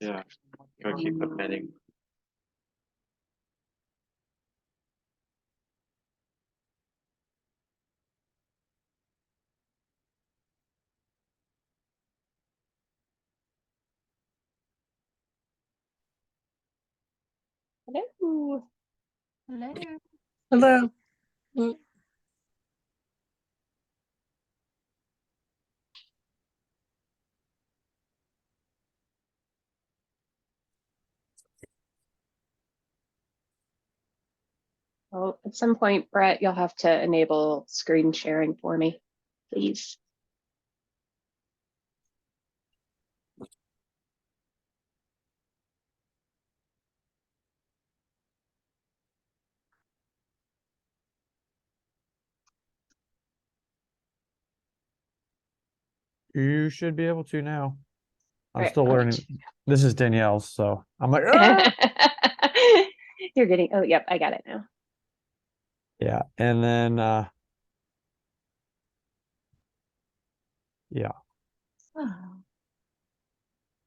Yeah, gotta keep admitting. Hello. Hello. Hello. Mm. Well, at some point, Brett, you'll have to enable screen sharing for me, please. You should be able to now. I'm Right, still I'll learning. let This is Danielle's, so I'm like, you- "Ah!" You're getting, oh, yep, I got it now. Yeah. And then yeah.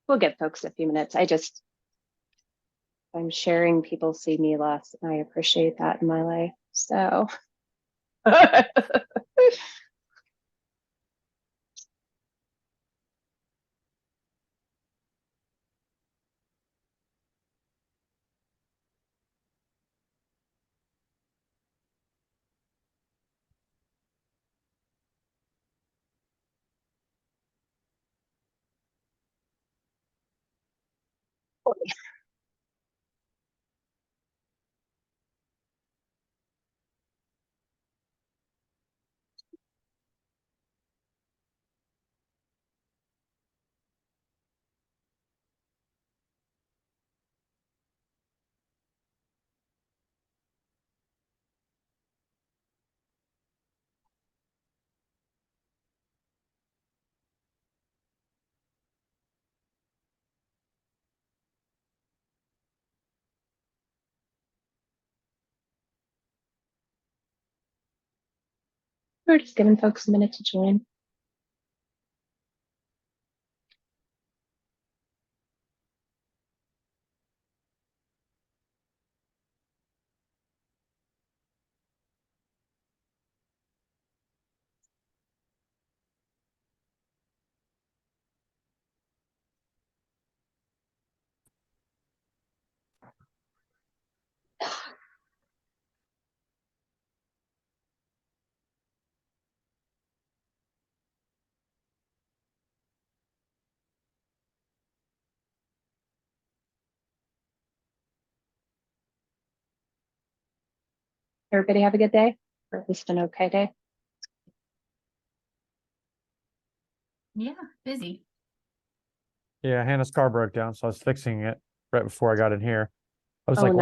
We'll give folks a few minutes. I'm sharing, people see me less, and I appreciate that in my life. So. We're just giving folks a minute to join. Everybody have a good day, or at least an okay day. Yeah, busy. Yeah, Hannah's car broke down, so I was fixing it right before I got in here. I was Oh, like, no.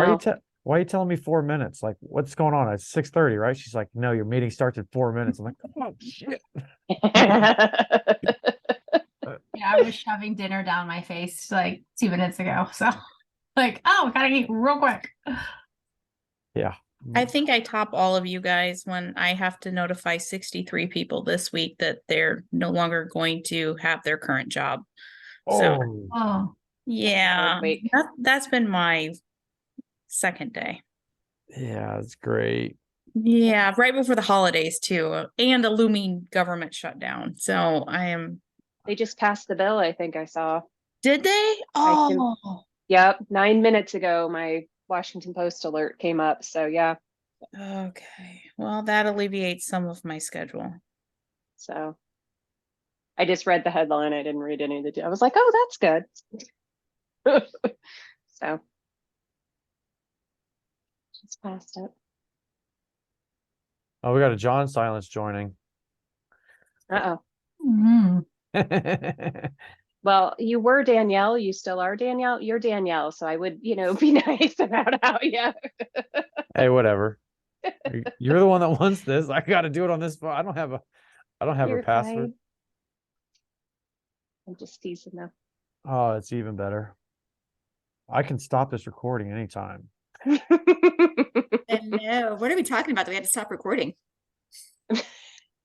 why are you telling me 4 minutes? Like, what's going on? It's 6:30, right? She's like, no, your meeting starts in 4 minutes. I'm like, oh shit. Yeah, I was shoving dinner down my face like 2 minutes ago. So like, oh, gotta eat real quick. Yeah. I think I top all of you guys when I have to notify 63 people this week that they're no longer going to have their current job. So Oh, Oh, yeah, Hard week. that's been my second day. yeah, it's great. Yeah, right before the holidays too, and a looming government shutdown. So I am. They just passed the bill, I think I saw. Did they? I can- Oh, Yep, 9 minutes ago, my Washington Post alert came up. So yeah, okay. Well, that alleviates some of my schedule. so I just read the headline. I didn't read any of the. I was like, oh, that's good. So just passed it. Oh, we got a John Silence joining. Uh-oh. mhm. Well, you were Danielle. You still are Danielle. You're Danielle. So I would, be nice about how, yeah. Hey, whatever. You're the one that wants this. I got to do it on this phone. I don't have a You're password. fine. I'm just teasing though. Oh, it's even better. I can stop this recording anytime. No, what are we talking about? That we had to stop recording.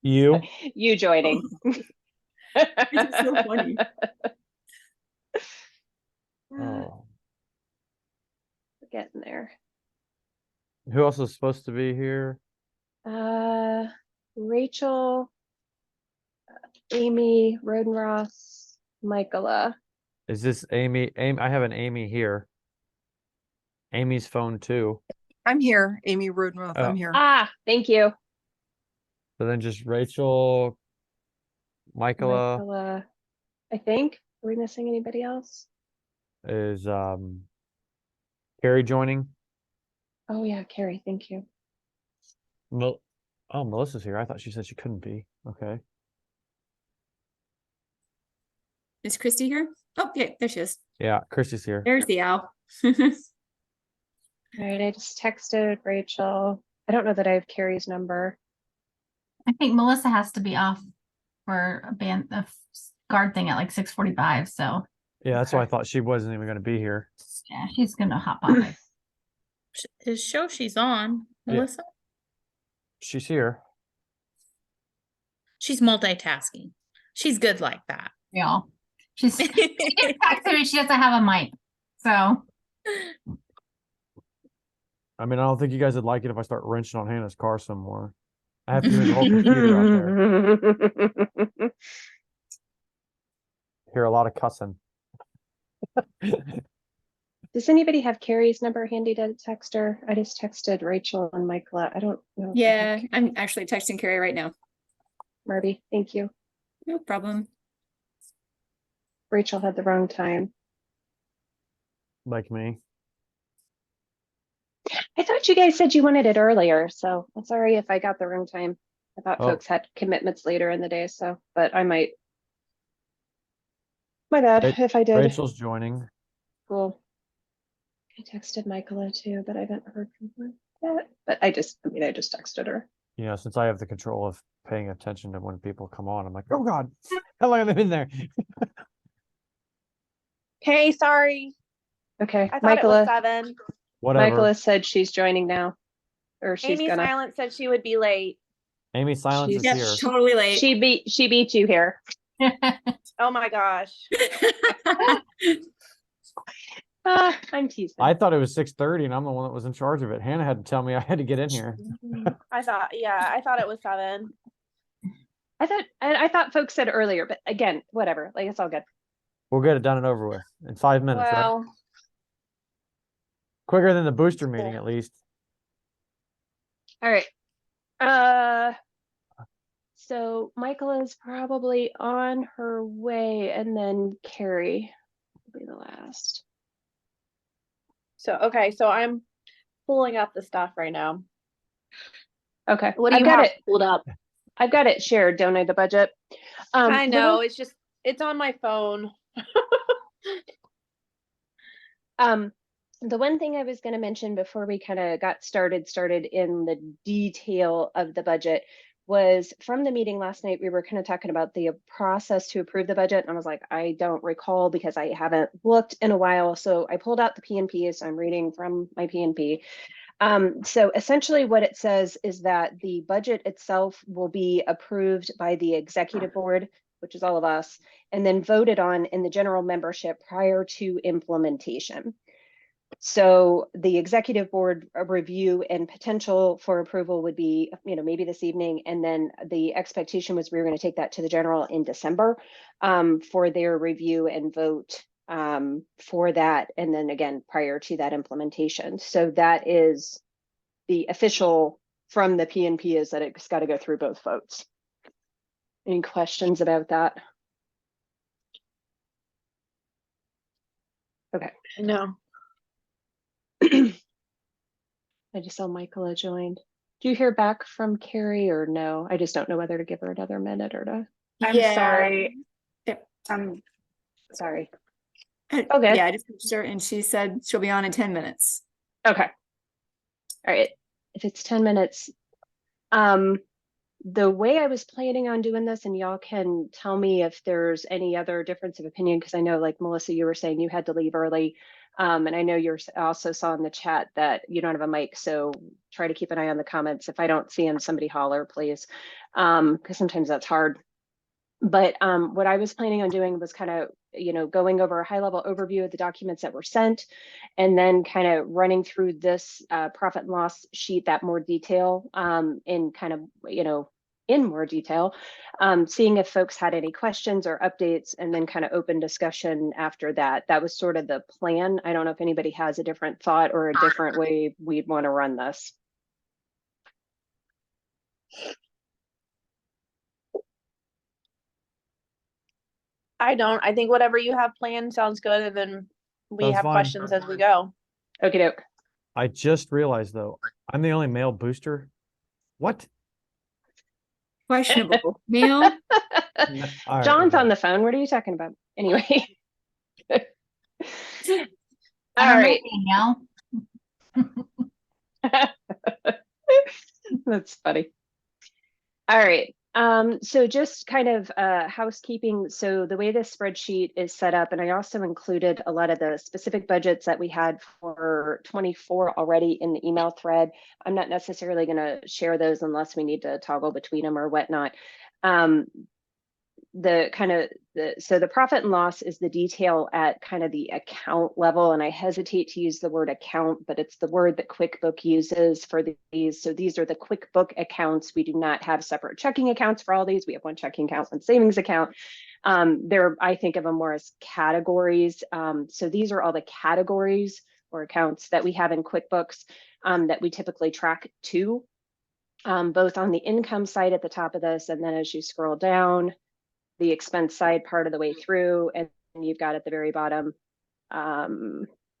You? You joining. It's so funny. Oh else is supposed to be here? Rachel, Amy, Rodenross, Michaela. Is this Amy? I have an Amy here. Amy's phone too. I'm here, Amy Rudenroth. Oh. I'm here. Ah, thank you. So then just Rachel, Michaela Michaela, I think. Are we missing anybody else? is Carrie joining. Oh yeah, Carrie, thank you. Oh, Melissa's here. I thought she said she couldn't be. Okay. Is Christy here? Oh, yeah, there she is. Yeah, Christy's here. There's the owl. All right, I just texted Rachel. I don't know that I have Carrie's number. I think Melissa has to be off for a guard thing at like 6:45. So Yeah, that's why I Okay. thought she wasn't even going to be here. yeah, she's gonna hop on. It shows she's on, Yeah. Melissa. She's here. She's multitasking. She's good like that. Y'all. She's texting me. She doesn't have a mic. So I mean, I don't think you guys would like it if I start wrenching on Hannah's car some more. I have to move the whole computer out there. Hear a lot of cussing. Does anybody have Carrie's number handy to text her? I just texted Rachel and Michaela. I don't know. if I have Yeah, I'm actually texting Carrie right now. Marby, thank you. No problem. Rachel had the wrong time. Like me. I thought you guys said you wanted it earlier, so I'm sorry if I got the wrong time. I thought Oh. folks had commitments later in the day, so, but I might. My bad Ra- if I did. Rachel's joining. Cool. I texted Michaela too, but I haven't heard from her yet. But I just texted her. You know, since I have the control of paying attention to when people come on, I'm like, oh God, how long have they been there? Hey, sorry. Okay, I thought it was Michaela. 7. Whatever. Michaela said she's joining now, or she's Amy gonna. Silent said she would be late. Amy Silence is She's- here. Yep, totally late. She beat you here. Oh my gosh. I'm teasing. I thought it was 6:30 and I'm the one that was in charge of it. Hannah had to tell me I had to get in here. I thought it was 7. I thought folks said earlier, but again, whatever. Like it's all good. We'll get it done and over with in 5 minutes, right? Well, Quicker than the booster meeting, at least. All right. So Michaela's probably on her way, and then Carrie will be the last. so I'm pulling up the stuff right now. Okay. What do I've you got have it. pulled up? I've got it shared, don't I? The budget. I the know, one- it's on my phone. The one thing I was going to mention before we kind of got started in the detail of the budget was from the meeting last night. We were kind of talking about the process to approve the budget. And I was like, I don't recall because I haven't looked in a while. So I pulled out the PNP. So I'm reading from my PNP. So essentially what it says is that the budget itself will be approved by the executive board, which is all of us, and then voted on in the general membership prior to implementation. So the executive board review and potential for approval would be, maybe this evening. And then the expectation was we were going to take that to the general in December for their review and vote for that. And then again, prior to that implementation. So that is the official from the PNP is that it's got to go through both votes. Any questions about that? Okay. No. I just saw Michaela joined. Do you hear back from Carrie or no? I just don't know whether to give her another minute or to. I'm sorry. Yep, Sorry. Okay. Yeah, I just messaged her and she said she'll be on in 10 minutes. Okay. All right. If it's 10 minutes, the way I was planning on doing this, and y'all can tell me if there's any other difference of opinion, because I know, like Melissa, you were saying you had to leave early. And I know you're also saw in the chat that you don't have a mic, so try to keep an eye on the comments. If I don't see them, somebody holler, please, because sometimes that's hard. But what I was planning on doing was kind of going over a high level overview of the documents that were sent, and then kind of running through this profit and loss sheet that more detail in kind of, in more detail, seeing if folks had any questions or updates, and then kind of open discussion after that. That was sort of the plan. I don't know if anybody has a different thought or a different way we'd want to run this. I don't. I think whatever you have planned sounds good, and then we Sounds have fine. questions as we go. Okie doke. I just realized though, I'm the only male booster. What? Questionable. Mail. All right, John's on whatever. the phone. What are you talking about? Anyway. All I don't know right. now. That's funny. All right. So just kind of housekeeping. So the way this spreadsheet is set up, and I also included a lot of the specific budgets that we had for 24 already in the email thread. I'm not necessarily going to share those unless we need to toggle between them or whatnot. So the profit and loss is the detail at kind of the account level, and I hesitate to use the word account, but it's the word that QuickBook uses for these. So these are the QuickBook accounts. We do not have separate checking accounts for all these. We have one checking account, one savings account. I think of them more as categories. So these are all the categories or accounts that we have in QuickBooks that we typically track to, both on the income side at the top of this, and then as you scroll down, the expense side part of the way through, and you've got at the very bottom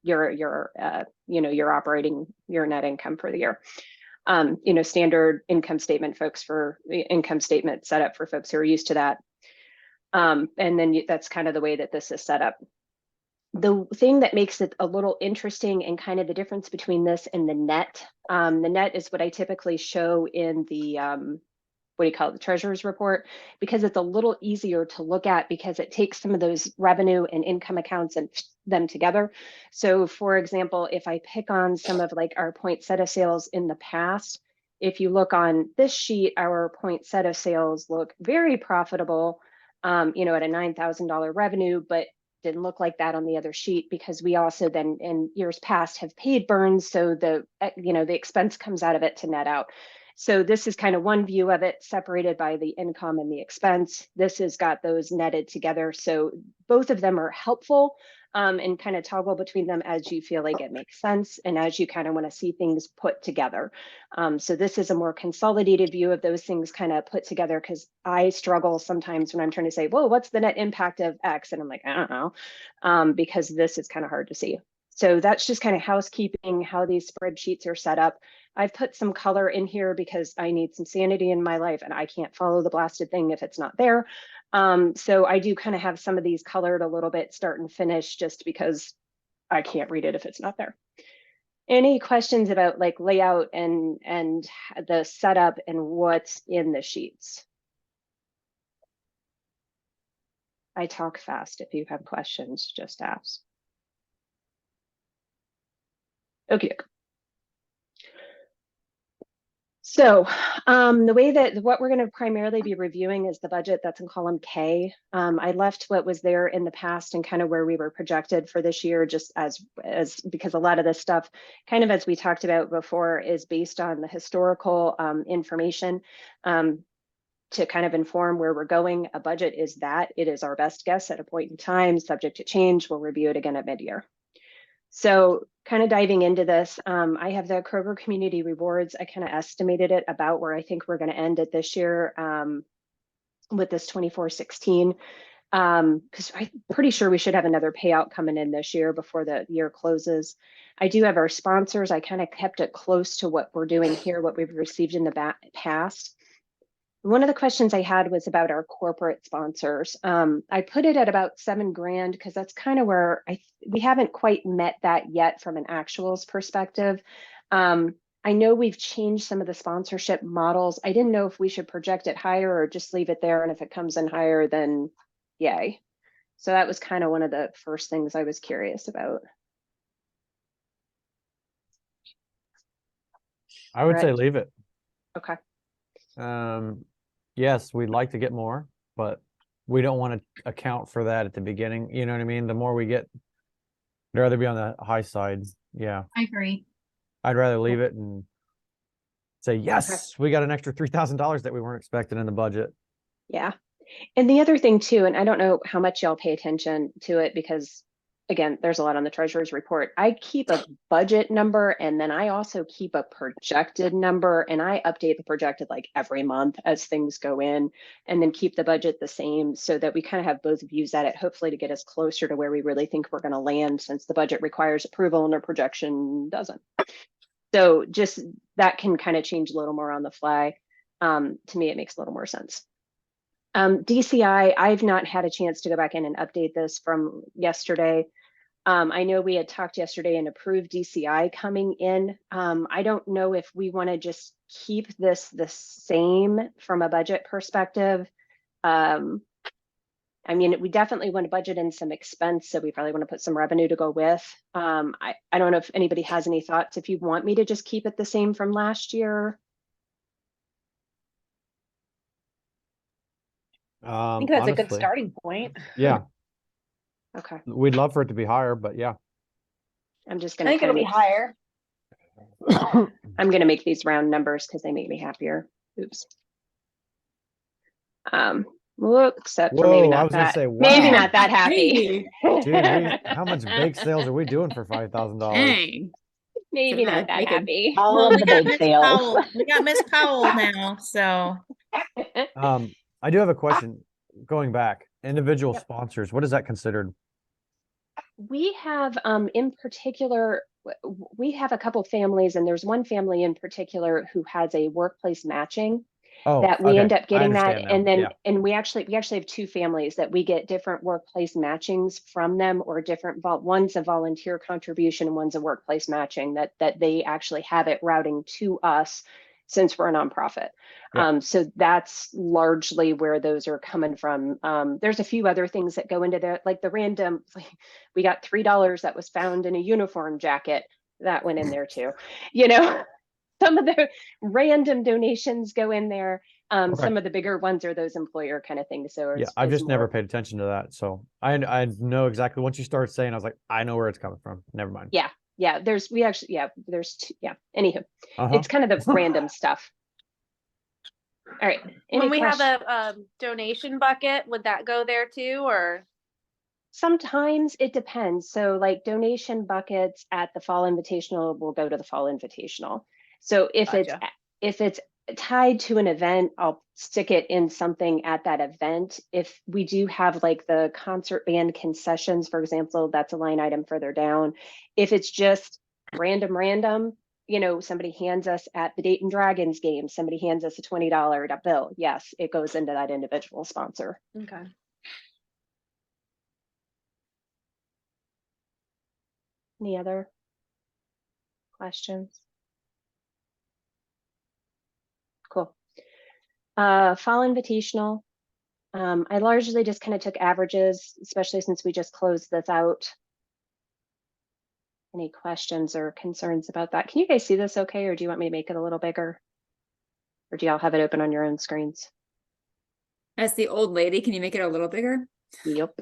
your operating, your net income for the year. Standard income statement income statement setup for folks who are used to that. And then that's kind of the way that this is set up. The thing that makes it a little interesting and kind of the difference between this and the net is what I typically show in the the treasurer's report, because it's a little easier to look at because it takes some of those revenue and income accounts and them together. So for example, if I pick on some of like our point set of sales in the past, if you look on this sheet, our point set of sales look very profitable, at a $9,000 revenue, but didn't look like that on the other sheet because we also then in years past have paid burns. So the expense comes out of it to net out. So this is kind of one view of it separated by the income and the expense. This has got those netted together. So both of them are helpful, and kind of toggle between them as you feel like it makes sense and as you kind of want to see things put together. So this is a more consolidated view of those things kind of put together, because I struggle sometimes when I'm trying to say, whoa, what's the net impact of X? And I'm like, I don't know, because this is kind of hard to see. So that's just kind of housekeeping, how these spreadsheets are set up. I've put some color in here because I need some sanity in my life and I can't follow the blasted thing if it's not there. So I do kind of have some of these colored a little bit start and finish just because I can't read it if it's not there. Any questions about like layout and the setup and what's in the sheets? I talk fast. If you have questions, just ask. Okay. So the way that what we're going to primarily be reviewing is the budget that's in column K. I left what was there in the past and kind of where we were projected for this year, just as because a lot of this stuff, kind of as we talked about before, is based on the historical information to kind of inform where we're going. A budget is that. It is our best guess at a point in time, subject to change. We'll review it again at mid-year. So kind of diving into this, I have the Kroger Community Rewards. I kind of estimated it about where I think we're going to end it this year with this 2416, because I'm pretty sure we should have another payout coming in this year before the year closes. I do have our sponsors. I kind of kept it close to what we're doing here, what we've received in the past. One of the questions I had was about our corporate sponsors. I put it at about $7,000 because that's kind of where we haven't quite met that yet from an actuals perspective. I know we've changed some of the sponsorship models. I didn't know if we should project it higher or just leave it there, and if it comes in higher, then yay. So that was kind of one of the first things I was curious about. I would say leave it. Okay. Yes, we'd like to get more, but we don't want to account for that at the beginning. You know what I mean? The more we get, I'd rather be on the high side. Yeah. I agree. I'd rather leave it and say, yes, we got an extra $3,000 that we weren't expecting in the budget. Yeah. And the other thing too, and I don't know how much y'all pay attention to it because again, there's a lot on the treasurer's report. I keep a budget number and then I also keep a projected number and I update the projected like every month as things go in and then keep the budget the same so that we kind of have both views at it, hopefully to get us closer to where we really think we're going to land since the budget requires approval and our projection doesn't. So just that can kind of change a little more on the fly. To me, it makes a little more sense. DCI, I've not had a chance to go back in and update this from yesterday. I know we had talked yesterday and approved DCI coming in. I don't know if we want to just keep this the same from a budget perspective. I mean, we definitely want to budget in some expense, so we probably want to put some revenue to go with. I don't know if anybody has any thoughts. If you want me to just keep it the same from last year. I think that's a good Honestly, starting point. yeah, Okay, we'd love for it to be higher, but yeah. I'm just I gonna think it'll be higher. I'm gonna make these round numbers because they make me happier. Oops. Well, except for maybe Whoa, I not was gonna that. say, Maybe wow. not that happy. Dude, how much bake sales are we doing for $5,000? Dang. Maybe not that Make it- happy. All Well, of we the got big Miss sales. Powell. We got Miss Powell now, so I do have a question going back. Individual Yep. sponsors, what is that considered? We have in particular, we have a couple families, and there's one family in particular who has a workplace matching Oh, that we okay. end up I getting that, understand now. and then Yeah. and we actually have two families that we get different workplace matchings from them, or different one's a volunteer contribution and one's a workplace matching that they actually have it routing to us since we're a nonprofit. Yeah. So that's largely where those are coming from. There's a few other things that go into that, like the random, like we got $3 that was found in a uniform jacket that went in there too. You know, some of the random donations go in there. Okay. Some of the bigger ones are those employer kind of things. So Yeah, it's, I've it's just never more, paid attention to that. So I know exactly. Once you start saying, I was like, I know where it's coming from. Never mind. yeah, there's two, anywho, Uh-huh. it's kind of the random stuff. All right. When we have questions? a donation bucket, would that go there too, or? Sometimes it depends. So like donation buckets at the Fall Invitational will go to the Fall Invitational. So if Gotcha. it's tied to an event, I'll stick it in something at that event. If we do have like the concert band concessions, for example, that's a line item further down. If it's just random, you know, somebody hands us at the Dayton Dragons game, somebody hands us a $20 bill. Yes, it goes into that individual sponsor. Okay. Any other questions? Cool. Fall Invitational. I largely just kind of took averages, especially since we just closed this out. Any questions or concerns about that? Can you guys see this okay, or do you want me to make it a little bigger? Or do y'all have it open on your own screens? As the old lady, can you make it a little bigger? Yep.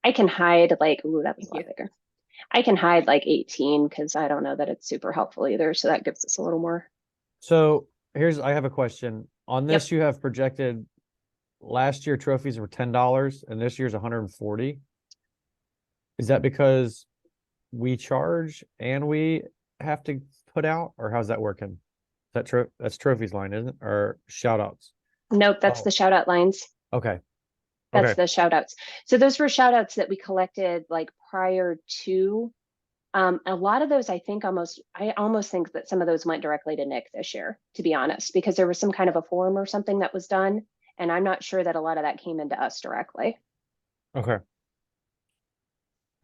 I can hide like, ooh, that was a lot Thank bigger. I can hide like 18 because I don't know that it's super helpful either. So that gives us a little more. So I have a question. On this, you have projected last year trophies were $10 and this year's 140. Is that because we charge and we have to put out, or how's that working? That's trophies line, isn't it? Or shout outs? Nope, that's the shout out lines. Okay. That's Okay. the shout outs. So those were shout outs that we collected like prior to. A lot of those, I almost think that some of those went directly to Nick this year, to be honest, because there was some kind of a form or something that was done. And I'm not sure that a lot of that came into us directly. Okay.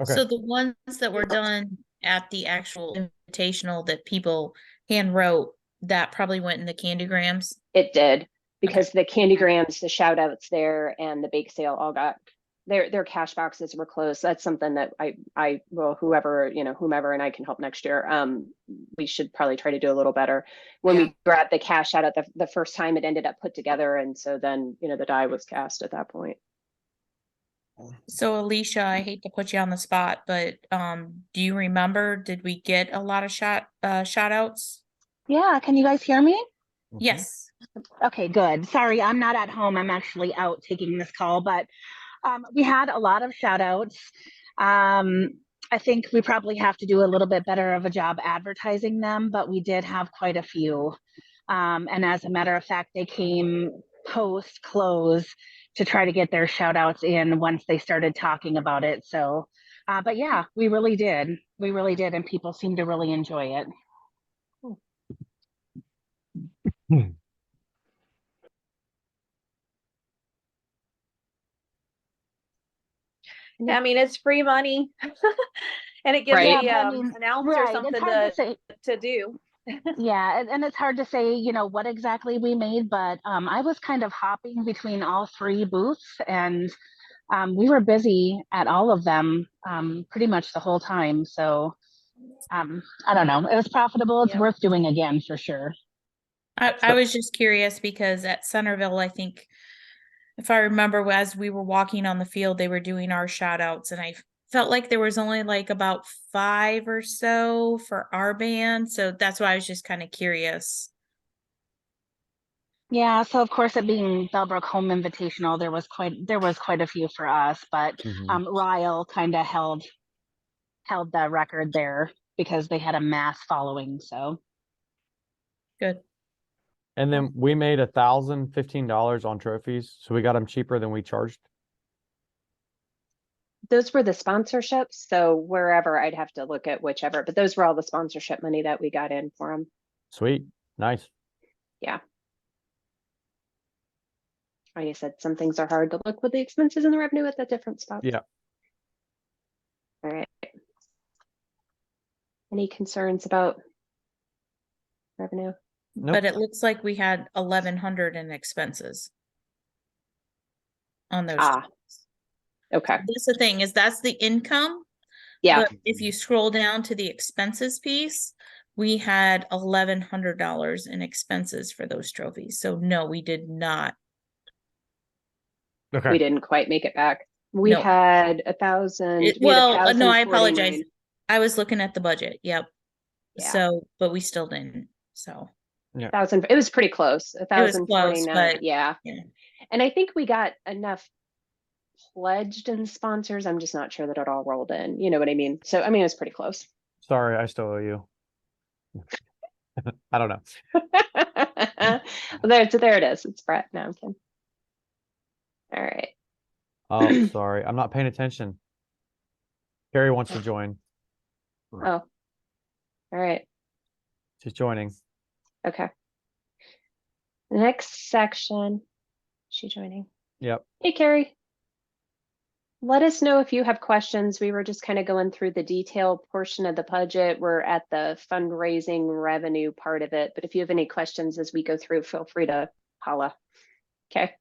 Okay. So the ones that were done at the actual invitational that people hand wrote, that probably went in the candygrams. It did, because the candygrams, the shout outs there, and the bake sale all got their cash boxes were closed. That's something that I will, whomever and I can help next year. We should probably try to do a little better. When we grabbed the cash out at the first time, it ended up put together, and so then the die was cast at that point. So Alicia, I hate to put you on the spot, but do you remember, did we get a lot of shout outs? Yeah, can you guys hear me? Yes. Okay, good. Sorry, I'm not at home. I'm actually out taking this call, but we had a lot of shout outs. I think we probably have to do a little bit better of a job advertising them, but we did have quite a few. And as a matter of fact, they came post close to try to get their shout outs in once they started talking about it. So, but yeah, we really did. We really did. And people seem to really enjoy it. I mean, it's free money. And it gives Right. the Yeah, but I mean, announcer right. It's something hard to say. to do. Yeah, and it's hard to say, what exactly we made, but I was kind of hopping between all three booths, and we were busy at all of them pretty much the whole time. So I don't know. It was profitable. It's Yep. worth doing again for sure. I was just curious because at Centerville, I think if I remember, as we were walking on the field, they were doing our shout outs, and I felt like there was only like about 5 or so for our band. So that's why I was just kind of curious. Yeah, so of course it being Bellbrook Home Invitational, there was quite a few for us, but Ryle kind of held the record there because they had a mass following. So Good. And then we made $1,015 on trophies, so we got them cheaper than we charged. Those were the sponsorships. So wherever, I'd have to look at whichever, but those were all the sponsorship money that we got in for them. Sweet, nice. Yeah. Like I said, some things are hard to look with the expenses and the revenue at the different spots. Yeah. All right. Any concerns about revenue? Nope. But it looks like we had 1,100 in expenses on those. Ah, okay. That's the thing, is that's the income. Yeah. But if you scroll down to the expenses piece, we had $1,100 in expenses for those trophies. So no, we did not. Okay. We didn't quite make it back. We No. had 1,000. Well, no, I 1,049. apologize. I was looking at the budget. Yep. Yeah. So, but we still didn't. So 1,000. It was pretty close. it was close, 1,049. but Yeah. yeah. And I think we got enough pledged in sponsors. I'm just not sure that it all rolled in. You know what I mean? So, I mean, it was pretty close. Sorry, I still owe you. I don't know. Well, there it is. It's Brett. No, I'm kidding. All right. Oh, sorry. I'm not paying attention. Carrie wants to join. Oh, all right. She's joining. Okay. The next section. She joining? Yep. Hey, Carrie. Let us know if you have questions. We were just kind of going through the detail portion of the budget. We're at the fundraising revenue part of it. But if you have any questions as we go through, feel free to holla. Okay.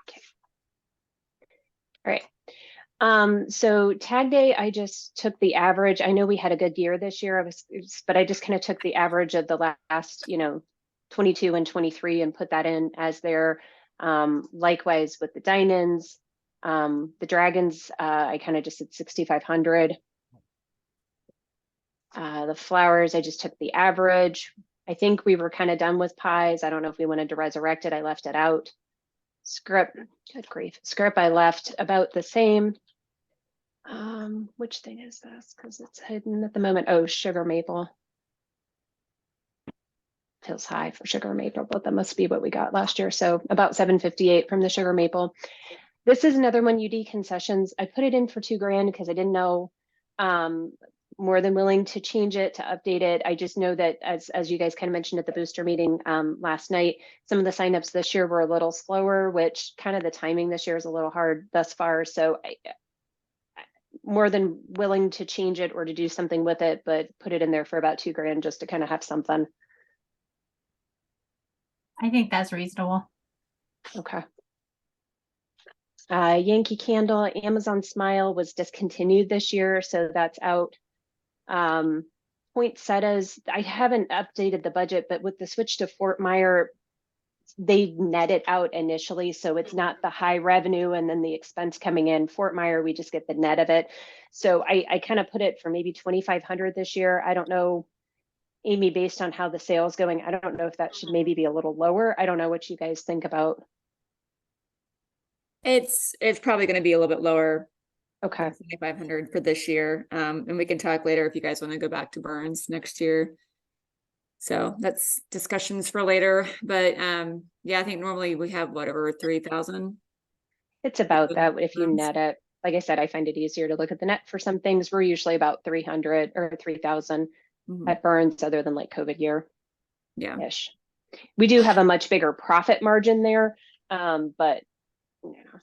Okay. All right. So tag day, I just took the average. I know we had a good year this year. But I just kind of took the average of the last, 22 and 23 and put that in as their likewise with the dine-ins, the dragons, I kind of just did 6,500. The flowers, I just took the average. I think we were kind of done with pies. I don't know if we wanted to resurrect it. I left it out. Script, good grief. Script, I left about the same. Which thing is this? Because it's hidden at the moment. Oh, sugar maple. Feels high for sugar maple, but that must be what we got last year. So about 758 from the sugar maple. This is another one, UD concessions. I put it in for $2,000 because I didn't know, more than willing to change it, to update it. I just know that as you guys kind of mentioned at the booster meeting last night, some of the signups this year were a little slower, which kind of the timing this year is a little hard thus far. So I more than willing to change it or to do something with it, but put it in there for about $2,000 just to kind of have something. I think that's reasonable. Okay. Yankee Candle, Amazon Smile was discontinued this year, so that's out. Poinsettias, I haven't updated the budget, but with the switch to Fort Myer, they net it out initially, so it's not the high revenue and then the expense coming in. Fort Myer, we just get the net of it. So I kind of put it for maybe 2,500 this year. I don't know, Amy, based on how the sales going, I don't know if that should maybe be a little lower. I don't know what you guys think about. It's probably going to be a little bit lower. Okay. 2,500 for this year. And we can talk later if you guys want to go back to Burns next year. So that's discussions for later. But yeah, I think normally we have whatever 3,000. It's about that if you net it. Like I said, I find it easier to look at the net for some things. We're usually about 300 or 3,000 at Burns, other than like COVID year. Yeah. Ish. We do have a much bigger profit margin there. But you know.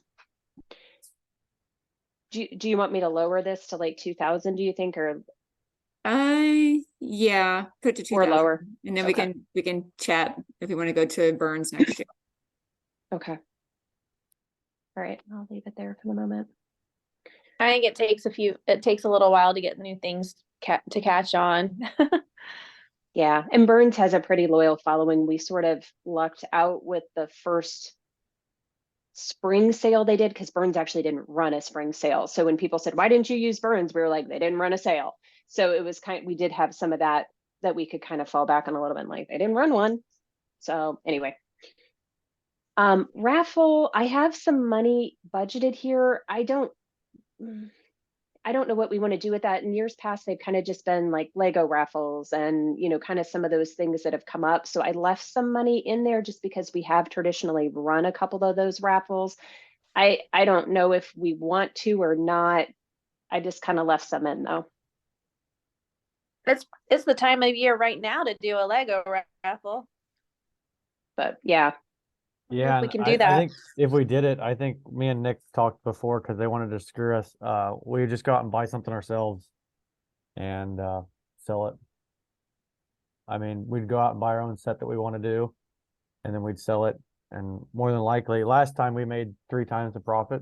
Do you want me to lower this to like 2,000, do you think, or yeah, put to 2,000 or lower? and then Okay. we can chat if we want to go to Burns next year. Okay. All right, I'll leave it there for the moment. I think it takes a little while to get the new things to catch on. Yeah, and Burns has a pretty loyal following. We sort of lucked out with the first spring sale they did, because Burns actually didn't run a spring sale. So when people said, why didn't you use Burns? We were like, they didn't run a sale. So it was we did have some of that we could kind of fall back on a little bit, like they didn't run one. So anyway. Raffle, I have some money budgeted here. I don't know what we want to do with that. In years past, they've kind of just been like Lego raffles and, you know, kind of some of those things that have come up. So I left some money in there just because we have traditionally run a couple of those raffles. I don't know if we want to or not. I just kind of left some in though. It's the time of year right now to do a Lego raffle. But yeah. Yeah, we and can do I that. think if we did it, I think me and Nick talked before because they wanted to screw us. We would just go out and buy something ourselves and sell it. I mean, we'd go out and buy our own set that we want to do, and then we'd sell it. And more than likely, last time we made 3 times the profit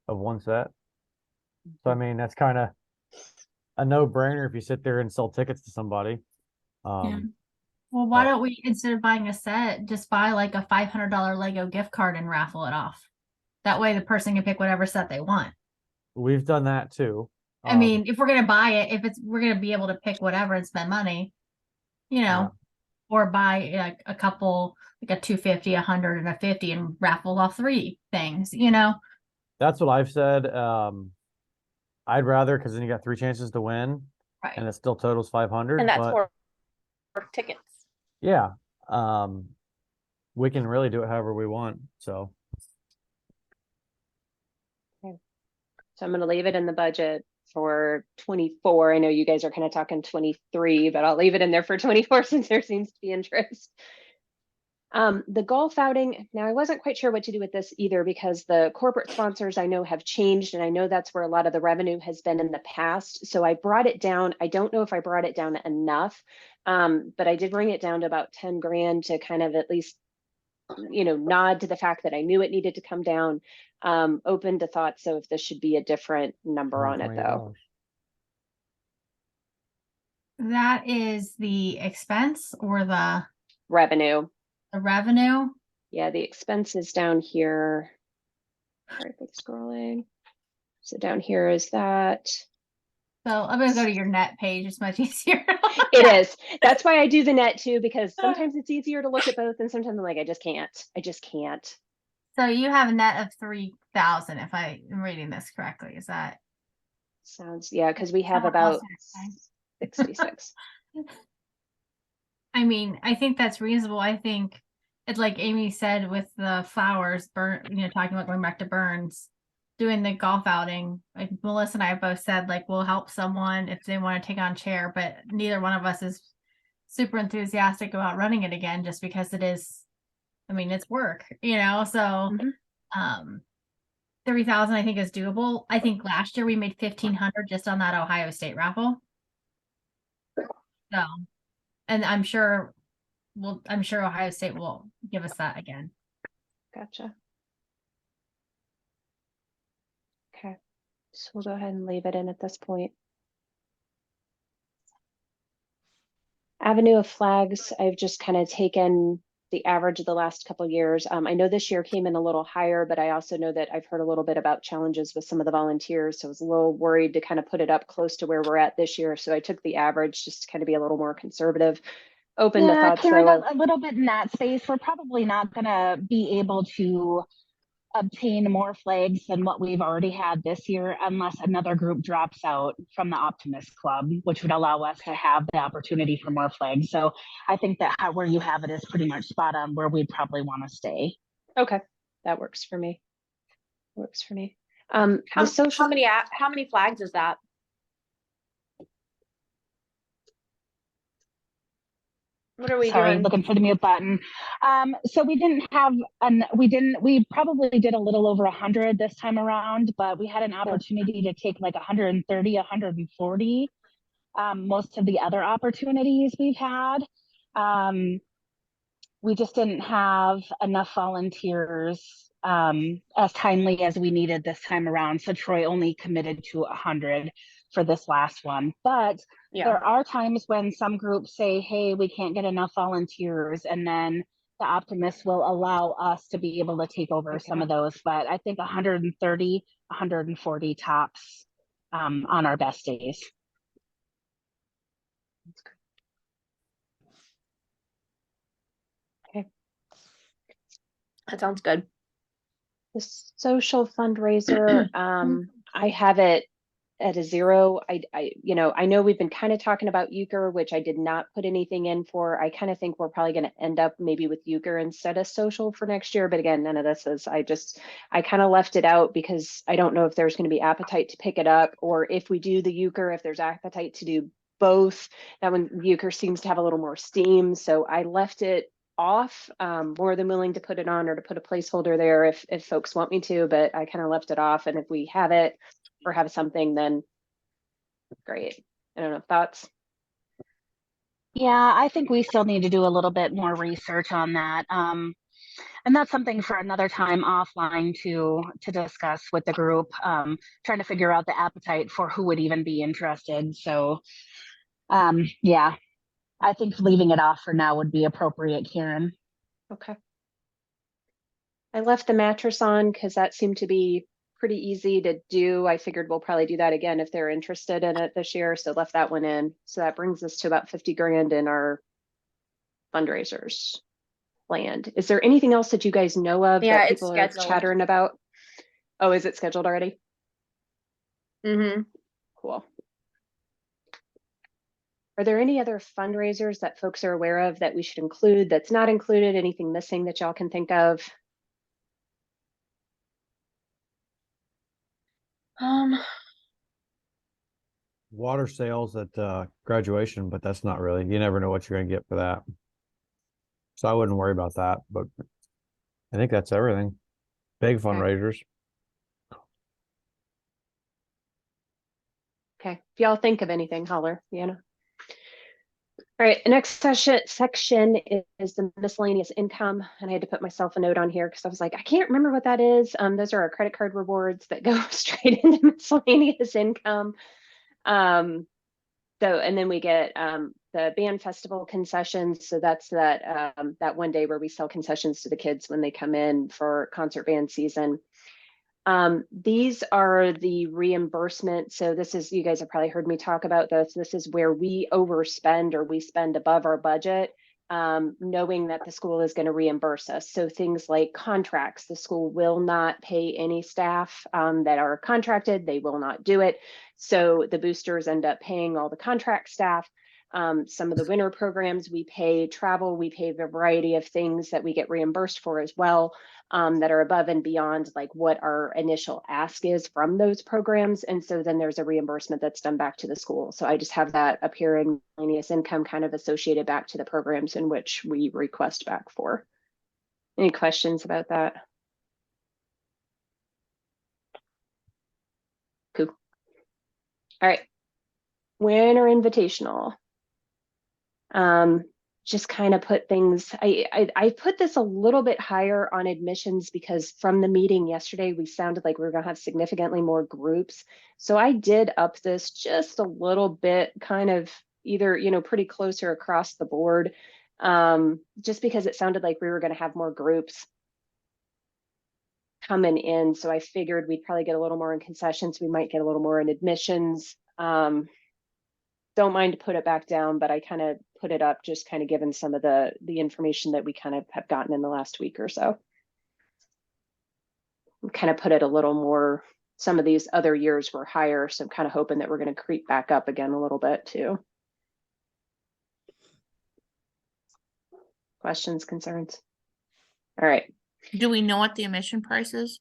of one set. So I mean, that's kind of a no-brainer if you sit there and sell tickets to somebody. Yeah. Well, why don't we, instead of buying a set, just buy like a $500 Lego gift card and raffle it off? That way the person can pick whatever set they want. We've done that too. I mean, if we're gonna buy it, we're gonna be able to pick whatever and spend money, you know, or buy like a couple, like a 250, 100, and a 50, and raffle off 3 things, you know. That's what I've said. I'd rather, because then you got 3 chances to win, Right. and it still totals 500. And that's but for tickets. yeah, we can really do it however we want. So I'm going to leave it in the budget for 24. I know you guys are kind of talking 23, but I'll leave it in there for 24 since there seems to be interest. The golf outing, now I wasn't quite sure what to do with this either, because the corporate sponsors I know have changed, and I know that's where a lot of the revenue has been in the past. So I brought it down. I don't know if I brought it down enough, but I did bring it down to about 10 grand to kind of at least, you know, nod to the fact that I knew it needed to come down. Open to thoughts. So if this should be a different number on it though. That is the expense or the Revenue. revenue? Yeah, the expense is down here. Sorry for scrolling. So down here is that. So I'm gonna go to your net page. It's much easier. It is. That's why I do the net too, because sometimes it's easier to look at both, and sometimes I'm like, I just can't. So you have a net of 3,000, if I am reading this correctly. Is that? Sounds, yeah, because we have Someone about else had 66. I mean, I think that's reasonable. I think it's like Amy said with the flowers, talking about going back to Burns, doing the golf outing. Like Melissa and I both said, like, we'll help someone if they want to take on chair, but neither one of us is super enthusiastic about running it again, just because it is, I mean, it's work, so 3,000 I think is doable. I think last year we made 1,500 just on that Ohio State raffle. So, and I'm sure Ohio State will give us that again. Gotcha. Okay, so we'll go ahead and leave it in at this point. Avenue of Flags, I've just kind of taken the average of the last couple of years. I know this year came in a little higher, but I also know that I've heard a little bit about challenges with some of the volunteers. So I was a little worried to kind of put it up close to where we're at this year. So I took the average just to kind of be a little more conservative. Open to Yeah, thoughts Karen, though. a little bit in that space. We're probably not going to be able to obtain more flags than what we've already had this year unless another group drops out from the Optimist Club, which would allow us to have the opportunity for more flags. So I think that where you have it is pretty much spot on where we'd probably want to stay. Okay, that works for me. Works for me. How, The social. how many flags is that? What are we Sorry, doing? looking for the mute button. So we didn't have we probably did a little over 100 this time around, but we had an opportunity to take like 130, 140. Most of the other opportunities we've had. We just didn't have enough volunteers as timely as we needed this time around. So Troy only committed to 100 for this last one. But there are times when some groups say, hey, we can't get enough volunteers. And then the Optimists will allow us to be able to take over some of those. But I think 130, 140 tops on our best days. Okay. That sounds good. The social fundraiser, I have it at a 0. I know we've been kind of talking about euchre, which I did not put anything in for. I kind of think we're probably going to end up maybe with euchre instead of social for next year. But again, none of this is, I kind of left it out because I don't know if there's going to be appetite to pick it up, or if we do the euchre, if there's appetite to do both. That one, euchre seems to have a little more steam. So I left it off. More than willing to put it on or to put a placeholder there if folks want me to, but I kind of left it off. And if we have it or have something, then great. I don't know, thoughts? Yeah, I think we still need to do a little bit more research on that. And that's something for another time offline to discuss with the group, trying to figure out the appetite for who would even be interested. So yeah, I think leaving it off for now would be appropriate, Karen. Okay. I left the mattress on because that seemed to be pretty easy to do. I figured we'll probably do that again if they're interested in it this year. So left that one in. So that brings us to about 50 grand in our fundraisers planned. Is there anything else that you guys know of that people are chattering about? Oh, is it scheduled already? Mm-hmm. Cool. Are there any other fundraisers that folks are aware of that we should include that's not included? Anything missing that y'all can think of? Water sales at graduation, but that's not really, you never know what you're gonna get for that. So I wouldn't worry about that, but I think that's everything. Big fundraisers. Okay, if y'all think of anything, holler, Deanna. All right, the next section is the miscellaneous income, and I had to put myself a note on here because I was like, I can't remember what that is. Those are our credit card rewards that go straight into miscellaneous income. And then we get the band festival concessions. So that's that one day where we sell concessions to the kids when they come in for concert band season. These are the reimbursement. So this is, you guys have probably heard me talk about this. This is where we overspend or we spend above our budget, knowing that the school is going to reimburse us. So things like contracts, the school will not pay any staff that are contracted. They will not do it. So the boosters end up paying all the contract staff. Some of the winter programs we pay travel, we pay a variety of things that we get reimbursed for as well, that are above and beyond like what our initial ask is from those programs. And so then there's a reimbursement that's done back to the school. So I just have that appear in miscellaneous income kind of associated back to the programs in which we request back for. Any questions about that? Cool. All right. Winter invitational. Just kind of put things, I put this a little bit higher on admissions because from the meeting yesterday, we sounded like we were gonna have significantly more groups. So I did up this just a little bit, kind of either, pretty closer across the board. Just because it sounded like we were going to have more groups coming in. So I figured we'd probably get a little more in concessions. We might get a little more in admissions. Don't mind to put it back down, but I kind of put it up just kind of given some of the information that we kind of have gotten in the last week or so. Kind of put it a little more, some of these other years were higher, so I'm kind of hoping that we're going to creep back up again a little bit too. Questions, concerns? All right. Do we know what the admission price is?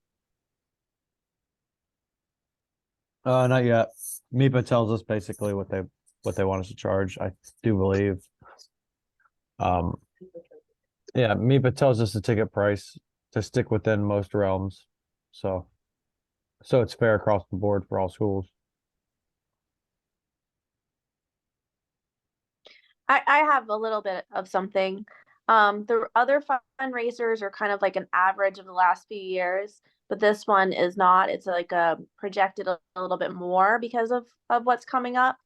Not yet. MIPA tells us basically what they want us to charge, I do believe. Yeah, MIPA tells us the ticket price to stick within most realms. So it's fair across the board for all schools. I have a little bit of something. The other fundraisers are kind of like an average of the last few years, but this one is not. It's like projected a little bit more because of what's coming up.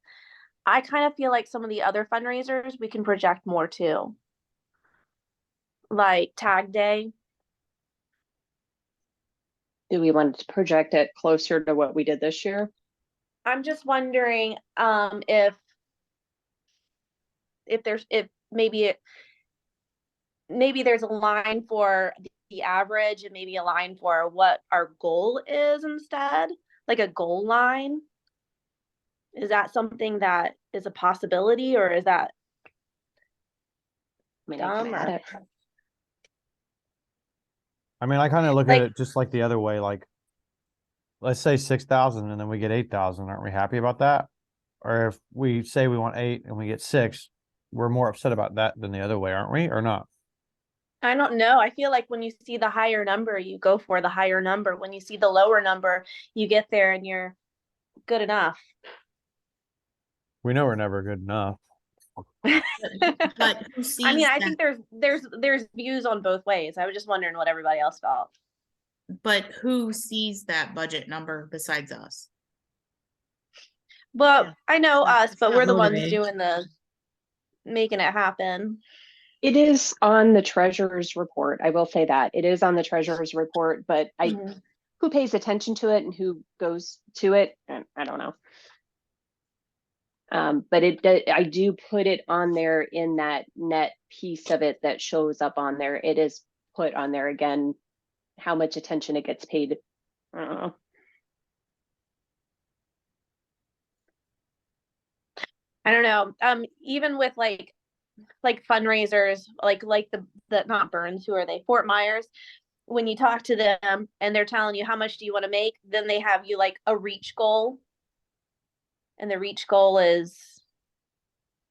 I kind of feel like some of the other fundraisers we can project more too, like Tag Day. Do we want to project it closer to what we did this year? I'm just wondering if maybe there's a line for the average and maybe a line for what our goal is instead, like a goal line. Is that something that is a possibility, or is that dumb? I mean, I kind of look Like- at it just like the other way, like let's say 6,000 and then we get 8,000. Aren't we happy about that? Or if we say we want 8 and we get 6, we're more upset about that than the other way, aren't we? Or not? I don't know. I feel like when you see the higher number, you go for the higher number. When you see the lower number, you get there and you're good enough. We know we're never good enough. But who sees I mean, I that? think there's views on both ways. I was just wondering what everybody else felt. But who sees that budget number besides us? Well, Yeah. I know us, but not we're the ones motivating. doing the making it happen. It is on the treasurer's report. I will say that it is on the treasurer's report, but Mhm. who pays attention to it and who goes to it, I don't know. But I do put it on there in that net piece of it that shows up on there. It is put on there again, how much attention it gets paid. I don't know. I don't know. Even with like fundraisers, like the not Burns, who are they? Fort Myers. When you talk to them and they're telling you how much do you want to make, then they have you like a reach goal. And the reach goal is,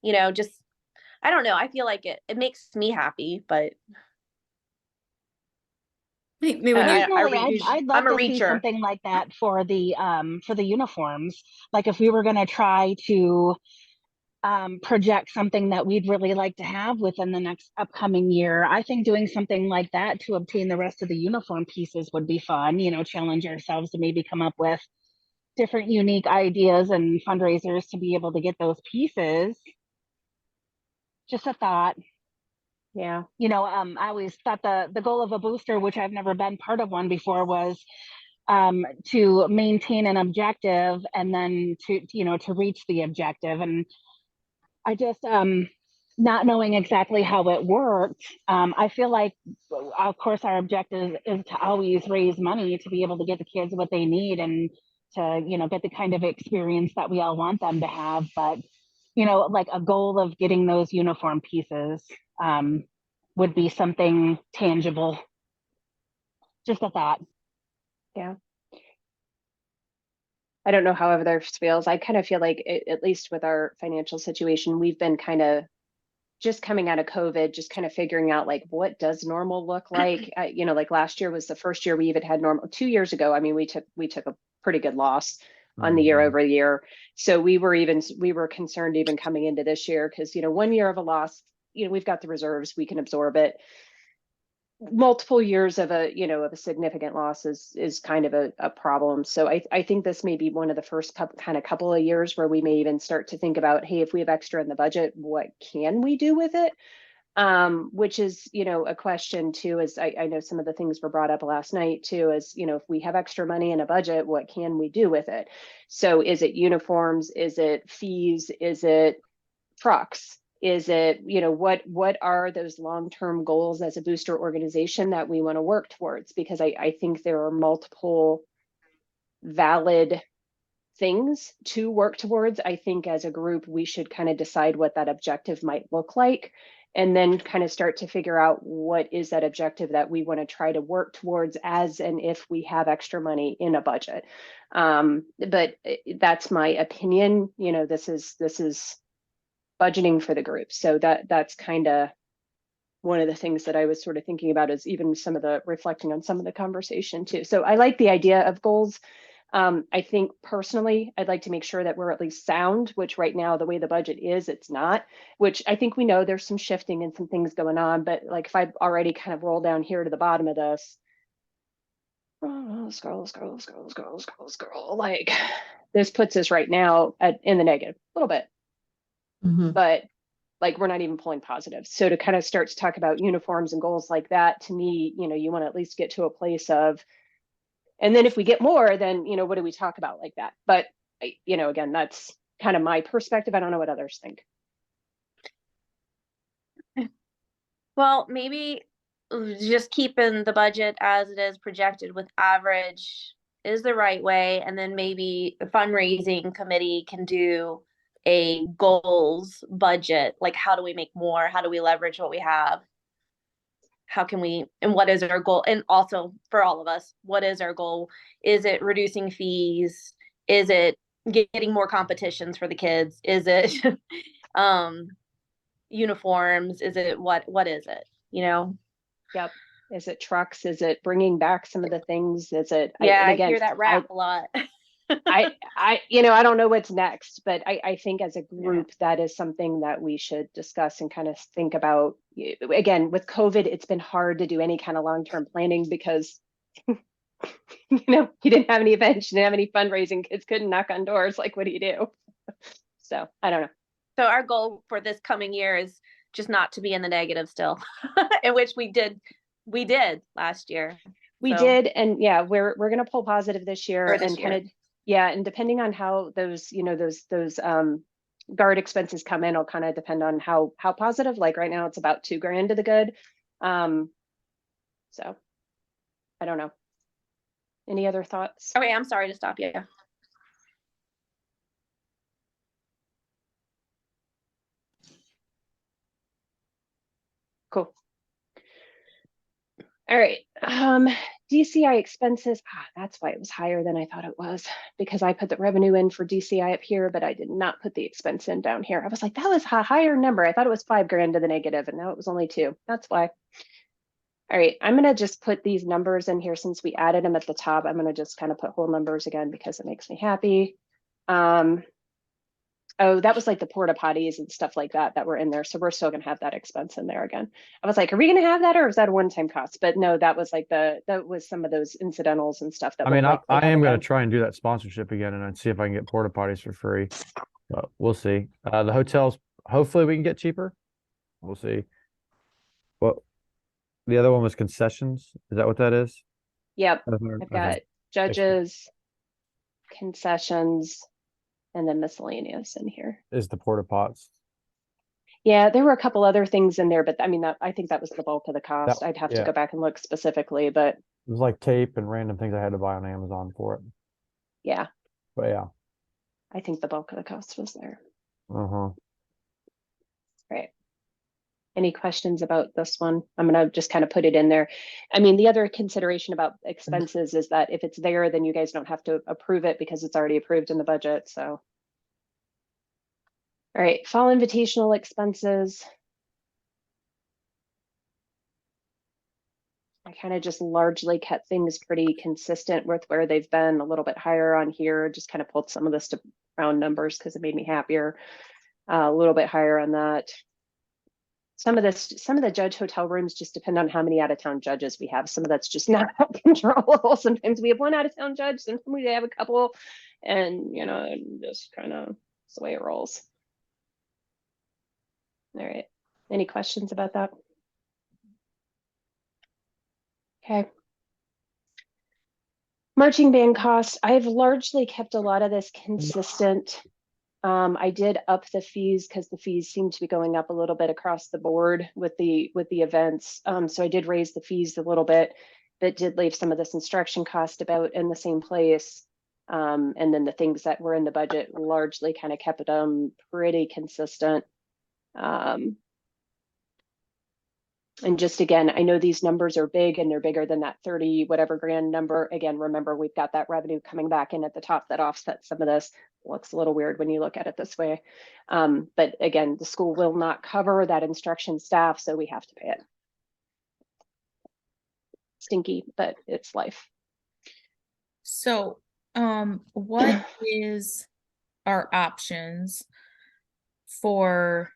just I don't know. I feel like it makes me happy, but Maybe when you're Personally, I'd love I'm a to see reacher. something like that for the uniforms. Like if we were going to try to project something that we'd really like to have within the next upcoming year, I think doing something like that to obtain the rest of the uniform pieces would be fun. Challenge ourselves to maybe come up with different unique ideas and fundraisers to be able to get those pieces. Just a thought. Yeah. I always thought the goal of a booster, which I've never been part of one before, was to maintain an objective and then to reach the objective. And I just not knowing exactly how it worked, I feel like, of course, our objective is to always raise money to be able to get the kids what they need and to get the kind of experience that we all want them to have. But like a goal of getting those uniform pieces would be something tangible. Just a thought. Yeah. I don't know how others feels. I kind of feel like at least with our financial situation, we've been kind of just coming out of COVID, just kind of figuring out like what does normal look like. Like last year was the first year we even had normal. 2 years ago, I mean, we took a pretty good loss on the year over year. So we were concerned even coming into this year because 1 year of a loss, we've got the reserves, we can absorb it. Multiple years of a significant loss is kind of a problem. So I think this may be one of the first couple of years where we may even start to think about, hey, if we have extra in the budget, what can we do with it? which is, a question too, as I know some of the things were brought up last night too, is, if we have extra money in a budget, what can we do with it? So is it uniforms? Is it fees? Is it trucks? Is it, what are those long-term goals as a booster organization that we want to work towards? Because I think there are multiple valid things to work towards. I think as a group, we should kind of decide what that objective might look like, and then kind of start to figure out what is that objective that we want to try to work towards as and if we have extra money in a budget. But that's my opinion. This is budgeting for the group. So that's kind of one of the things that I was sort of thinking about, is even some of the reflecting on some of the conversation too. So I like the idea of goals. I think personally, I'd like to make sure that we're at least sound, which right now, the way the budget is, it's not, which I think we know there's some shifting and some things going on. But like, if I already kind of roll down here to the bottom of this, scroll, like this puts us right now in the negative a little bit, but like, we're not even pulling positive. So to kind of start to talk about uniforms and goals like that, to me, you want to at least get to a place of, and then if we get more, then, what do we talk about like that? But, again, that's kind of my perspective. I don't know what others think. Well, maybe just keeping the budget as it is projected with average is the right way. And then maybe the fundraising committee can do a goals budget. Like, how do we make more? How do we leverage what we have? How can we, and what is our goal? And also for all of us, what is our goal? Is it reducing fees? Is it getting more competitions for the kids? Is it uniforms? Is it what is it? Yep. Is it trucks? Is it bringing back some of the things? Is it? I hear that rap a lot. I don't know what's next, but I think as a group, that is something that we should discuss and kind of think about. Again, with COVID, it's been hard to do any kind of long-term planning because, you didn't have any events, you didn't have any fundraising, kids couldn't knock on doors. Like, what do you do? So I don't know. So our goal for this coming year is just not to be in the negative still, in which we did last year. We did, and we're going to pull positive this year, and kind of. Yeah, and depending on how those, those guard expenses come in, will kind of depend on how positive. Like right now, it's about $2,000 to the good. So I don't know. Any other thoughts? Okay, I'm sorry to stop you. Cool. All right. DCI expenses. That's why it was higher than I thought it was, because I put the revenue in for DCI up here, but I did not put the expense in down here. I was like, that was a higher number. I thought it was $5,000 to the negative, and now it was only 2. That's why. All right, I'm gonna just put these numbers in here since we added them at the top. I'm gonna just kind of put whole numbers again because it makes me happy. Oh, that was like the porta potties and stuff like that were in there. So we're still gonna have that expense in there again. I was like, are we gonna have that, or is that a one-time cost? But no, that was like that was some of those incidentals and stuff that. I mean, like I am gonna try and do that sponsorship again and see if I can get porta potties for free. But we'll see. The hotels, hopefully we can get cheaper. We'll see. Well, the other one was concessions. Is that what that is? Yep. I've got judges, concessions, and then miscellaneous in here. Is the porta pots. Yeah, there were a couple other things in there, but I mean, I think that was the bulk of the cost. I'd have to go back and look specifically, but it was like tape and random things I had to buy on Amazon for it. Yeah. But yeah. I think the bulk of the cost was there. Right. Any questions about this one? I'm going to just kind of put it in there. I mean, the other consideration about expenses is that if it's there, then you guys don't have to approve it because it's already approved in the budget. So. All right, fall invitational expenses. I kind of just largely kept things pretty consistent with where they've been, a little bit higher on here, just kind of pulled some of this to round numbers because it made me happier. A little bit higher on that. Some of the judge hotel rooms just depend on how many out-of-town judges we have. Some of that's just not controllable. Sometimes we have one out-of-town judge, sometimes we have a couple, and just kind of it's the way it rolls. All right. Any questions about that? Okay. Marching band costs, I've largely kept a lot of this consistent. I did up the fees because the fees seem to be going up a little bit across the board with the events. So I did raise the fees a little bit, but did leave some of this instruction cost about in the same place. And then the things that were in the budget largely kind of kept them pretty consistent. And just again, I know these numbers are big and they're bigger than that 30 whatever grand number. Again, remember, we've got that revenue coming back in at the top that offsets some of this. Looks a little weird when you look at it this way. But again, the school will not cover that instruction staff, so we have to pay it. Stinky, but it's life. So, what is our options for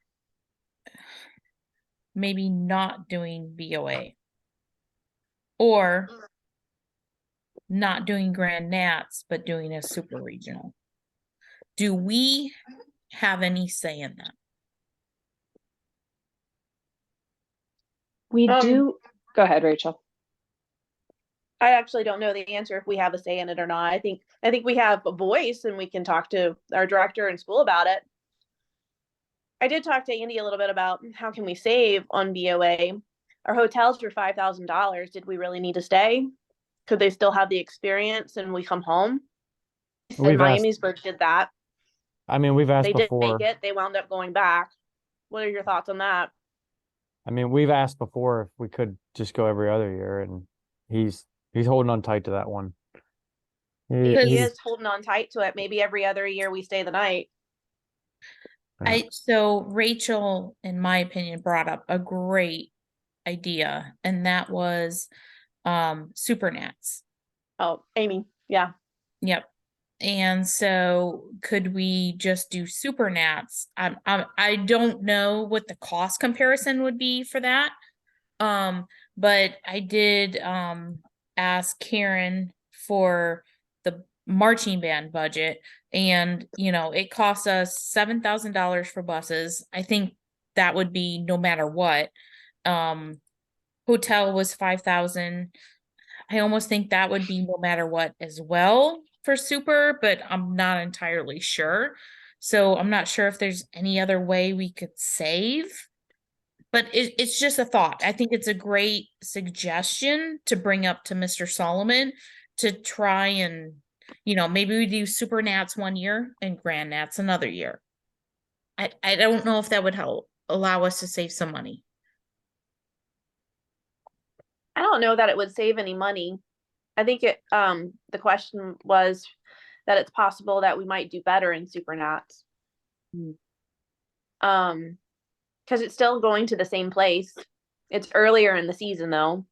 maybe not doing BOA or not doing Grand Nats, but doing a super regional? Do we have any say in that? We do. Go ahead, Rachel. I actually don't know the answer if we have a say in it or not. I think we have a voice and we can talk to our director in school about it. I did talk to Andy a little bit about how can we save on BOA. Our hotels were $5,000. Did we really need to stay? Could they still have the experience and we come home? And Miamisburg did that. I mean, we've asked They before. did make it. They wound up going back. What are your thoughts on that? I mean, we've asked before if we could just go every other year, and he's holding on tight to that one. He is holding on tight to it. Maybe every other year we stay the night. So Rachel, in my opinion, brought up a great idea, and that was super nats. Oh, Amy, yeah. Yep. And so could we just do super nats? I don't know what the cost comparison would be for that. But I did ask Karen for the marching band budget, and it costs us $7,000 for buses. I think that would be no matter what. Hotel was $5,000. I almost think that would be no matter what as well for super, but I'm not entirely sure. So I'm not sure if there's any other way we could save. But it's just a thought. I think it's a great suggestion to bring up to Mr. Solomon to try and, maybe we do super nats one year and grand nats another year. I don't know if that would help allow us to save some money. I don't know that it would save any money. I think the question was that it's possible that we might do better in super nats. Because it's still going to the same place. It's earlier in the season though.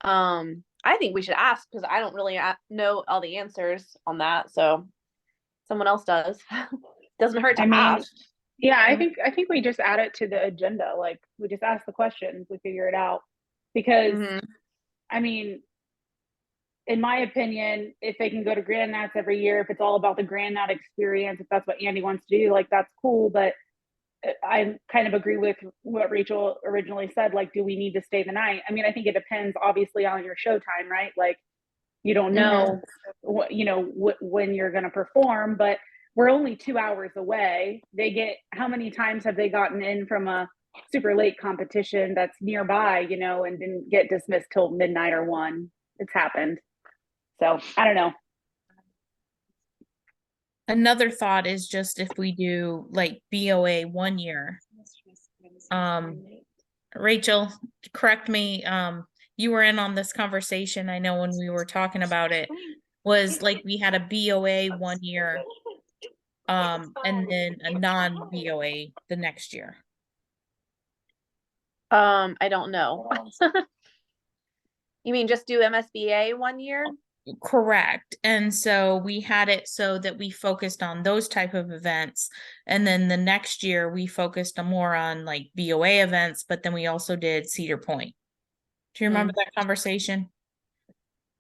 I think we should ask because I don't really know all the answers on that. So someone else does. Doesn't hurt to ask. Yeah, I think we just add it to the agenda. Like we just ask the questions, we figure it out. Because I mean, in my opinion, if they can go to Grand Nats every year, if it's all about the Grand Nat experience, if that's what Andy wants to do, like that's cool. But I kind of agree with what Rachel originally said. Like, do we need to stay the night? I mean, I think it depends obviously on your showtime, right? Like you don't know what, when you're going to perform, but we're only 2 hours away. They get, how many times have they gotten in from a super late competition that's nearby, and didn't get dismissed till midnight or 1? It's happened. So I don't know. Another thought is just if we do like BOA 1 year. Rachel, correct me. You were in on this conversation. I know when we were talking about it, was like we had a BOA 1 year, and then a non-BOA the next year. I don't know. You mean just do MSBA 1 year? Correct. And so we had it so that we focused on those type of events. And then the next year we focused more on like BOA events, but then we also did Cedar Point. Do you remember that conversation?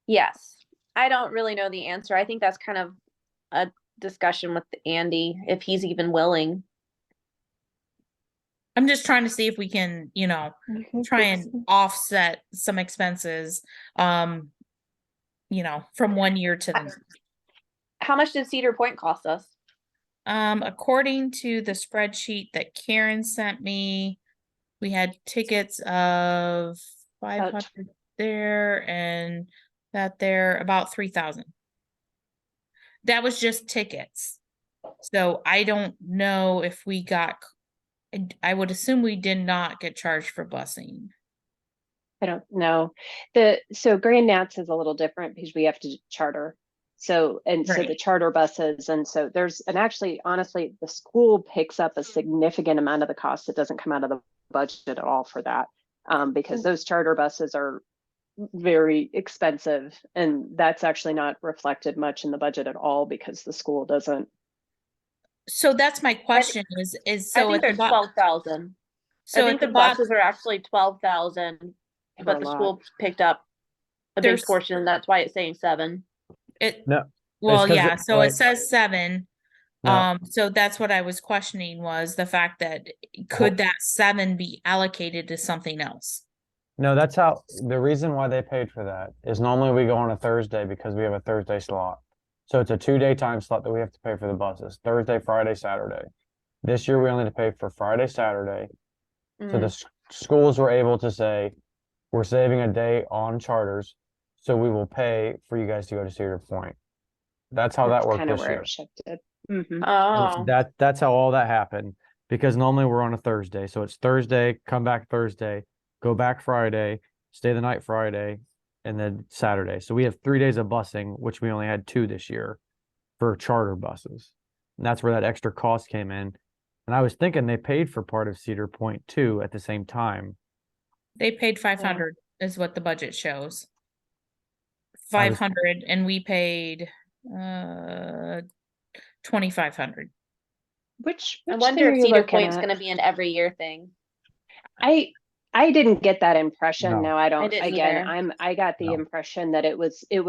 Yes. I don't really know the answer. I think that's kind of discussion with Andy if he's even willing. I'm just trying to see if we can, try and offset some expenses, from 1 year to the next. How much did Cedar Point cost us? According to the spreadsheet that Karen sent me, we had tickets of 500 there and that there, about 3,000. That was just tickets. So I don't know if we got, I would assume we did not get charged for busing. I don't know. So Grand Nats is a little different because we have to charter. So the Right. charter buses, and so actually, honestly, the school picks up a significant amount of the cost. It doesn't come out of the budget at all for that, because those charter buses are very expensive, and that's actually not reflected much in the budget at all because the school doesn't. So that's my question is I so think at they're the 12,000. so I think at the the bottom, buses are actually 12,000, For but a the lot. school picked up a big There's- portion. That's why it's saying 7. No. Well, 'cause yeah, so wait. it says 7. No. So that's what I was questioning was the fact that could that 7 be allocated to something else? No, that's how, the reason why they paid for that is normally we go on a Thursday because we have a Thursday slot. So it's a 2-day time slot that we have to pay for the buses, Thursday, Friday, Saturday. This year we only had to pay for Friday, Saturday. So the schools were able to say, we're saving a day on charters, so we will pay for you guys to go to Cedar Point. That's how that worked Kind of this where year. it shifted. And Oh, that's how all that happened, because normally we're on a Thursday, so it's Thursday, come back Thursday, go back Friday, stay the night Friday, and then Saturday. So we have 3 days of busing, which we only had 2 this year for charter buses. And that's where that extra cost came in. And I was thinking they paid for part of Cedar Point too at the same time. They paid 500 is what the budget shows. 500 and we paid 2,500. Which I thing wonder are if you Cedar looking Point's at? going to be an every year thing. I didn't get that impression. No. No, I don't. didn't Again, either. I got the No. impression that it was a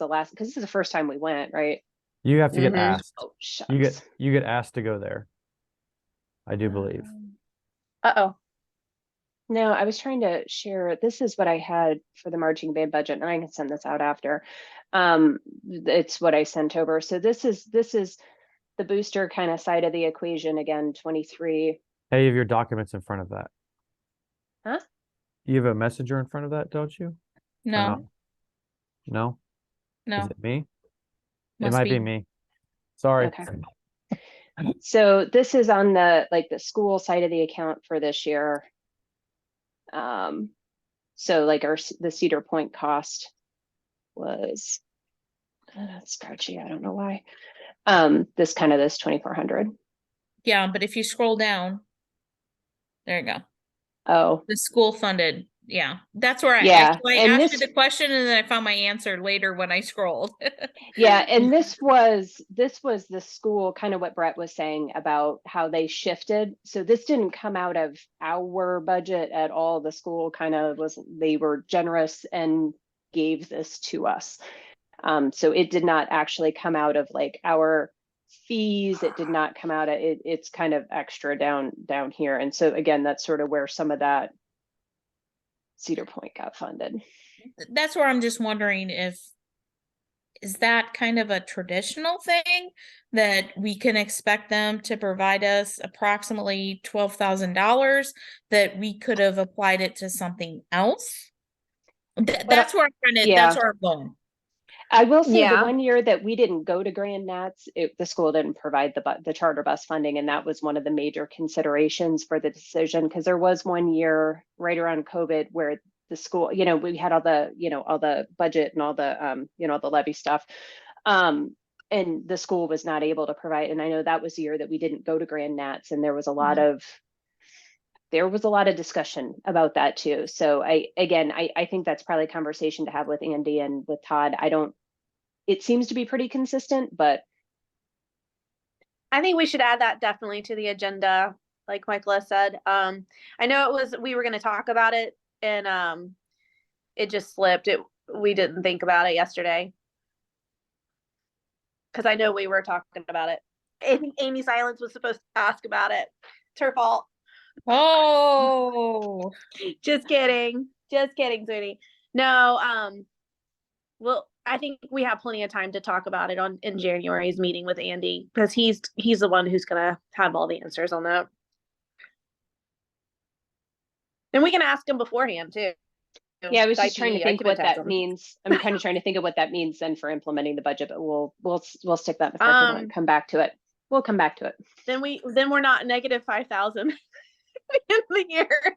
last, because this is the first time we went, right? You have to get Mhm. asked. Oh, shucks. You get asked to go there. I do believe. Uh-oh. No, I was trying to share. This is what I had for the marching band budget, and I can send this out after. It's what I sent over. So this is the booster kind of side of the equation again, 23. Hey, you have your documents in front of that. Huh? You have a messenger in front of that, don't you? Or No, No? no. Is it me? It Must might be. be me. Sorry. Okay. So this is on the school side of the account for this year. So the Cedar Point cost was scratchy. I don't know why. This 2,400. Yeah, but if you scroll down, there you go. Oh, The school funded. Yeah, that's where Yeah, I and asked you this- the question and then I found my answer later when I scrolled. yeah, and this was the school, kind of what Brett was saying about how they shifted. So this didn't come out of our budget at all. The school they were generous and gave this to us. So it did not actually come out of our fees. It did not come out of it. It's kind of extra down here. And so again, that's sort of where some of that Cedar Point got funded. That's where I'm just wondering is that kind of a traditional thing that we can expect them to provide us approximately $12,000 that we could have applied it to something else? That's where that's where I'm going. I will say Yeah. the one year that we didn't go to Grand Nats, the school didn't provide the charter bus funding, and that was one of the major considerations for the decision, because there was one year right around COVID where the school, we had all the budget and all the the levy stuff, and the school was not able to provide. And I know that was the year that we didn't go to Grand Nats, and there was a lot of discussion about that too. So I think that's probably a conversation to have with Andy and with Todd. It seems to be pretty consistent, but I think we should add that definitely to the agenda, like Michaela said. I know we were going to talk about it, and it just slipped. We didn't think about it yesterday. Because I know we were talking about it. I think Amy Silence was supposed to ask about it. It's her fault. Oh, Just kidding. Just kidding, sweetie. No, well, I think we have plenty of time to talk about it in January's meeting with Andy, because he's the one who's gonna have all the answers on that. And we can ask him beforehand too. Yeah, I was just trying to IP, I think can what attach that him. means. I'm kind of trying to think of what that means then for implementing the budget, but we'll stick that in the first and come back to it. We'll come back to it. Then we're not negative 5,000 in the year.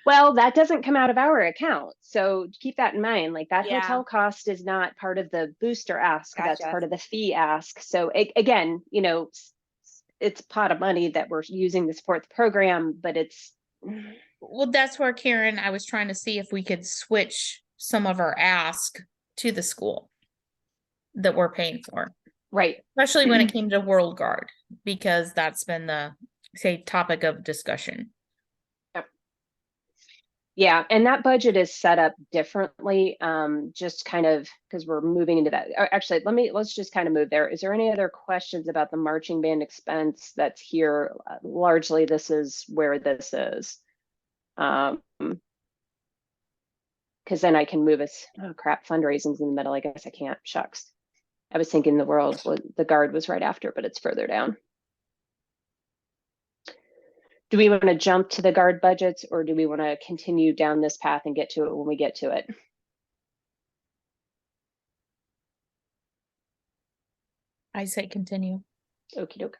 Well, that doesn't come out of our account. So keep that in mind. Like that Yeah. hotel cost is not part of the booster ask. That's Gotcha. part of the fee ask. So again, you know, it's a pot of money that we're using to support the program, but it's well, that's where Karen, I was trying to see if we could switch some of our ask to the school that we're paying for. right. Especially when it came to World Guard, because that's been the, say, topic of discussion. Yeah, and that budget is set up differently, just kind of because we're moving into that. Actually, let's just kind of move there. Is there any other questions about the marching band expense that's here? Largely, this is where this is. Because then I can move us. Oh crap, fundraising's in the middle. I guess I can't. Shucks. I was thinking the guard was right after, but it's further down. Do we want to jump to the guard budgets, or do we want to continue down this path and get to it when we get to it? I say continue. Okie doke.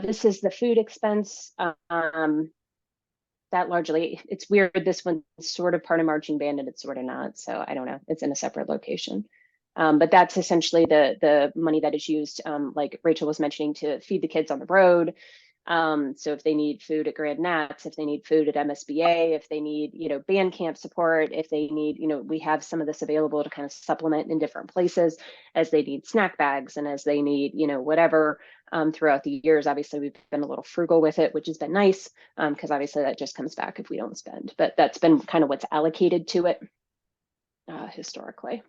This is the food expense. That largely, it's weird. This one's sort of part of marching band and it's sort of not. So I don't know. It's in a separate location. But that's essentially the money that is used, like Rachel was mentioning, to feed the kids on the road. So if they need food at Grand Nats, if they need food at MSBA, if they need, you know, band camp support, if they need, you know, we have some of this available to kind of supplement in different places as they need snack bags and as they need, you know, whatever, throughout the years. Obviously, we've been a little frugal with it, which has been nice, because obviously that just comes back if we don't spend, but that's been kind of what's allocated to it historically.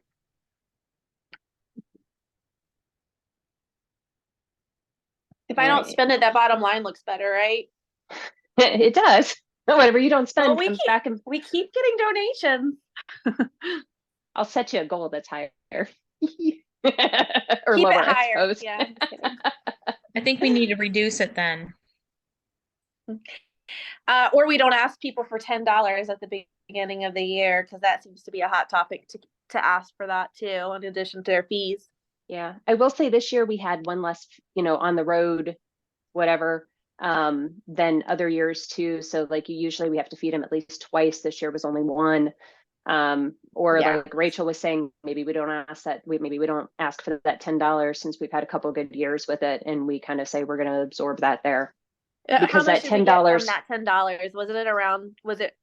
If I don't spend it, that bottom line looks better, right? It does. Whatever you don't spend comes back, and we keep getting donations. I'll set you a goal that's higher. Or Keep lower, it higher. I suppose. Yeah. I'm just kidding. I think we need to reduce it then. Or we don't ask people for $10 at the beginning of the year, because that seems to be a hot topic to ask for that too, in addition to their fees. Yeah, I will say this year we had one less, you know, on the road, whatever, than other years too. So like usually we have to feed them at least twice. This year was only one. Or Yeah. like Rachel was saying, maybe we don't ask that. Maybe we don't ask for that $10 since we've had a couple good years with it, and we kind of say we're going to absorb that there. Because How much that did we get $10, from that $10? Wasn't it around? Was it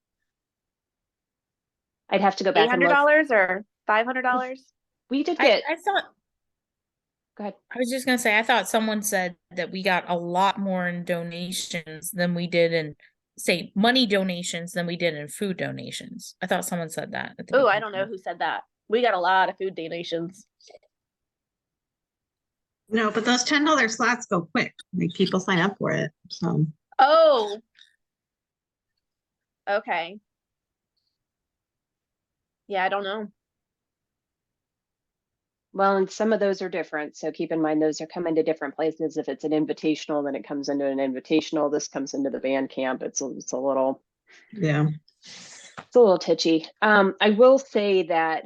I'd have to go back and look. $800 or $500? We did get. I thought. Go ahead. I was just gonna say, I thought someone said that we got a lot more in donations than we did in, say, money donations than we did in food donations. I thought someone said that. Oh, I don't know who said that. We got a lot of food donations. No, but those $10 slots go quick. Like people sign up for it. So Oh. Okay. Yeah, I don't know. Well, and some of those are different. So keep in mind, those are coming to different places. If it's an invitational, then it comes into an invitational. This comes into the band camp. It's a little, yeah. it's a little titchy. I will say that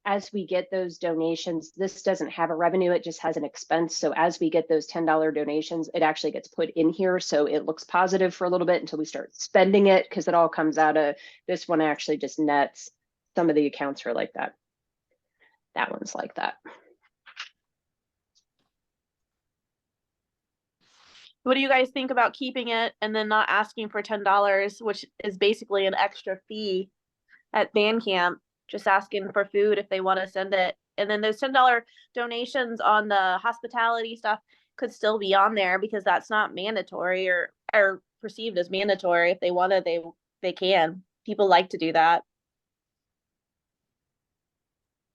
as we get those donations, this doesn't have a revenue, it just has an expense. So as we get those $10 donations, it actually gets put in here. So it looks positive for a little bit until we start spending it, because it all comes out of this one. Actually just nets. Some of the accounts are like that. That one's like that. What do you guys think about keeping it and then not asking for $10, which is basically an extra fee at band camp? Just asking for food if they want to send it. And then those $10 donations on the hospitality stuff could still be on there, because that's not mandatory or perceived as mandatory. If they want to, they can. People like to do that.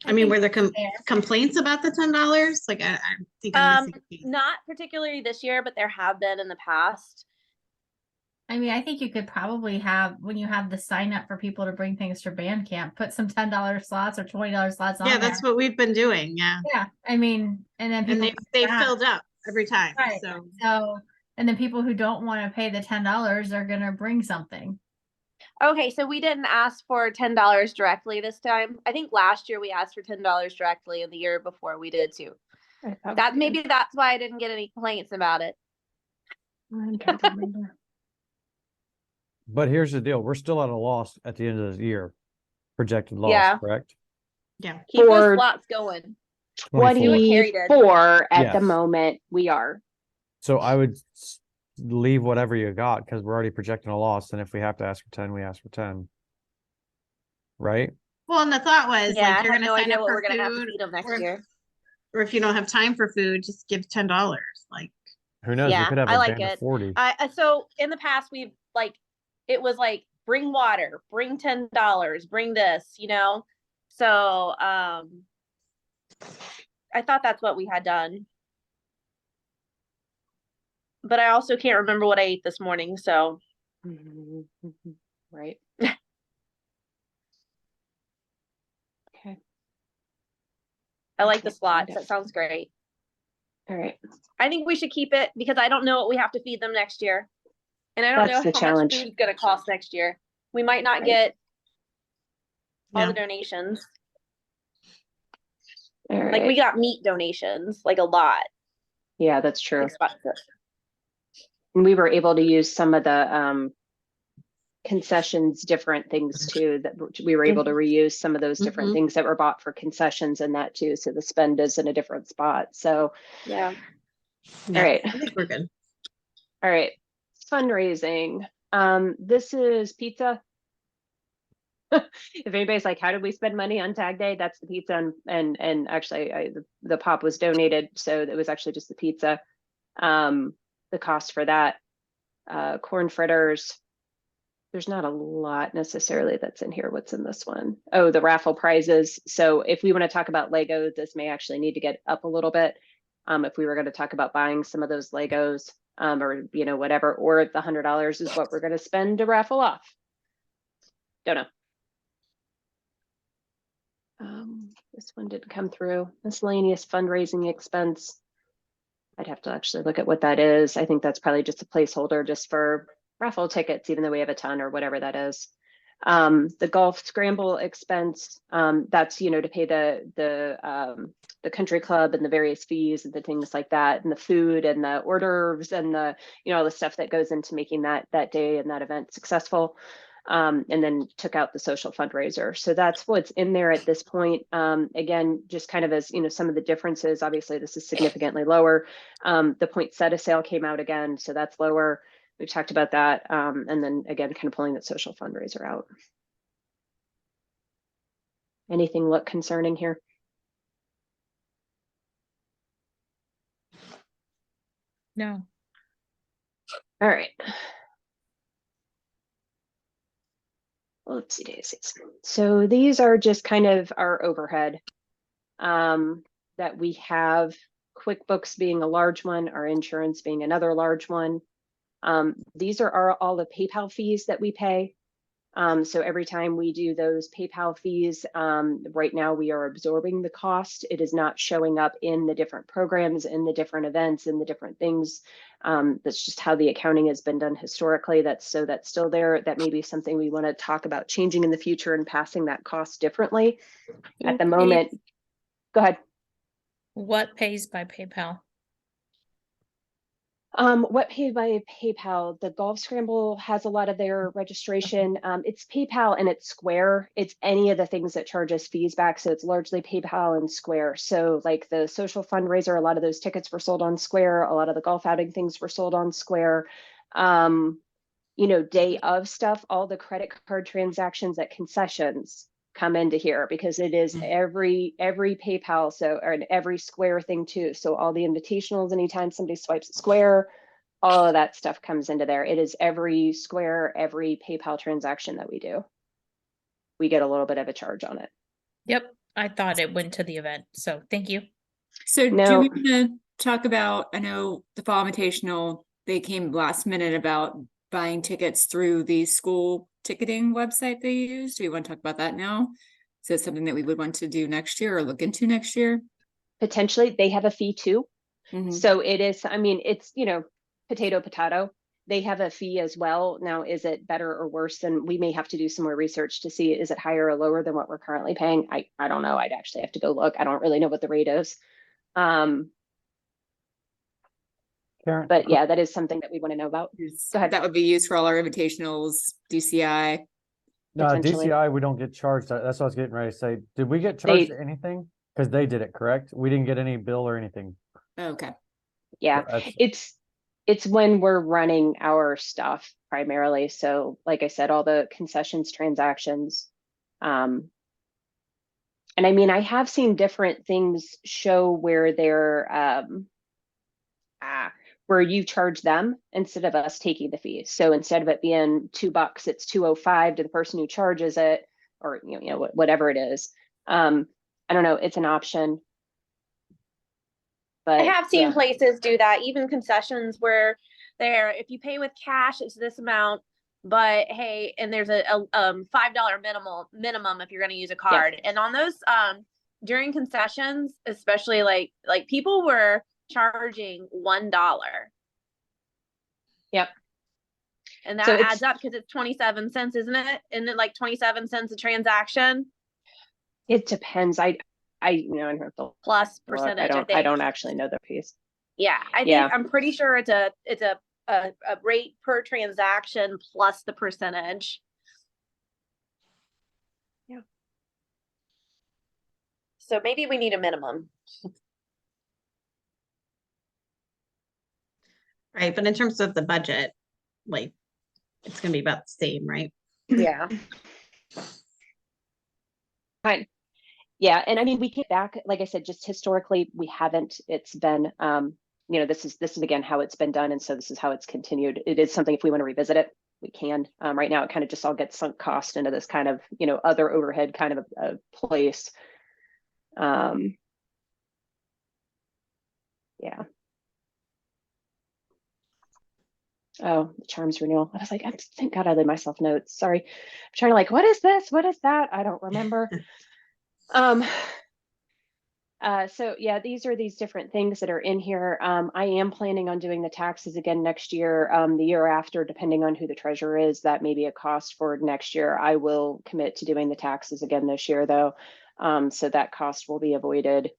I mean, think were there fair. complaints about the $10? Like, I think I'm missing a piece. Not particularly this year, but there have been in the past. I mean, I think you could probably have, when you have the sign up for people to bring things for band camp, put some $10 slots or $20 slots on Yeah, there. that's what we've been doing. Yeah. Yeah, I mean, and then And people they come back. filled up every time. Right. So And then people who don't want to pay the $10 are gonna bring something. Okay, so we didn't ask for $10 directly this time. I think last year we asked for $10 directly, and the year before we did too. That maybe that's why I didn't get any complaints about it. I'm trying to remember. But here's the deal, we're still at a loss at the end of the year. Projected loss, Yeah. correct? yeah. Keep those For slots going. 24. Carrie did. 24 at the Yes. moment, we are. So I would leave whatever you got, because we're already projecting a loss, and if we have to ask for 10, we ask for 10. Right? Well, and the thought was Yeah, like I you're have gonna no sign idea up what for we're gonna have to food, feed them next or, year. or if you don't have time for food, just give $10. Like, Who knows? We Yeah, could have I a like band of it. 40. So in the past we've it was like bring water, bring $10, bring this, you know. So I thought that's what we had done. But I also can't remember what I ate this morning, so Right. Okay. I like the can't find slots. it. That sounds great. All right. I think we should keep it because I don't know what we have to feed them next year. And I don't That's know the how challenge. much food's gonna cost next year. We might not Right. get all yeah. the donations. All right. Like we got meat donations, like a lot. Yeah, that's true. Expensive. And we were able to use some of the concessions, different things too, that we were able to reuse some of those different Mhm. things that were bought for concessions and that too. So the spend is in a different spot. So, Yeah. Yeah, all right. I think we're good. All right. Fundraising. This is pizza. If anybody's like, how did we spend money on tag day? That's the pizza. And actually the pop was donated. So it was actually just the pizza. The cost for that, corn fritters. There's not a lot necessarily that's in here. What's in this one? Oh, the raffle prizes. So if we want to talk about Lego, this may actually need to get up a little bit. If we were going to talk about buying some of those Legos, or, you know, whatever, or the $100 is what we're going to spend to raffle off. Don't know. This one didn't come through. Miscellaneous fundraising expense. I'd have to actually look at what that is. I think that's probably just a placeholder just for raffle tickets, even though we have a ton or whatever that is. The golf scramble expense, that's, you know, to pay the country club and the various fees and the things like that, and the food and the hors d'oeuvres and the, you know, all the stuff that goes into making that day and that event successful. And then took out the social fundraiser. So that's what's in there at this point. Again, just kind of as, you know, some of the differences, obviously this is significantly lower. The poinsettia sale came out again, so that's lower. We've talked about that. And then again, kind of pulling that social fundraiser out. Anything look concerning here? No. All right. Oopsie daisies. So these are just kind of our overhead that we have, QuickBooks being a large one, our insurance being another large one. These are all the PayPal fees that we pay. So every time we do those PayPal fees, right now we are absorbing the cost. It is not showing up in the different programs, in the different events, in the different things. That's just how the accounting has been done historically. That's still there. That may be something we want to talk about changing in the future and passing that cost differently. At the moment, go ahead. What pays by PayPal? What paid by PayPal? The Golf Scramble has a lot of their registration. It's PayPal and it's Square. It's any of the things that charge us fees back. So it's largely PayPal and Square. So like the social fundraiser, a lot of those tickets were sold on Square. A lot of the golf outing things were sold on Square. You know, day of stuff, all the credit card transactions at concessions come into here because it is every PayPal, so, or every Square thing too. So all the invitationals, anytime somebody swipes a Square, all of that stuff comes into there. It is every Square, every PayPal transaction that we do. We get a little bit of a charge on it. Yep. I thought it went to the event, so thank you. So do No. we want to talk about, I know the Fall Invitational, they came last minute about buying tickets through the school ticketing website they use. Do we want to talk about that now? Is that something that we would want to do next year or look into next year? Potentially, they have a fee too. Mhm. So it is, I mean, it's, potato. They have a fee as well. Now, is it better or worse? Than we may have to do some more research to see, is it higher or lower than what we're currently paying? I don't know. I'd actually have to go look. I don't really know what the rate is. Karen, But yeah, that is something that we want to know about. Go ahead. That would be used for all our invitationals, DCI. no, potentially. DCI, we don't get charged. That's what I was getting ready to say. Did we get charged anything? Because they did it, correct? We didn't get any bill or anything. Okay. Yeah, it's when we're running our stuff primarily. So like I said, all the concessions transactions. And I mean, I have seen different things show where they're where you charge them instead of us taking the fee. So instead of it being $2, it's $2.05 to the person who charges it, or whatever it is. I don't know. It's an option. But I have seen yeah. places do that, even concessions where if you pay with cash, it's this amount, but hey, and there's a $5 minimum if you're going to use a card. And on those during concessions, especially like people were charging $1. Yep. And that So adds up because it's 27 cents, isn't it? Isn't it like 27 cents a transaction? It depends. I Plus percentage. I don't actually know the piece. Yeah, I think I'm pretty sure it's a rate per transaction plus the percentage. Yeah. So maybe we need a minimum. Right, but in terms of the budget, like, it's gonna be about the same, right? Yeah. Fine. Yeah, and I mean, we came back, like I said, just historically, we haven't. It's been, this is again how it's been done, and so this is how it's continued. It is something, if we want to revisit it, we can. Right now, it kind of just all gets sunk cost into this kind of, other overhead kind of a place. Yeah. Oh, the Charms renewal. I was like, thank God I laid myself notes. Sorry. I'm trying to what is this? What is that? I don't remember. So yeah, these are these different things that are in here. I am planning on doing the taxes again next year. The year after, depending on who the treasurer is, that may be a cost for next year. I will commit to doing the taxes again this year though. So that cost will be avoided.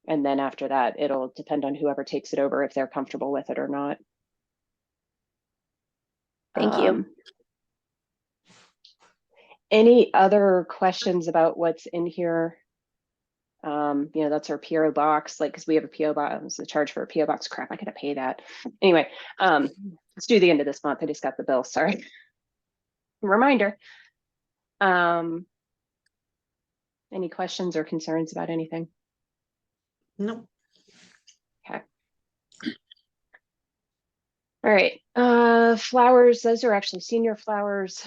And then after that, it'll depend on whoever takes it over, if they're comfortable with it or not. Thank you. Any other questions about what's in here? That's our PO box, because we have a PO box, the charge for a PO box. Crap, I gotta pay that. Anyway, let's do the end of this month. I just got the bill, sorry. Reminder. Any questions or concerns about anything? No. Okay. All right, flowers, those are actually senior flowers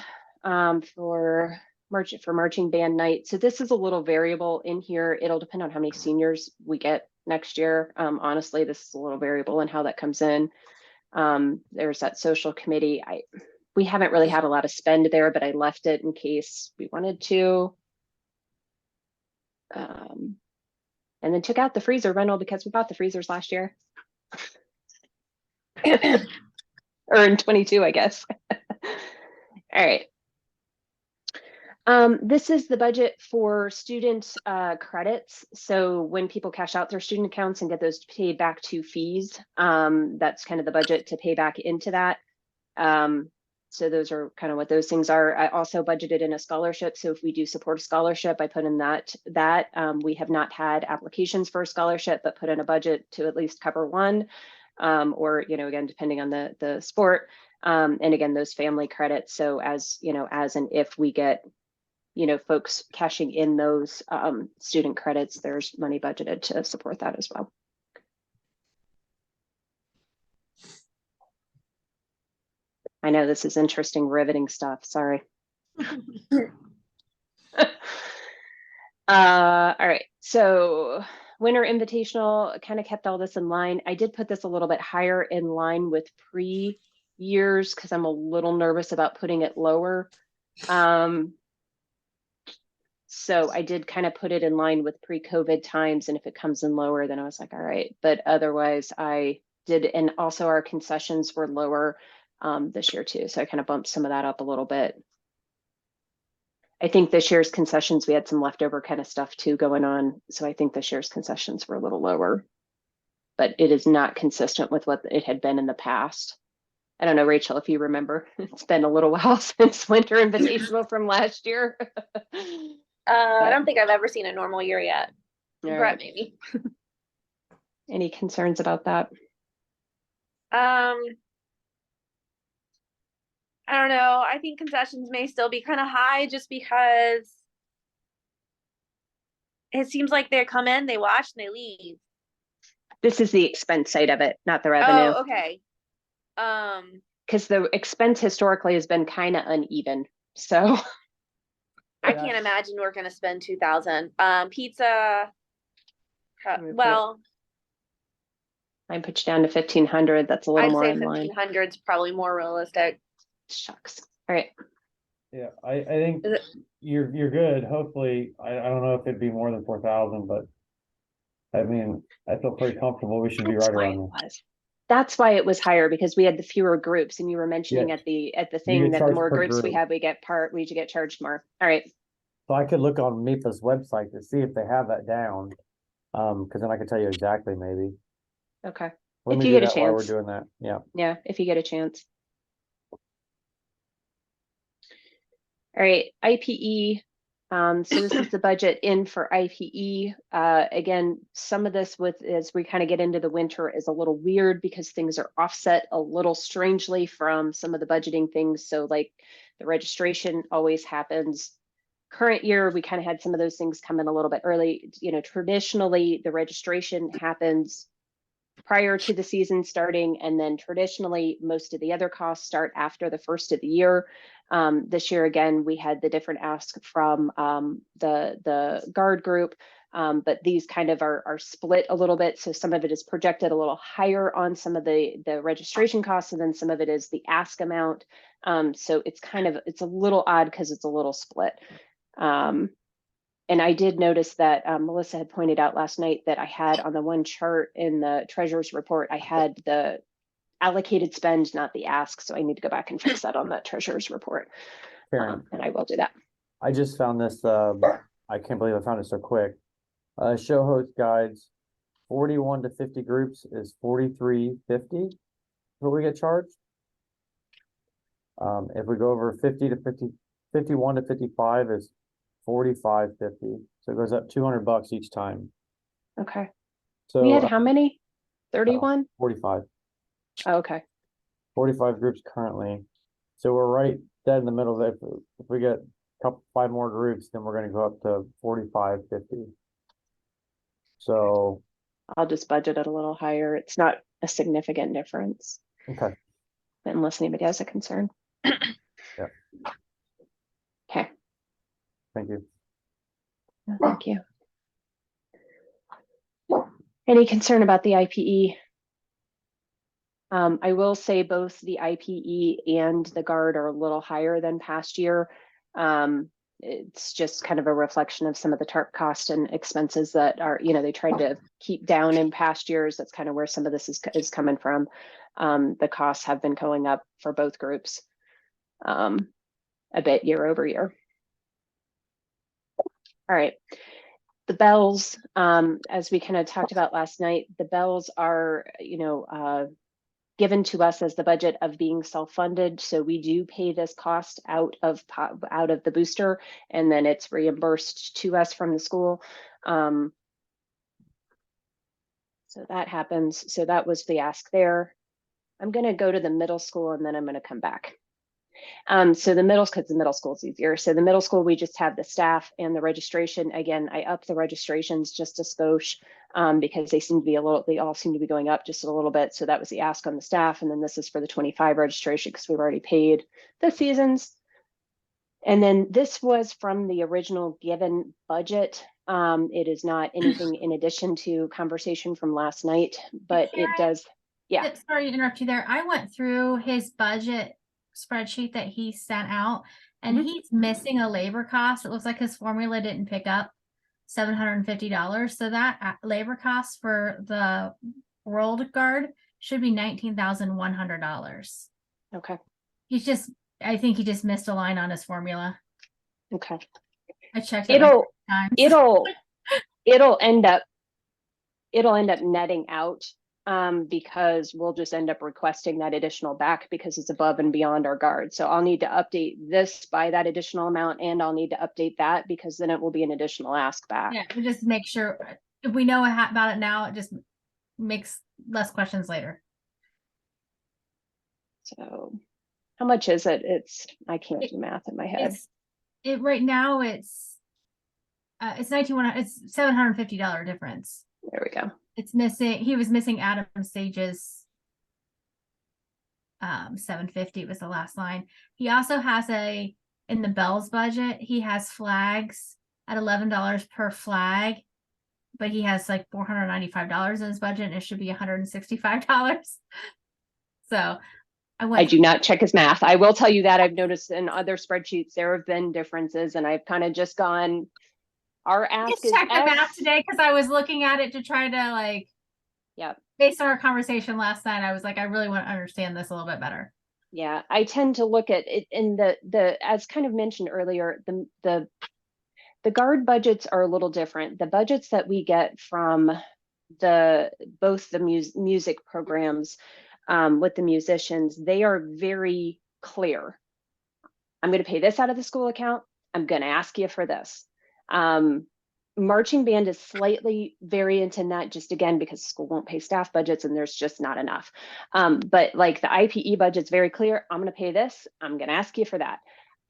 for marching band night. So this is a little variable in here. It'll depend on how many seniors we get next year. Honestly, this is a little variable in how that comes in. There's that social committee. We haven't really had a lot of spend there, but I left it in case we wanted to. And then took out the freezer rental because we bought the freezers last year. Or in 22, I guess. All right. This is the budget for student credits. So when people cash out their student accounts and get those paid back to fees, that's kind of the budget to pay back into that. So those are kind of what those things are. I also budgeted in a scholarship. So if we do support a scholarship, I put in that we have not had applications for a scholarship, but put in a budget to at least cover one, or, again, depending on the sport. And again, those family credits. So as and if we get, folks cashing in those student credits, there's money budgeted to support that as well. I know this is interesting, riveting stuff. Sorry. All right, so Winter Invitational kind of kept all this in line. I did put this a little bit higher in line with pre-years because I'm a little nervous about putting it lower. So I did kind of put it in line with pre-COVID times, and if it comes in lower, then I was like, all right. But otherwise, I did, and also our concessions were lower this year too. So I kind of bumped some of that up a little bit. I think this year's concessions, we had some leftover kind of stuff too going on. So I think this year's concessions were a little lower, but it is not consistent with what it had been in the past. I don't know, Rachel, if you remember, it's been a little while since Winter Invitational from last year. I don't think I've ever seen a normal year yet. All Brett, right. maybe. Any concerns about that? I don't know. I think concessions may still be kind of high just because it seems like they come in, they watch, and they leave. This is the expense side of it, not the revenue. Oh, okay. Because the expense historically has been kind of uneven. So I can't imagine we're gonna spend 2,000. Pizza. Well, I put you down to 1,500. That's a little I'd more say in line. 1,500 is probably more realistic. Shucks. All right. Yeah, I think you're good. Hopefully, I don't know if it'd be more than 4,000, but I mean, I feel pretty comfortable. We should be right around there. That's why it was higher, because we had the fewer groups, and you were mentioning Yeah. at the thing get that the charged more per groups we group. have, we get charged more. All right. So I could look on MIPA's website to see if they have that down. Because then I could tell you exactly maybe. Okay. Let If me you do get a that while we're chance. doing that. Yeah. Yeah, if you get a chance. All right, IPE. So this is the budget in for IPE. Again, some of this as we kind of get into the winter is a little weird because things are offset a little strangely from some of the budgeting things. So like the registration always happens. Current year, we kind of had some of those things come in a little bit early. You know, traditionally the registration happens prior to the season starting, and then traditionally most of the other costs start after the first of the year. This year, again, we had the different asks from the guard group, but these kind of are split a little bit. So some of it is projected a little higher on some of the registration costs, and then some of it is the ask amount. So it's a little odd because it's a little split. And I did notice that Melissa had pointed out last night that I had on the one chart in the treasurer's report, I had the allocated spend, not the ask. So I need to go back and fix that on the treasurer's report. Karen, And I will do that. I just found this. I can't believe I found it so quick. Show host guides, 41 to 50 groups is $43.50. What we get charged. If we go over 50 to 50, 51 to 55 is $45.50. So it goes up $200 each time. Okay. So we had how many? 31? 45. Oh, okay. 45 groups currently. So we're right dead in the middle of it. If we get five more groups, then we're going to go up to $45.50. So I'll just budget it a little higher. It's not a significant difference. Okay. Unless anybody has a concern. Yeah. Okay. Thank you. Thank you. Any concern about the IPE? I will say both the IPE and the guard are a little higher than past year. It's just kind of a reflection of some of the TARP cost and expenses that are, they tried to keep down in past years. That's kind of where some of this is coming from. The costs have been going up for both groups a bit year over year. All right. The bells, as we kind of talked about last night, the bells are, given to us as the budget of being self-funded. So we do pay this cost out of the booster, and then it's reimbursed to us from the school. So that happens. So that was the ask there. I'm going to go to the middle school and then I'm going to come back. So the middle school is easier. So the middle school, we just have the staff and the registration. Again, I upped the registrations just a skosh because they all seem to be going up just a little bit. So that was the ask on the staff. And then this is for the 25 registration because we've already paid the seasons. And then this was from the original given budget. It is not anything in addition to conversation from last night, but it does, yeah. Sorry to interrupt you there. I went through his budget spreadsheet that he sent out, and he's missing a labor cost. It looks like his formula didn't pick up $750. So that labor cost for the World Guard should be $19,100. Okay. I think he just missed a line on his formula. Okay. I checked it like 3 times. It'll end up netting out, because we'll just end up requesting that additional back because it's above and beyond our guard. So I'll need to update this by that additional amount, and I'll need to update that because then it will be an additional ask back. Yeah, we just make sure if we know about it now, it just makes less questions later. So how much is it? I can't do math in my head. Right now it's $1,900. It's $750 difference. There we go. It's missing. He was missing Adam Sage's 750 was the last line. He also has in the Bell's budget, he has flags at $11 per flag, but he has like $495 in his budget, and it should be $165. So I do not check his math. I will tell you that I've noticed in other spreadsheets there have been differences, and I've kind of just gone, our ask is checked the math today because I was looking at it to try to based on our conversation last night, I was like, I really want to understand this a little bit better. Yeah, I tend to look at it in the as kind of mentioned earlier, the guard budgets are a little different. The budgets that we get from both the music programs with the musicians, they are very clear. I'm going to pay this out of the school account. I'm going to ask you for this. Marching band is slightly variant in that, just again, because school won't pay staff budgets and there's just not enough. But like the IPE budget's very clear. I'm going to pay this. I'm going to ask you for that.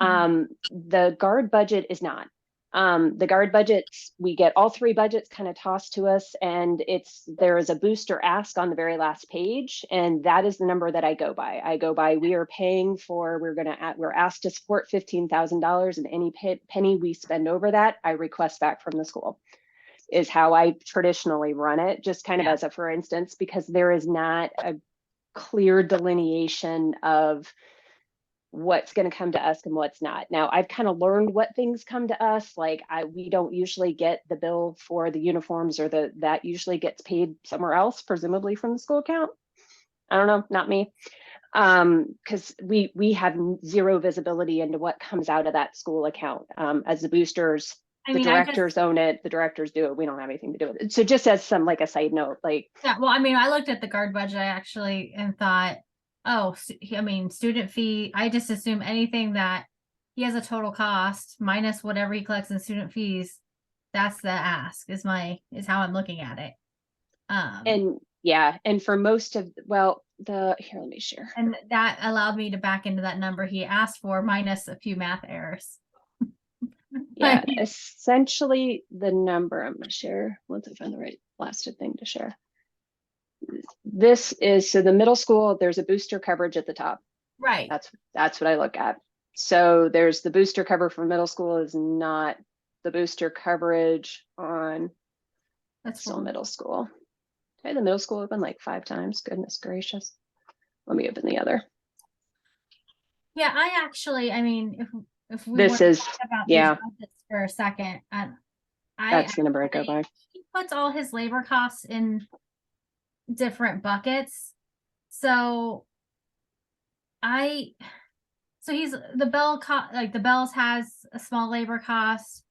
The guard budget is not. The guard budgets, we get all 3 budgets kind of tossed to us, and there is a booster ask on the very last page, and that is the number that I go by. We're asked to support $15,000, and any penny we spend over that, I request back from the school, is how I traditionally run it, just kind of as a for instance, because there is not a clear delineation of what's going to come to us and what's not. Now, I've kind of learned what things come to us. Like we don't usually get the bill for the uniforms, or that usually gets paid somewhere else, presumably from the school account. I don't know, not me. Because we have zero visibility into what comes out of that school account. As the boosters, the directors own it, the directors do it. We don't have anything to do with it. So just as a side note, I looked at the guard budget actually and thought, student fee, I just assume anything that he has a total cost minus whatever he collects in student fees, that's the ask is how I'm looking at it. And for most of, here, let me share. And that allowed me to back into that number he asked for minus a few math errors. Yeah, essentially the number I'm going to share once I find the right blasted thing to share. This is, so the middle school, there's a booster coverage at the top. Right. That's what I look at. So there's the booster cover for middle school is not the booster coverage on still middle school. Okay, the middle school opened like 5 times. Goodness gracious. Let me open the other. Yeah, if we this is talk about these for a second, that's the number I go by. He puts all his labor costs in different buckets. So he's the Bells has a small labor cost,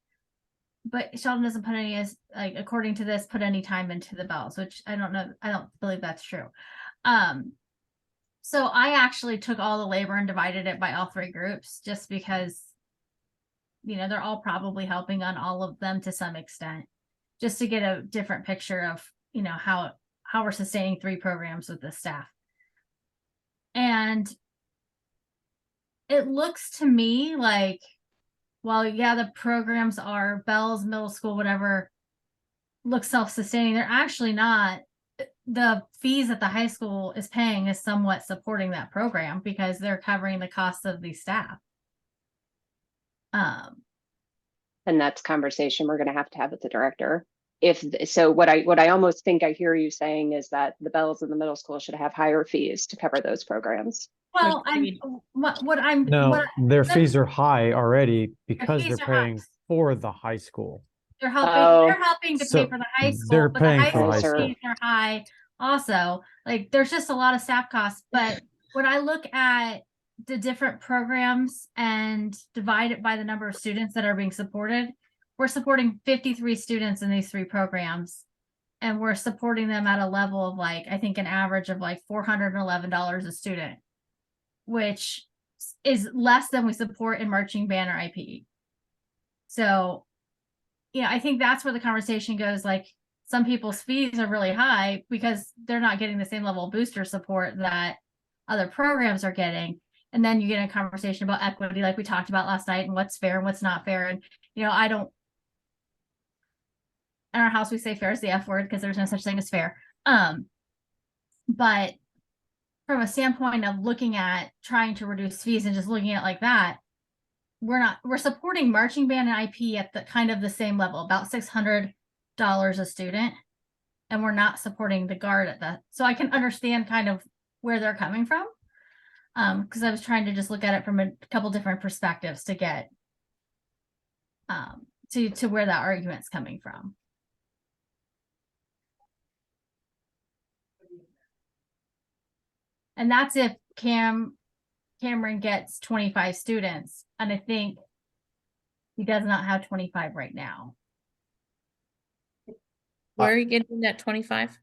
but Sheldon doesn't put any according to this, put any time into the Bells, which I don't know. I don't believe that's true. So I actually took all the labor and divided it by all 3 groups, just because, they're all probably helping on all of them to some extent, just to get a different picture of, how we're sustaining 3 programs with the staff. And it looks to me like, the programs are Bells, middle school, whatever, look self-sustaining. They're actually not. The fees that the high school is paying is somewhat supporting that program because they're covering the cost of the staff. And that's conversation we're gonna have to have with the director. So what I almost think I hear you saying is that the bells in the middle school should have higher fees to cover those programs. Well, I'm, Agreed. what I'm, No, what their fees are high already because fees they're are high. paying for the high school. they're helping, Oh. they're helping to So pay for the high school, they're but the paying high for the high school school. fees are high also. Like, there's just a lot of staff costs, but when I look at the different programs and divide it by the number of students that are being supported, we're supporting 53 students in these 3 programs. And we're supporting them at a level of like, I think an average of like $411 a student, which is less than we support in marching band or IPE. So, yeah, I think that's where the conversation goes. Like, some people's fees are really high because they're not getting the same level of booster support that other programs are getting. And then you get a conversation about equity, like we talked about last night, and what's fair and what's not fair. And, you know, in our house, we say fair is the F word because there's no such thing as fair. But from a standpoint of looking at trying to reduce fees and just looking at it like that, we're supporting marching band and IP at the kind of the same level, about $600 a student. And we're not supporting the guard at that. So I can understand kind of where they're coming from. Because I was trying to just look at it from a couple different perspectives to get to where that argument's coming from. And that's if Cameron gets 25 students. And I think he does not have 25 right now. Where are you getting that 25?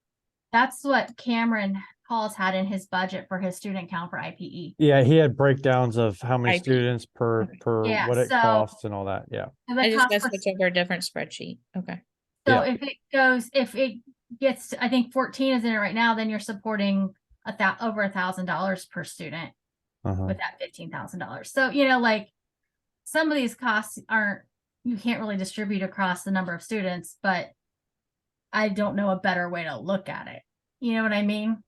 That's what Cameron Halls had in his budget for his student count for IPE. Yeah, he had breakdowns of how many IP. students per Yeah, what it so- costs and all that. Yeah. And the I just cost gotta per- switch over a different spreadsheet. Okay. So Yeah. if it gets to, I think 14 is in it right now, then you're supporting over $1,000 per student Uh-huh. with that $15,000. So, you know, like, some of these costs you can't really distribute across the number of students, but I don't know a better way to look at it. You know what I mean?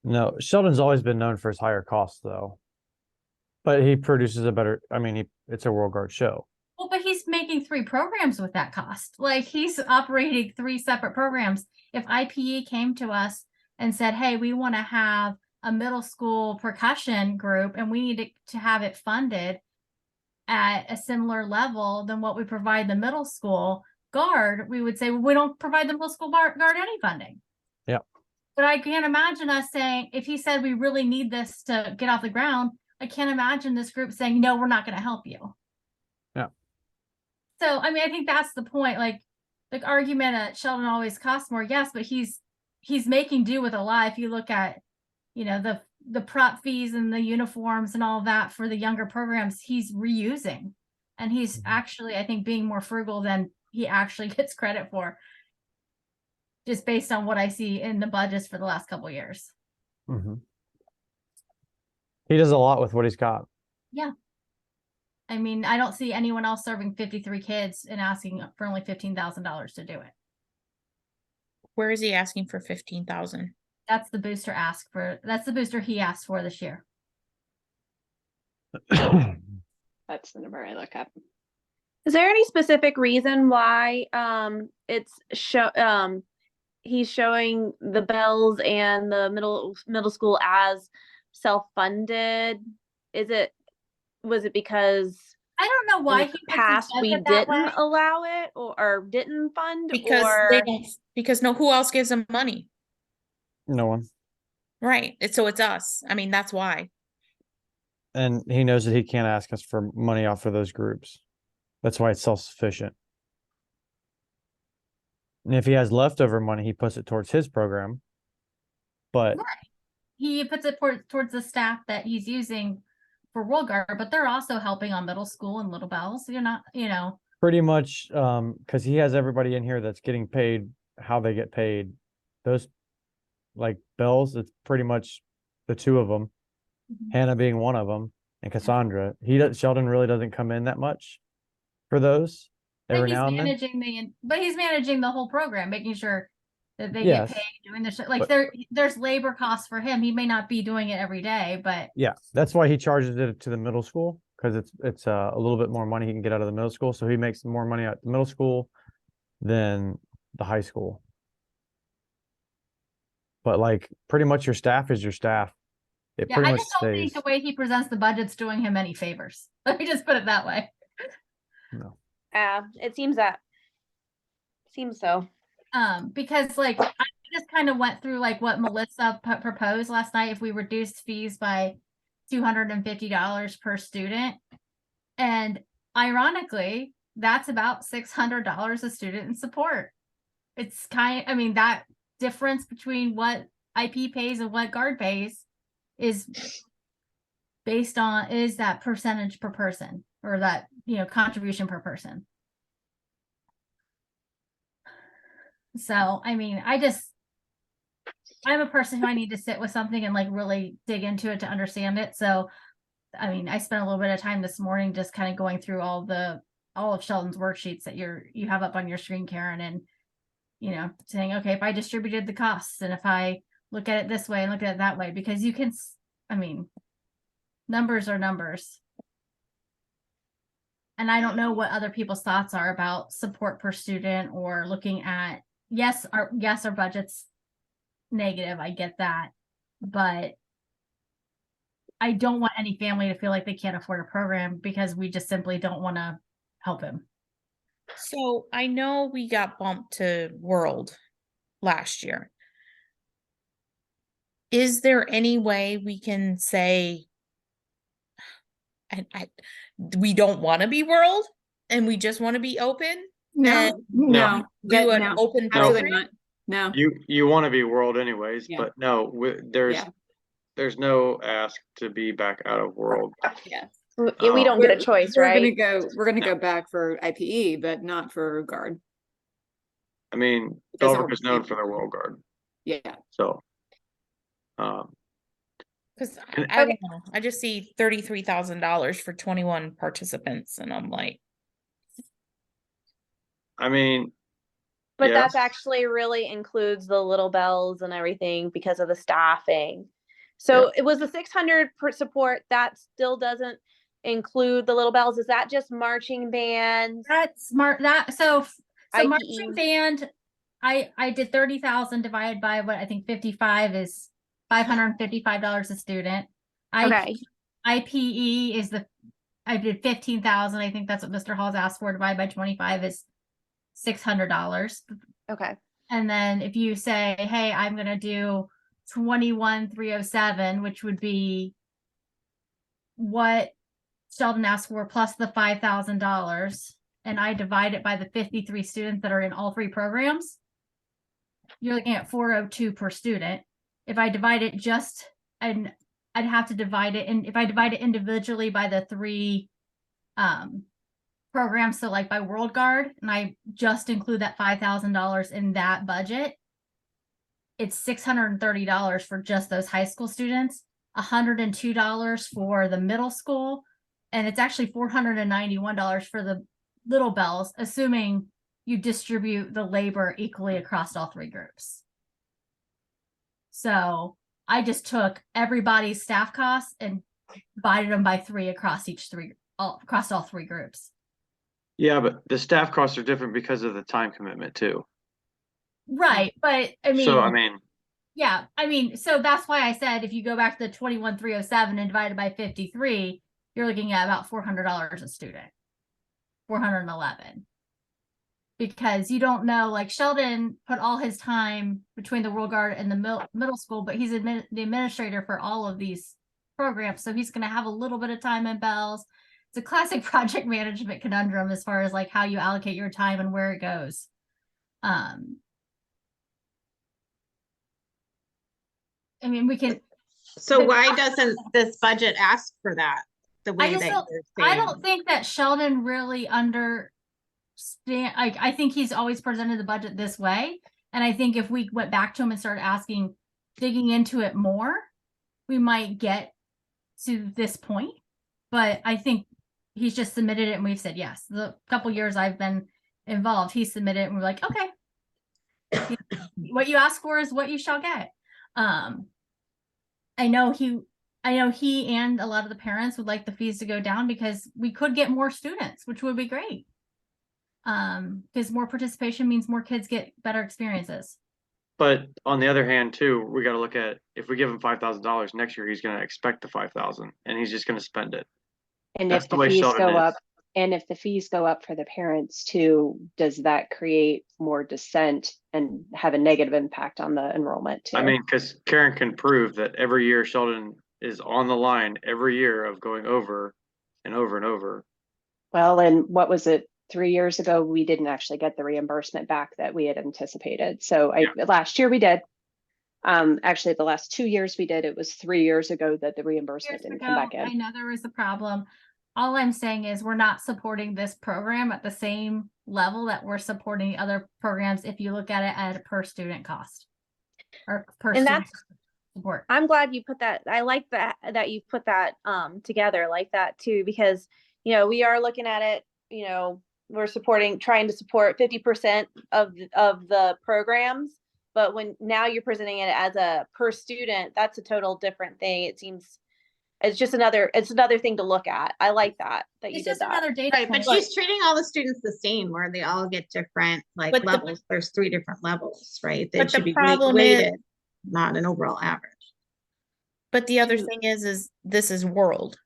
No, Sheldon's always been known for his higher costs though. But he produces it's a World Guard show. Well, but he's making 3 programs with that cost. Like, he's operating 3 separate programs. If IPE came to us and said, hey, we want to have a middle school percussion group and we need to have it funded at a similar level than what we provide the middle school guard, we would say, well, we don't provide the middle school guard any funding. Yeah. But I can't imagine us saying, if he said we really need this to get off the ground, I can't imagine this group saying, no, we're not going to help you. Yeah. So, I mean, I think that's the point. Like, the argument that Sheldon always costs more, yes, but he's making do with a lot. If you look at, you know, the prop fees and the uniforms and all that for the younger programs, he's reusing. And he's actually, I think, being more frugal than he actually gets credit for, just based on what I see in the budgets for the last couple of years. Mm-hmm. He does a lot with what he's got. Yeah. I mean, I don't see anyone else serving 53 kids and asking for only $15,000 to do it. Where is he asking for 15,000? That's the booster that's the booster he asked for this year. That's the number I look up. Is there any specific reason why he's showing the bells and the middle school as self-funded? Was it because I don't know why in the past we didn't allow it or didn't fund? Because who else gives them money? No one. Right. So it's us. I mean, that's why. And he knows that he can't ask us for money off of those groups. That's why it's self-sufficient. And if he has leftover money, he puts it towards his program. But right. He puts it towards the staff that he's using for World Guard, but they're also helping on middle school and Little Bells. You're not, you know. Pretty much, because he has everybody in here that's getting paid how they get paid. Those, like Bells, it's pretty much the 2 of them. Mm-hmm. Hannah being one of them, and Cassandra. Sheldon really doesn't come in that much for those. Every now and then. But he's managing the whole program, making sure that they get paid, doing the shit. Like, there's labor costs for him. He may not be doing it every day, but yeah, that's why he charges it to the middle school, because it's a little bit more money he can get out of the middle school. So he makes more money at the middle school than the high school. But like pretty much your staff is your staff. It Yeah, pretty I much just don't think stays. the way he presents the budget's doing him any favors. Let me just put it that way. No. It seems so. Because like I just kind of went through like what Melissa proposed last night. If we reduced fees by $250 per student, and ironically, that's about $600 a student in support. It's I mean, that difference between what IP pays and what guard pays is based on that percentage per person, or that, contribution per person. So, I mean, I'm a person who I need to sit with something and like really dig into it to understand it. So, I mean, I spent a little bit of time this morning just kind of going through all of Sheldon's worksheets that you have up on your screen, Karen, and, saying, okay, if I distributed the costs and if I look at it this way and look at it that way, because you can, I mean, numbers are numbers. And I don't know what other people's thoughts are about support per student, or looking at, yes, our budget's negative. I get that, but I don't want any family to feel like they can't afford a program because we just simply don't want to help him. So I know we got bumped to World last year. Is there any way we can say, we don't want to be World and we just want to be open? No, no, Do an no, open absolutely program? not. No. You want to be World anyways, Yeah. but no, there's no ask to be back out of World. Yeah. We don't get a choice, we're right? We're gonna go back for IPE, but not for guard. I mean, Because Bellbrook is known for their World Guard. Yeah. So, Because I don't know. I just see $33,000 for 21 participants, and I'm like, I mean, But yes. that's actually really includes the little bells and everything because of the staffing. So it was the 600 per support. That still doesn't include the little bells. Is that just marching bands? That's smart. So IPE. marching band, I did 30,000 divided by what I think 55 is $555 a student. Okay. IPE is I did 15,000. I think that's what Mr. Hall's asked for. Divided by 25 is $600. Okay. And then if you say, hey, I'm going to do 21,307, which would be what Sheldon asked for plus the $5,000, and I divide it by the 53 students that are in all three programs, you're looking at 402 per student. If I divide it I'd have to divide it, and if I divide it individually by the three programs, so like by World Guard, and I just include that $5,000 in that budget, it's $630 for just those high school students, $102 for the middle school, and it's actually $491 for the little bells, assuming you distribute the labor equally across all three groups. So I just took everybody's staff costs and divided them by 3 across across all three groups. Yeah, but the staff costs are different because of the time commitment too. Right, but yeah, I mean, so that's why I said if you go back to the 21,307 and divide it by 53, you're looking at about $400 a student, 411. Because you don't know, like Sheldon put all his time between the World Guard and the middle school, but he's the administrator for all of these programs, so he's going to have a little bit of time in bells. It's a classic project management conundrum as far as like how you allocate your time and where it goes. I mean, we can. So why doesn't this budget ask for that? The way that you're I saying? don't think that Sheldon really understand. I think he's always presented the budget this way, and I think if we went back to him and started digging into it more, we might get to this point. But I think he's just submitted it, and we've said yes. The couple years I've been involved, he submitted it, and we're like, okay, what you ask for is what you shall get. I know I know he and a lot of the parents would like the fees to go down because we could get more students, which would be great. Because more participation means more kids get better experiences. But on the other hand, too, we got to look at if we give him $5,000 next year, he's going to expect the 5,000, and he's just going to spend it. And That's if the the way fees Sheldon go is. up, and if the fees go up for the parents too, does that create more dissent and have a negative impact on the enrollment too? I mean, because Karen can prove that every year Sheldon is on the line every year of going over and over and over. Well, and what was it? 3 years ago, we didn't actually get the reimbursement back that we had anticipated. So last year we did. Actually, the last 2 years we did. It was 3 years ago that the reimbursement didn't come back in. I know there was a problem. All I'm saying is we're not supporting this program at the same level that we're supporting other programs if you look at it at a per student cost or per And student that's support. I'm glad you put that. I like that you put that together like that too, because we are looking at it, we're trying to support 50% of the programs, but when now you're presenting it as a per student, that's a total different thing. It seems it's another thing to look at. I like that you It's did just that. another data Right, but point. she's treating all the students the same, where they all get different But levels. There's 3 different levels, right? They But the should be problem is- weighted, not an overall average. But the other thing is this is world.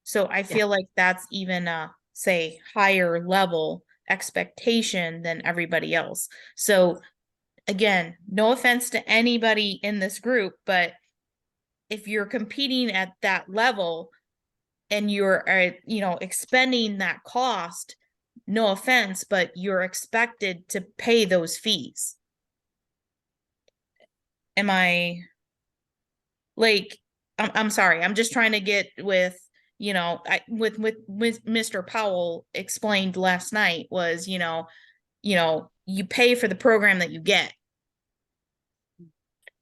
So I feel like that's even a, say, higher level expectation than everybody else. So again, no offense to anybody in this group, but if you're competing at that level and you're, expending that cost, no offense, but you're expected to pay those fees. Am I I'm sorry, I'm just trying to get with, with Mr. Powell explained last night was, you pay for the program that you get.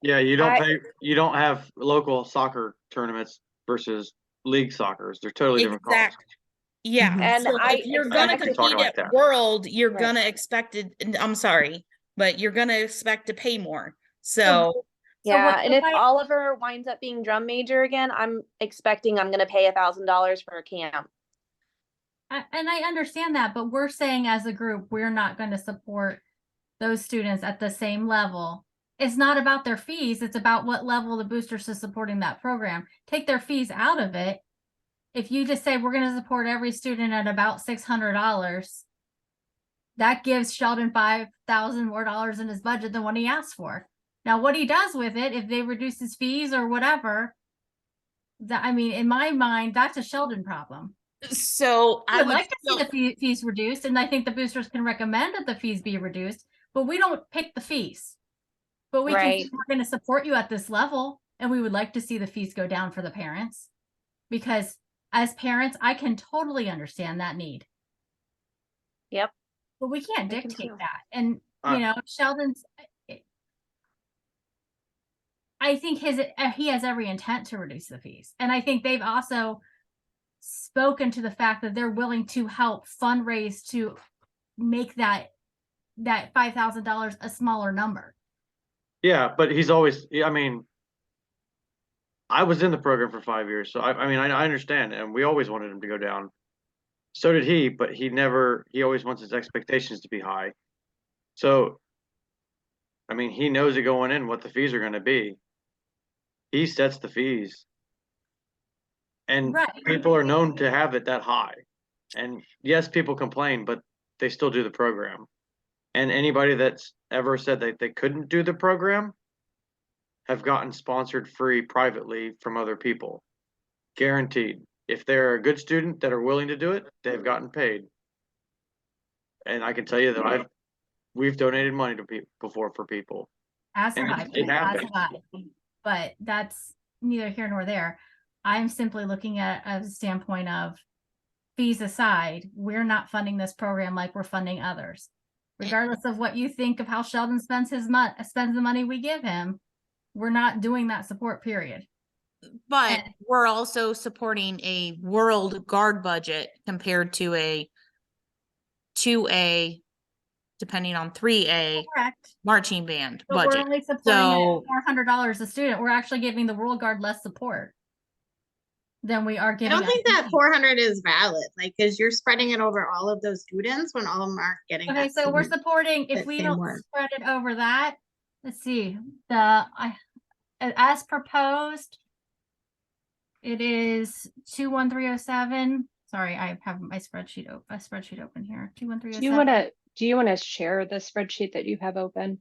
Yeah, you don't have local soccer tournaments versus league soccer. They're totally different costs. Yeah. And So I if you're gonna expected- compete like at that. world, you're Right. gonna expect it, I'm sorry, but you're gonna expect to pay more. So Yeah, and if Oliver winds up being drum major again, I'm expecting I'm going to pay $1,000 for a camp. And I understand that, but we're saying as a group, we're not going to support those students at the same level. It's not about their fees. It's about what level the boosters is supporting that program. Take their fees out of it. If you just say we're going to support every student at about $600, that gives Sheldon $5,000 more dollars in his budget than what he asked for. Now, what he does with it, if they reduce his fees or whatever, in my mind, that's a Sheldon problem. So I would like to see the fees reduced, and I think the boosters can recommend that the fees be reduced, but we don't pick the fees. But we can, we're going to support you at this level, and we would like to see the fees go down for the parents. Because as parents, I can totally understand that need. Yep. But we can't dictate that. And, Sheldon's... I think he has every intent to reduce the fees. And I think they've also spoken to the fact that they're willing to help fundraise to make that $5,000 a smaller number. Yeah, but he's always, I was in the program for 5 years, so I understand, and we always wanted him to go down. So did he, but he always wants his expectations to be high. So, he knows it going in what the fees are going to be. He sets the fees. And people are known to have it that high. And yes, people complain, but they still do the program. And anybody that's ever said that they couldn't do the program have gotten sponsored free privately from other people. Guaranteed. If they're a good student that are willing to do it, they've gotten paid. And I can tell you that we've donated money to people before for people. But that's neither here nor there. I'm simply looking at a standpoint of fees aside, we're not funding this program like we're funding others. Regardless of what you think of how Sheldon spends the money we give him, we're not doing that support, period. But we're also supporting a World Guard budget compared to a 2A, depending on 3A, marching band budget. We're only supporting $400 a student. We're actually giving the World Guard less support. then we are I giving. don't think that 400 is valid, like, because you're spreading it over all of those students when all of them aren't getting Okay, that so we're same- supporting, if that we same don't work. spread it over that, let's see, as proposed, it is 21307. Sorry, I have my spreadsheet open here. Do you 21307. want to share the spreadsheet that you have open?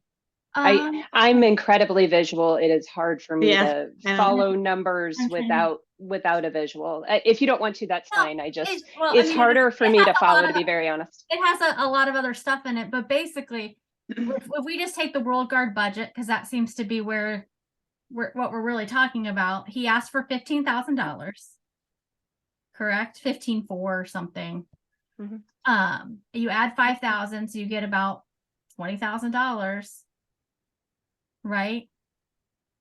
Um, I'm incredibly visual. It is hard for me Yeah, to I know. follow numbers I'm trying without a visual. If you don't want to, that's Well, fine. I just I mean, harder for it me has to a lot follow, to of- be very honest. It has a lot of other stuff in it, but basically, if we just take the World Guard budget, because that seems to be where what we're really talking about, he asked for $15,000. Correct? 15.4 or something. Mhm. You add 5,000, so you get about $20,000, right?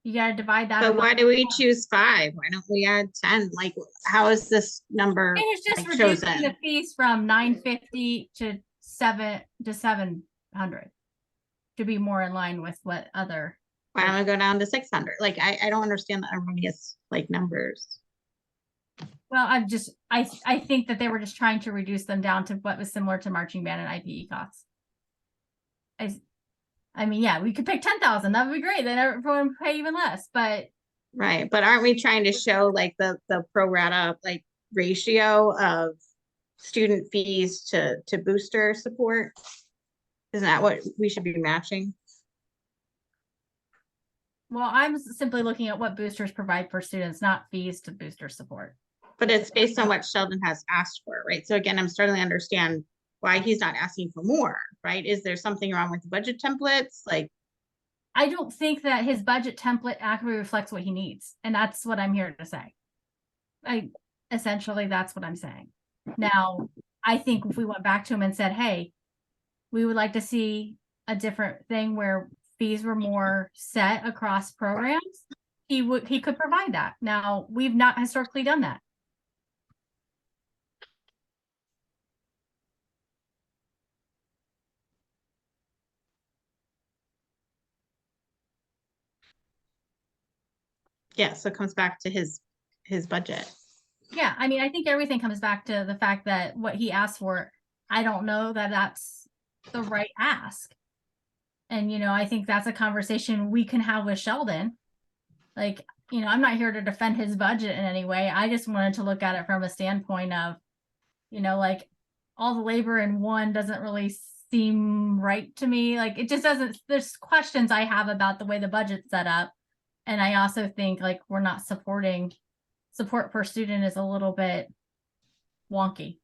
You got to divide that. But why do we choose 5? Why don't we add 10? Like, how is this number It was just like, reducing chosen? the fees from 950 to 700 to be more in line with what other. Why don't we go down to 600? Like, I don't understand the erroneous like numbers. Well, I think that they were just trying to reduce them down to what was similar to marching band and IPE costs. I mean, yeah, we could pick 10,000. That would be great. Then everyone would pay even less. But Right, but aren't we trying to show like the pro rata like ratio of student fees to booster support? Isn't that what we should be matching? well, I'm simply looking at what boosters provide for students, not fees to booster support. But it's based on what Sheldon has asked for, right? So again, I'm starting to understand why he's not asking for more, right? Is there something wrong with the budget templates? Like, I don't think that his budget template accurately reflects what he needs. And that's what I'm here to say. Essentially, that's what I'm saying. Now, I think if we went back to him and said, hey, we would like to see a different thing where fees were more set across programs, he could provide that. Now, we've not historically done that. yeah, so it comes back to his budget. Yeah, I mean, I think everything comes back to the fact that what he asked for, I don't know that that's the right ask. And, I think that's a conversation we can have with Sheldon. Like, I'm not here to defend his budget in any way. I just wanted to look at it from a standpoint of, like all the labor in one doesn't really seem right to me. Like it just doesn't, there's questions I have about the way the budget's set up. And I also think like we're not support per student is a little bit wonky.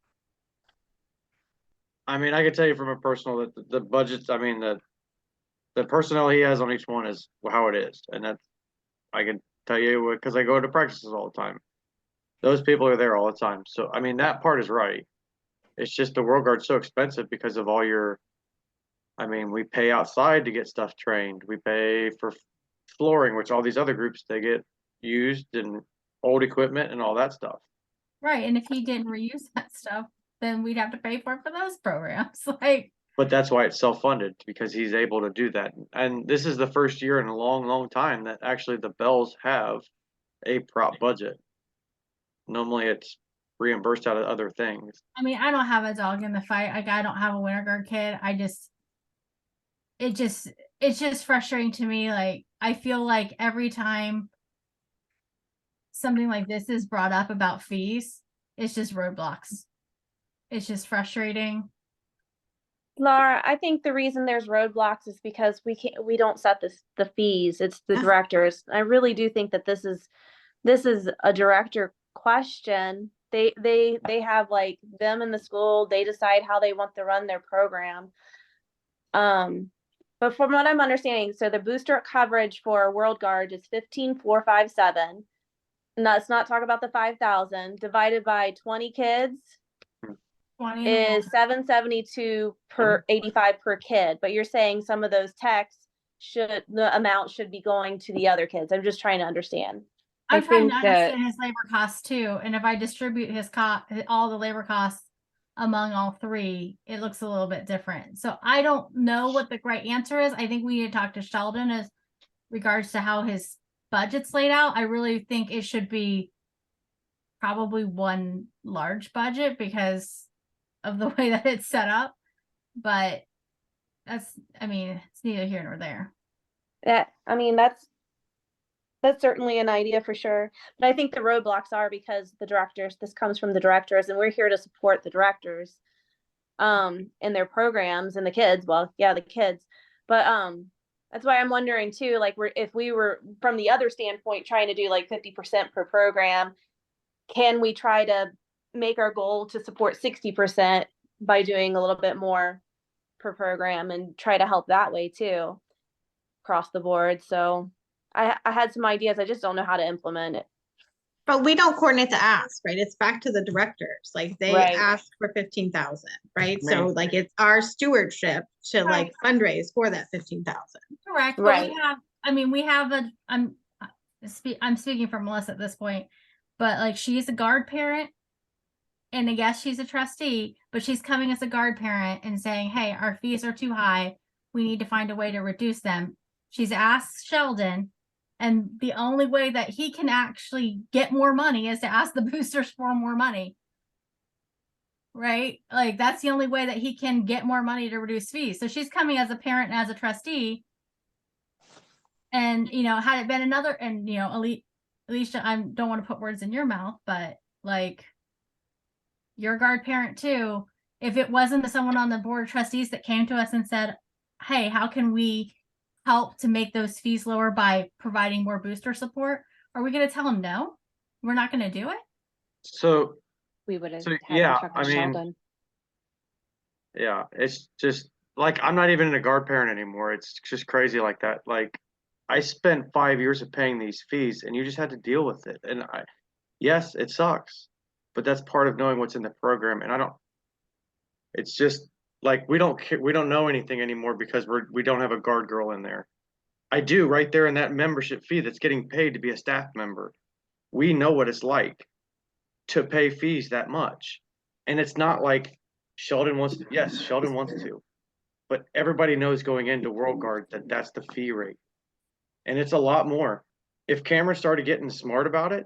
I mean, I can tell you from a personal that the budgets, I mean, the personnel he has on each one is how it is. And that's, I can tell you because I go to practices all the time. Those people are there all the time. So, I mean, that part is right. It's just the World Guard's so expensive because of all I mean, we pay outside to get stuff trained. We pay for flooring, which all these other groups, they get used and old equipment and all that stuff. Right. And if he didn't reuse that stuff, then we'd have to pay for those programs. Like, but that's why it's self-funded because he's able to do that. And this is the first year in a long, long time that actually the Bells have a prop budget. Normally it's reimbursed out of other things. I mean, I don't have a dog in the fight. Like I don't have a Winter Guard kid. It's just frustrating to me. Like I feel like every time something like this is brought up about fees, it's just roadblocks. It's just frustrating. Laura, I think the reason there's roadblocks is because we don't set the fees. It's the directors. I really do think that this is a director question. They have like them in the school, they decide how they want to run their program. But from what I'm understanding, so the booster coverage for World Guard is 15,457. And let's not talk about the 5,000 divided by 20 kids. 20 is 772 per 85 per kid, but you're saying some of those texts the amount should be going to the other kids. I'm just trying to understand. I'm trying to think that- understand his labor costs too. And if I distribute all the labor costs among all three, it looks a little bit different. So I don't know what the right answer is. I think we need to talk to Sheldon as regards to how his budget's laid out. I really think it should be probably one large budget because of the way that it's set up. But I mean, it's neither here nor there. I mean, that's certainly an idea for sure. But I think the roadblocks are because this comes from the directors, and we're here to support the directors in their programs and the kids. Well, yeah, the kids. But that's why I'm wondering too, like if we were from the other standpoint trying to do like 50% per program, can we try to make our goal to support 60% by doing a little bit more per program and try to help that way too across the board? So I had some ideas. I just don't know how to implement it. But we don't coordinate the ask, right? It's back to the directors. Like they Right. asked for 15,000, right? Man. So like it's our stewardship to like Right. fundraise for that 15,000. Correct. But Right. we have I'm speaking for Melissa at this point, but like she's a guard parent, and yes, she's a trustee, but she's coming as a guard parent and saying, hey, our fees are too high. We need to find a way to reduce them. She's asked Sheldon, and the only way that he can actually get more money is to ask the boosters for more money. Right? Like that's the only way that he can get more money to reduce fees. So she's coming as a parent and as a trustee. And had it been another, and Alicia, I don't want to put words in your mouth, but like you're a guard parent too. If it wasn't someone on the board of trustees that came to us and said, hey, how can we help to make those fees lower by providing more booster support? Are we going to tell them no? We're not going to do it? So, We would have So, had yeah, him talk to I mean, Sheldon. yeah, it's just like, I'm not even a guard parent anymore. It's just crazy like that. Like, I spent 5 years of paying these fees and you just had to deal with it. And yes, it sucks, but that's part of knowing what's in the program. And it's just like, we don't know anything anymore because we don't have a guard girl in there. I do right there in that membership fee that's getting paid to be a staff member. We know what it's like to pay fees that much. And it's not like Sheldon wants to, yes, Sheldon wants to, but everybody knows going into World Guard that that's the fee rate. And it's a lot more. If Cameron started getting smart about it,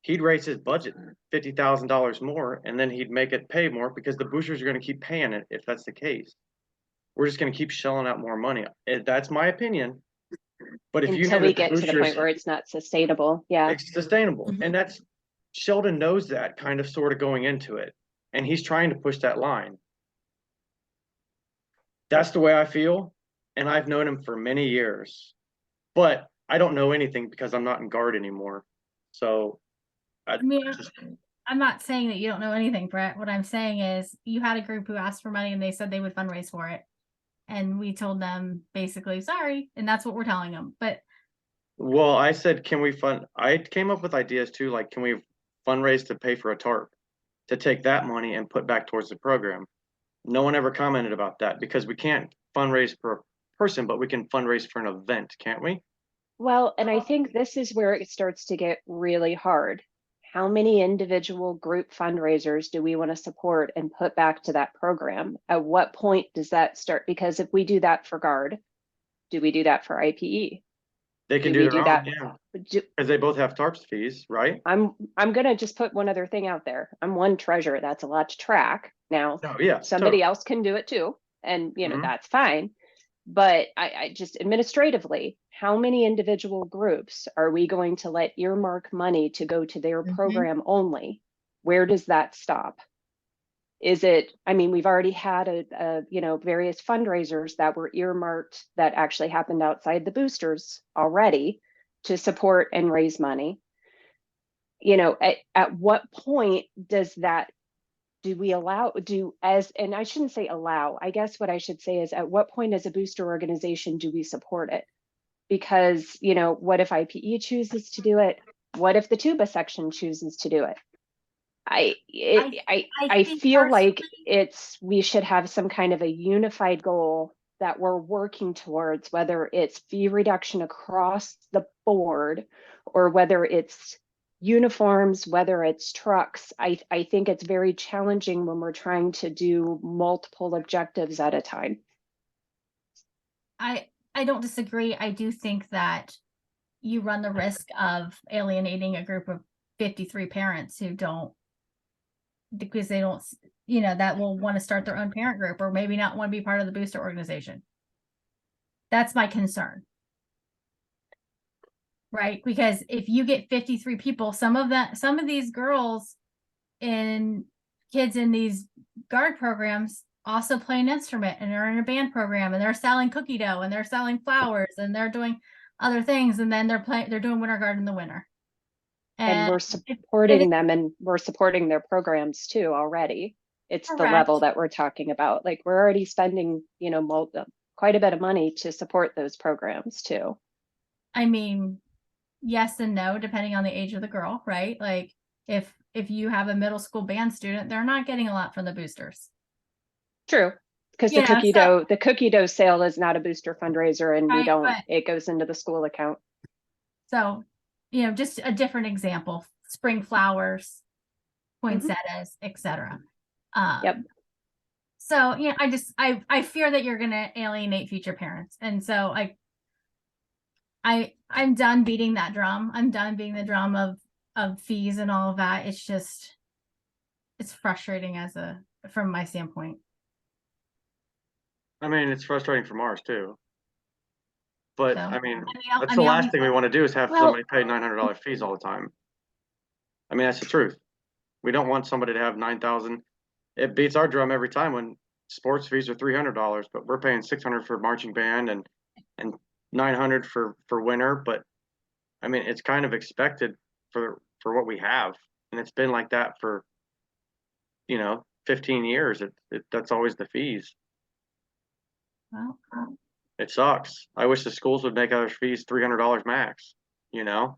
he'd raise his budget $50,000 more, and then he'd make it pay more because the boosters are going to keep paying it if that's the case. We're just going to keep shelling out more money. That's my opinion. But if you Until know we that the get to the boosters, point where it's not sustainable. Yeah. it's sustainable, Mhm. and that's Sheldon knows that kind of sort of going into it, and he's trying to push that line. That's the way I feel, and I've known him for many years, but I don't know anything because I'm not in guard anymore. So I mean, I'm not saying that you don't know anything, Brett. What I'm saying is you had a group who asked for money and they said they would fundraise for it. And we told them basically, sorry. And that's what we're telling them. But well, I said, I came up with ideas too, like, can we fundraise to pay for a tarp, to take that money and put back towards the program? No one ever commented about that because we can't fundraise per person, but we can fundraise for an event, can't we? Well, and I think this is where it starts to get really hard. How many individual group fundraisers do we want to support and put back to that program? At what point does that start? Because if we do that for GUARD, do we do that for IPE? They can Do do we their do own, that? yeah, Do, because they both have tarps fees, right? I'm gonna just put one other thing out there. I'm one treasurer. That's a lot to track. Now, Oh, yeah, somebody totally. else can do it too, and Mhm. that's fine. But I just administratively, how many individual groups are we going to let earmark money to go to their Mhm. program only? Where does that stop? Is it, I mean, we've already had various fundraisers that were earmarked that actually happened outside the boosters already to support and raise money. At what point does that, do we allow, and I shouldn't say allow, I guess what I should say is at what point as a booster organization do we support it? Because, what if IPE chooses to do it? What if the tuba section chooses to do it? I think feel like personally- we should have some kind of a unified goal that we're working towards, whether it's fee reduction across the board or whether it's uniforms, whether it's trucks. I think it's very challenging when we're trying to do multiple objectives at a time. I don't disagree. I do think that you run the risk of alienating a group of 53 parents who don't, because they don't, you know, that will want to start their own parent group or maybe not want to be part of the booster organization. That's my concern. Right? Because if you get 53 people, some of these girls and kids in these guard programs also play an instrument and are in a band program and they're selling cookie dough and they're selling flowers and they're doing other things, and then they're doing winter guard in the winter. And we're supporting them, and we're supporting their programs too already. It's the level that we're talking about. Like, we're already spending, you know, quite a bit of money to support those programs too. I mean, yes and no, depending on the age of the girl, right? Like, if you have a middle school band student, they're not getting a lot from the boosters. True. Because the cookie dough sale is not a booster fundraiser, and it goes into the school account. So, you know, just a different example: spring flowers, poinsettias, etc. Yep. So, yeah, I fear that you're going to alienate future parents, and so I'm done beating that drum. I'm done beating the drum of fees and all of that. It's frustrating from my standpoint. I mean, it's frustrating from ours too. But so, I mean, that's the last thing we want to do is have somebody pay $900 fees all the time. I mean, that's the truth. We don't want somebody to have $9,000. It beats our drum every time when sports fees are $300, but we're paying $600 for marching band and $900 for winter. But I mean, it's kind of expected for what we have, and it's been like that for, you know, 15 years. That's always the fees. Well, it sucks. I wish the schools would make our fees $300 max, you know,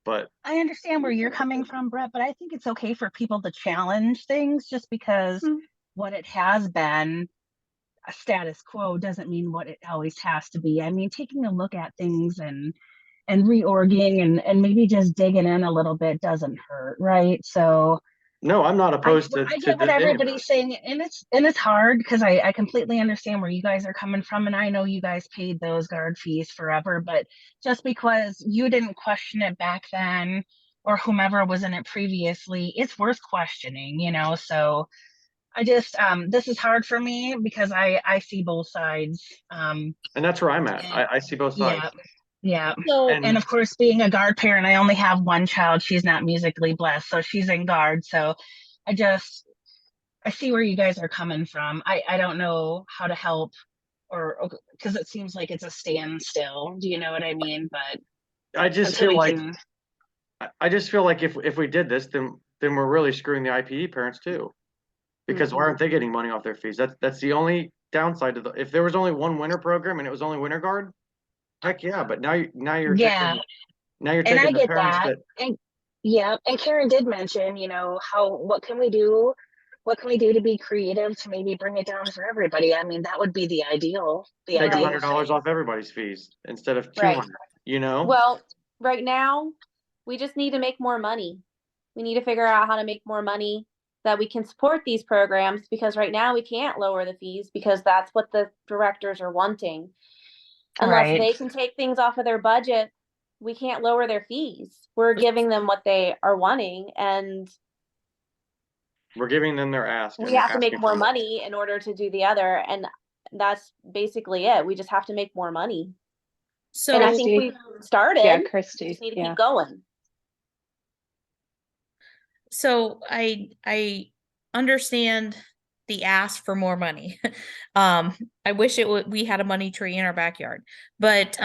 but I understand where you're coming from, Brett, but I think it's okay for people to challenge things, just because what it has been, a status quo, doesn't mean what it always has to be. I mean, taking a look at things and reorging and maybe just digging in a little bit doesn't hurt, right? So no, I'm not opposed to. I get what everybody's saying, and it's hard, because I completely understand where you guys are coming from, and I know you guys paid those guard fees forever, but just because you didn't question it back then, or whomever was in it previously, it's worth questioning, you know. So I just this is hard for me because I see both sides. And that's where I'm at. I see both sides. Yeah. So, and of course, being a guard parent, I only have one child. She's not musically blessed, so she's in guard. So I see where you guys are coming from. I don't know how to help, or because it seems like it's a standstill. Do you know what I mean? But I just feel like if we did this, then we're really screwing the IPE parents too, because why aren't they getting money off their fees? That's the only downside to if there was only one winter program and it was only winter guard. Heck yeah, but now you're taking the parents that. And Karen did mention, you know, what can we do to be creative to maybe bring it down for everybody? I mean, that would be the ideal. Take $100 off everybody's fees instead of 200. You know. Well, right now, we just need to make more money. We need to figure out how to make more money that we can support these programs, because right now we can't lower the fees because that's what the directors are wanting. Unless they can take things off of their budget, we can't lower their fees. We're giving them what they are wanting, and we're giving them their ask. We have to make more money in order to do the other, and that's basically it. We just have to make more money. So, and I think we started. Yeah, Christy. We just need to keep going. So I understand the ask for more money. I wish we had a money tree in our backyard, but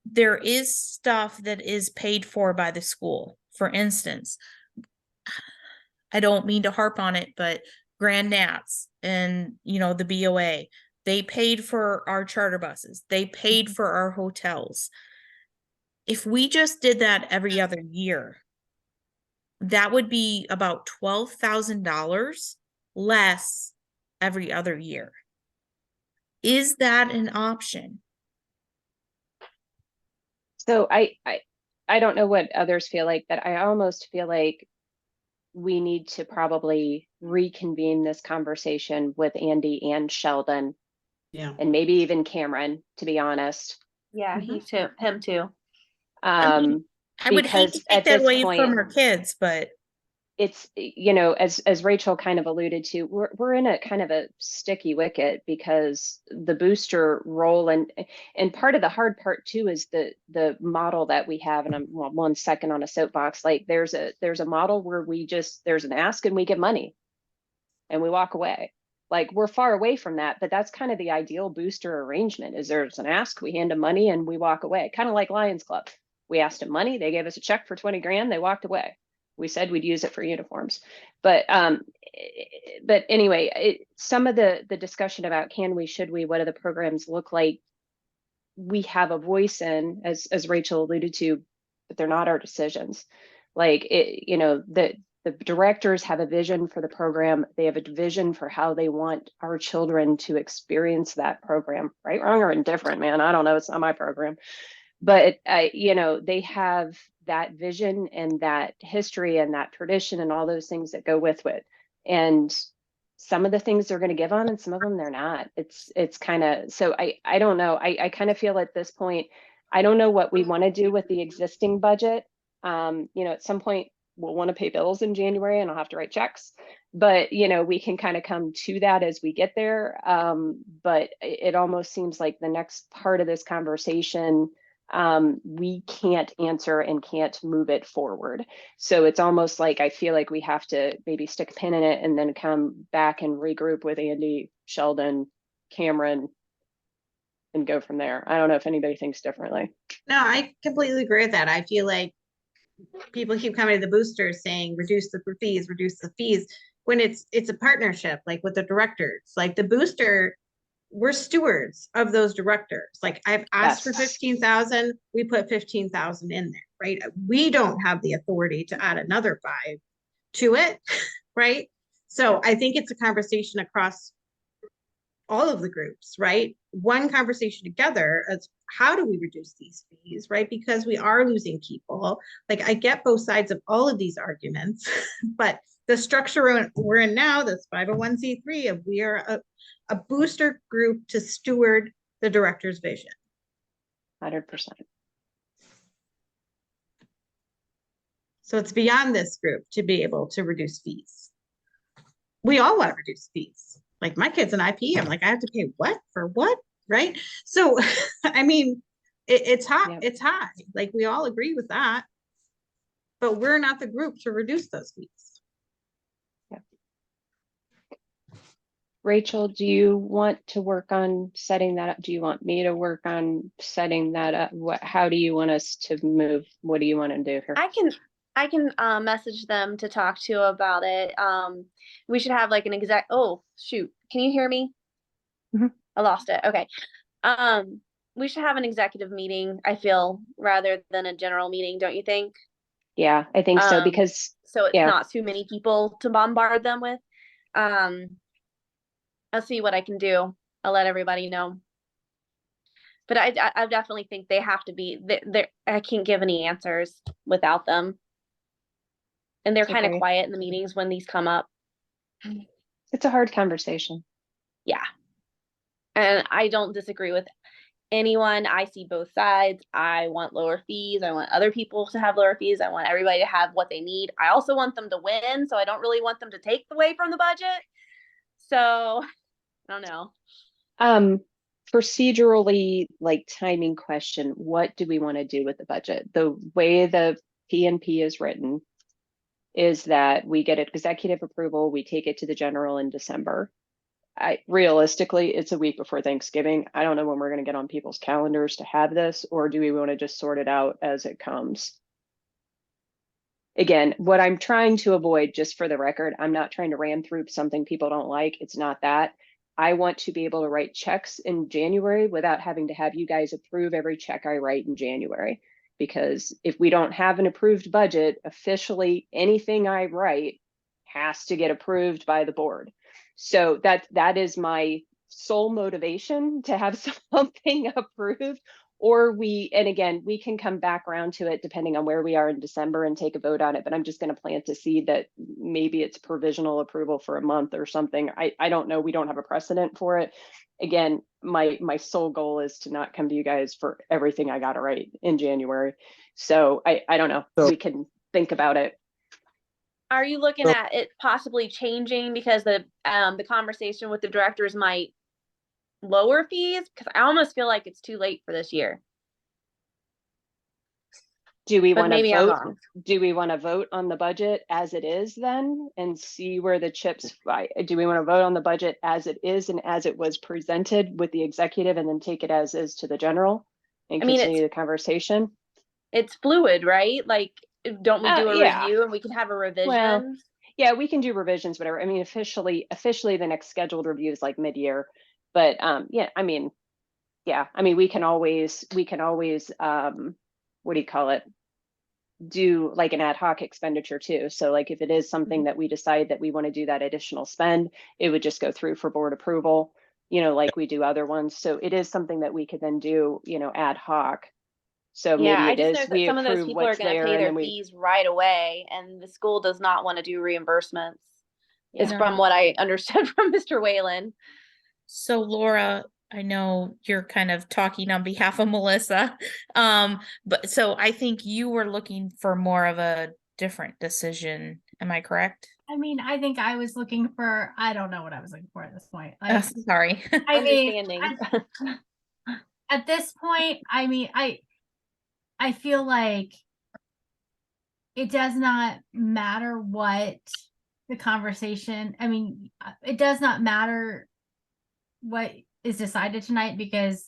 there is stuff that is paid for by the school. For instance, I don't mean to harp on it, but Grand Nats and, you know, the BOA, they paid for our charter buses. They paid for our hotels. If we just did that every other year, that would be about $12,000 less every other year. Is that an option? So I don't know what others feel like, but I almost feel like we need to probably reconvene this conversation with Andy and Sheldon. Yeah. And maybe even Cameron, to be honest. Yeah, him too. I would hate Because to take at that this away point, from our kids, but it's, you know, as Rachel kind of alluded to, we're in a kind of a sticky wicket because the booster role and part of the hard part too is the model that we have. And I'm well, 1 second on a soapbox. Like there's a model where there's an ask and we give money and we walk away. Like we're far away from that, but that's kind of the ideal booster arrangement. Is there's an ask, we hand them money and we walk away. Kind of like Lions Club. We asked them money, they gave us a check for 20 grand, they walked away. We said we'd use it for uniforms. But anyway, some of the discussion about can we, should we, what do the programs look like? We have a voice in, as Rachel alluded to, but they're not our decisions. Like it, you know, the directors have a vision for the program. They have a vision for how they want our children to experience that program, right, wrong, or indifferent, man. I don't know. It's not my program. But you know, they have that vision and that history and that tradition and all those things that go with it. And some of the things they're going to give on and some of them they're not. It's kind of, so I don't know. I kind of feel at this point, I don't know what we want to do with the existing budget. You know, at some point we'll want to pay bills in January and I'll have to write checks. But, you know, we can kind of come to that as we get there. But it almost seems like the next part of this conversation, we can't answer and can't move it forward. So it's almost like I feel like we have to maybe stick a pin in it and then come back and regroup with Andy, Sheldon, Cameron, and go from there. I don't know if anybody thinks differently. No, I completely agree with that. I feel like people keep coming to the boosters saying reduce the fees, when it's a partnership, like with the directors. Like the booster, we're stewards of those directors. Like I've asked for 15,000, we put 15,000 in there, right? We don't have the authority to add another 5 to it, right? So I think it's a conversation across all of the groups, right? One conversation together as how do we reduce these fees, right? Because we are losing people. Like I get both sides of all of these arguments, but the structure we're in now, this 501c3, we are a booster group to steward the director's vision. 100%. So it's beyond this group to be able to reduce fees. We all want to reduce fees. Like my kid's an IP, I'm like, I have to pay what for what, right? So, I mean, it's high, it's high. Like we all agree with that, but we're not the group to reduce those fees. Rachel, do you want to work on setting that up? Do you want me to work on setting that up? How do you want us to move? What do you want to do here? I can message them to talk to about it. We should have like an exact, oh shoot, can you hear me? Mm-hmm. I lost it. Okay. We should have an executive meeting, I feel, rather than a general meeting, don't you think? Yeah, I think so, because so it's not too many people to bombard them with. I'll see what I can do. I'll let everybody know. But I definitely think they have to be there. I can't give any answers without them. And they're kind of quiet in the meetings when these come up. It's a hard conversation. Yeah. And I don't disagree with anyone. I see both sides. I want lower fees. I want other people to have lower fees. I want everybody to have what they need. I also want them to win. So I don't really want them to take away from the budget. So I don't know. Procedurally, like timing question, what do we want to do with the budget? The way the PNP is written is that we get executive approval, we take it to the general in December. Realistically, it's a week before Thanksgiving. I don't know when we're going to get on people's calendars to have this, or do we want to just sort it out as it comes? Again, what I'm trying to avoid, just for the record, I'm not trying to ram through something people don't like. It's not that. I want to be able to write checks in January without having to have you guys approve every check I write in January. Because if we don't have an approved budget, officially anything I write has to get approved by the board. So that is my sole motivation, to have something approved and again, we can come back around to it depending on where we are in December and take a vote on it, but I'm just going to plant the seed that maybe it's provisional approval for a month or something. I don't know. We don't have a precedent for it. Again, my sole goal is to not come to you guys for everything I got to write in January. So I don't know. So- we can think about it. Are you looking at it possibly changing because the conversation with the directors might lower fees? Because I almost feel like it's too late for this year. Do we But want to maybe I'm vote? wrong. Do we want to vote on the budget as it is then and see where the chips fly? Do we want to vote on the budget as it is and as it was presented with the executive and then take it as is to the general and I mean, continue the conversation? It's fluid, right? Like, don't we do a Yeah. review and we can have a revision? Well, yeah, we can do revisions, whatever. I mean, officially the next scheduled review is like mid-year, but yeah, I mean, we can always what do you call it? Do like an ad hoc expenditure too. So like if it is something that we decide that we want to do that additional spend, it would just go through for board approval, like we do other ones. So it is something that we could then do, ad hoc. So Yeah, I maybe it just know is that we some of those approve people are what's going to there pay and their then we, fees right away, and the school does not want to do reimbursements. Is Yeah. from what I understood from Mr. Whalen. So Laura, I know you're kind of talking on behalf of Melissa. But so I think you were looking for more of a different decision. Am I correct? I mean, I think I was looking for, I don't know what I was looking for at this point. Like, Sorry. I mean, Understanding. at this point, I mean, I feel like it does not matter what the conversation, I mean, it does not matter what is decided tonight because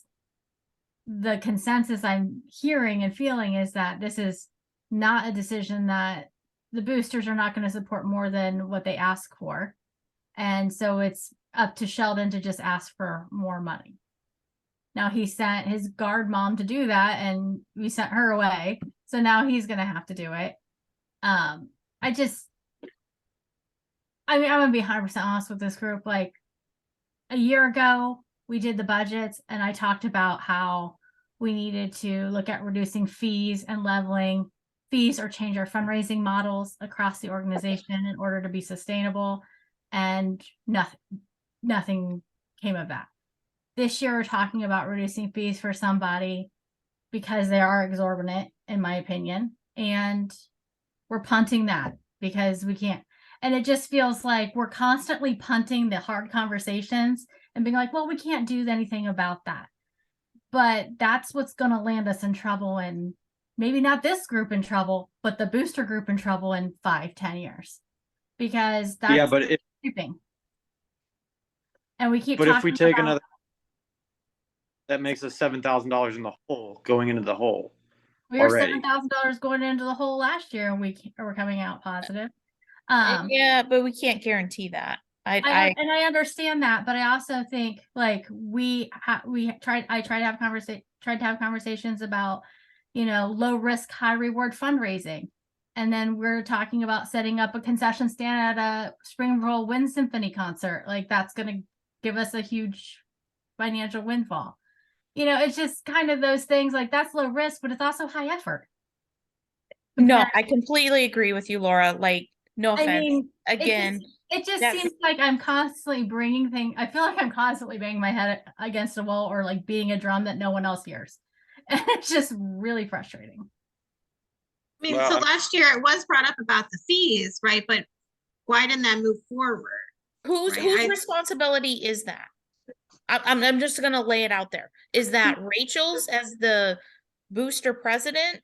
the consensus I'm hearing and feeling is that this is not a decision that the boosters are not going to support more than what they ask for. And so it's up to Sheldon to just ask for more money. Now he sent his guard mom to do that and we sent her away. So now he's going to have to do it. I'm going to be 100% honest with this group. Like a year ago, we did the budgets and I talked about how we needed to look at reducing fees and leveling fees or change our fundraising models across the organization in order to be sustainable. And nothing came of that. This year, we're talking about reducing fees for somebody because they are exorbitant, in my opinion. And we're punting that because we can't. And it just feels like we're constantly punting the hard conversations and being like, well, we can't do anything about that. But that's what's going to land us in trouble. And maybe not this group in trouble, but the booster group in trouble in 5-10 years. Because that's Yeah, but if creeping. And we keep but if we talking take about, another, that makes us $7,000 in the hole going into the hole. we were already. $7,000 going into the hole last year and we're coming out positive. Yeah, but we can't guarantee that. I understand that, but I also think like I tried to have conversations about, low risk, high reward fundraising. And then we're talking about setting up a concession stand at a Springville Wind Symphony concert. Like that's going to give us a huge financial windfall. It's just kind of those things like that's low risk, but it's also high effort. No, I completely agree with you, Laura. Like, no offense. I mean, Again, it just that's- seems like I'm constantly bringing things. I feel like I'm constantly banging my head against a wall or like beating a drum that no one else hears. And it's just really frustrating. I mean, Well, so last year it was brought up about the fees, right? But why didn't that move forward? whose Right, responsibility is that? I'm just gonna lay it out there. Is that Rachel's as the booster president?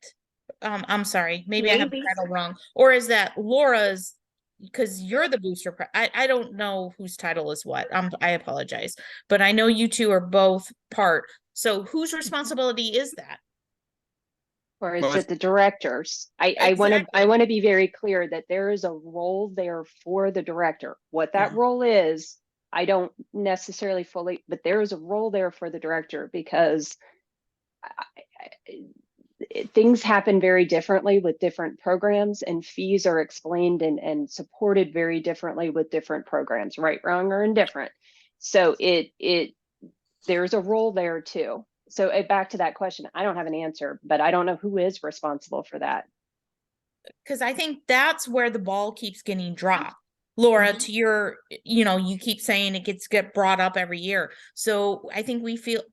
I'm sorry, maybe I have the Maybe. title wrong. Or is that Laura's? Because you're the booster. I don't know whose title is what. I apologize, but I know you two are both part. So whose responsibility is that? Or is Well, it the directors? I want to be very clear that there is a role there for the director. What that Yeah. role is, I don't necessarily fully, but there is a role there for the director because things happen very differently with different programs and fees are explained and supported very differently with different programs, right, wrong, or indifferent. So there's a role there too. So back to that question, I don't have an answer, but I don't know who is responsible for that. Because I think that's where the ball keeps getting dropped. Laura, to your, you keep saying it get brought up every year. So I think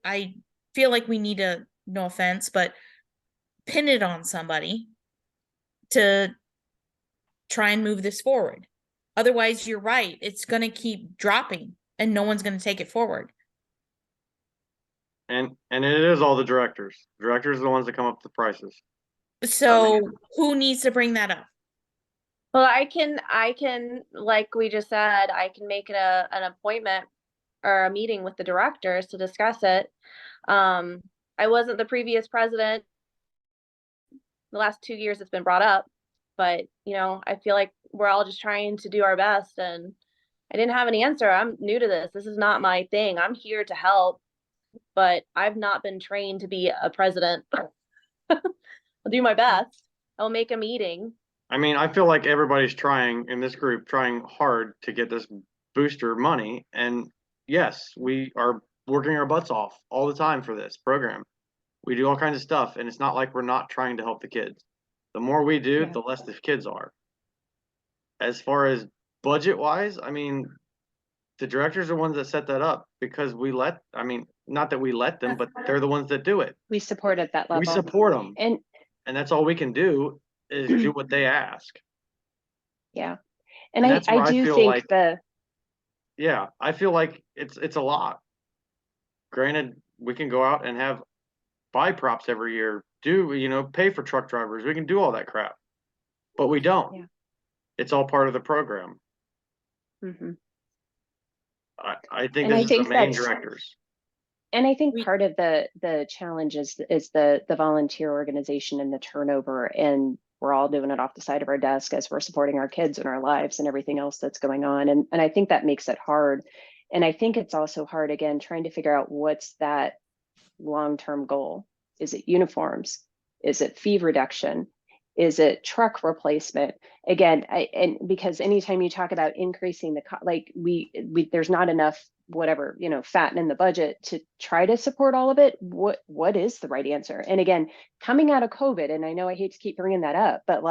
I feel like we need to, no offense, but pin it on somebody to try and move this forward. Otherwise, you're right. It's going to keep dropping and no one's going to take it forward. And it is all the directors. Directors are the ones that come up with the prices. So who needs to bring that up? Well, I can, like we just said, I can make it an appointment or a meeting with the directors to discuss it. I wasn't the previous president. The last 2 years it's been brought up, but I feel like we're all just trying to do our best, and I didn't have an answer. I'm new to this. This is not my thing. I'm here to help, but I've not been trained to be a president. I'll do my best. I'll make a meeting. I mean, I feel like everybody's trying in this group, trying hard to get this booster money. And yes, we are working our butts off all the time for this program. We do all kinds of stuff, and it's not like we're not trying to help the kids. The more we do, the less the kids are. As far as budget wise, I mean, the directors are the ones that set that up because not that we let them, but they're the ones that do it. We support at that level. We support them. And that's all we can do is do what they ask. yeah. And that's where I do feel think like I feel like it's a lot. Granted, we can go out and buy props every year, pay for truck drivers. We can do all that crap, but we don't. Yeah. It's all part of the program. Mm-hmm. I think this is the main directors. And I think part of the challenge is the volunteer organization and the turnover, and we're all doing it off the side of our desk as we're supporting our kids and our lives and everything else that's going on. And I think that makes it hard. And I think it's also hard, again, trying to figure out what's that long-term goal. Is it uniforms? Is it fee reduction? Is it truck replacement? Again, and because anytime you talk about increasing there's not enough fat in the budget to try to support all of it. What is the right answer? And again, coming out of COVID, and I know I hate to keep bringing that up, but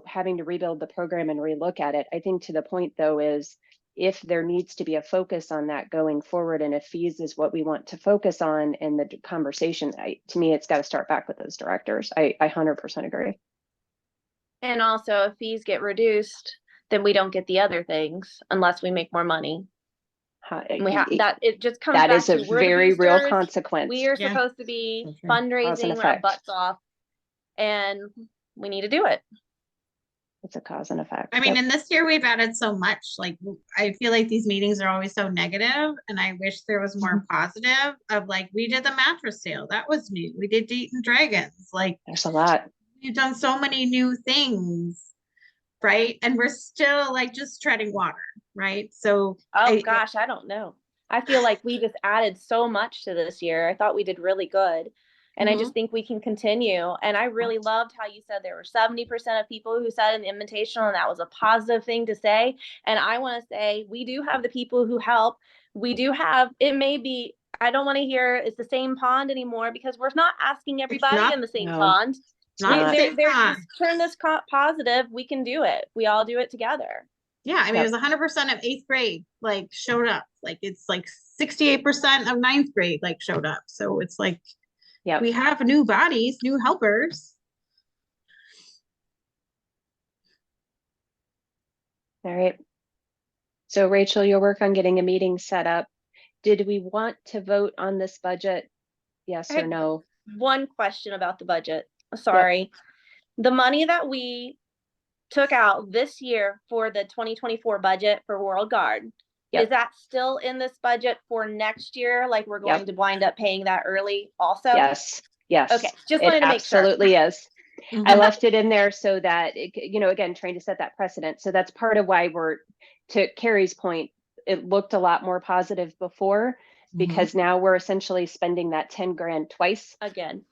having to rebuild the program and relook at it, I think to the point though is if there needs to be a focus on that going forward, and if fees is what we want to focus on in the conversation, to me, it's got to start back with those directors. I 100% agree. And also, if fees get reduced, then we don't get the other things unless we make more money. We have that. It just comes back to a very real consequence. We are supposed to be fundraising our butts off, and we need to do it. It's a cause and effect. I mean, and this year we've added so much. Like, I feel like these meetings are always so negative, and I wish there was more positive. Of like, we did the mattress sale, that was new. We did Date and Dragons. Like, there's a lot. We've done so many new things, right? And we're still like just treading water, right? So, I don't know. I feel like we just added so much to this year. I thought we did really good. And I just think we can continue. And I really loved how you said there were 70% of people who said an invitational, and that was a positive thing to say. And I want to say, we do have the people who help. We do have, it may be, I don't want to hear it's the same pond anymore, because we're not asking everybody in the same pond. Just turn this positive. We can do it. We all do it together. Yeah, I mean, it was 100% of 8th grade like showed up. Like, it's like 68% of 9th grade like showed up. So it's like, we have new bodies, new helpers. All right. So Rachel, you'll work on getting a meeting set up. Did we want to vote on this budget? Yes or no? One question about the budget. Sorry. The money that we took out this year for the 2024 budget for World Guard, is that still in this budget for next year? Like, we're going to wind up paying that early also? Yes. Okay. Just wanted to make sure. Absolutely is. I left it in there so that, again, trying to set that precedent. So that's part of why to Carrie's point, it looked a lot more positive before, because now we're essentially spending that 10 grand twice again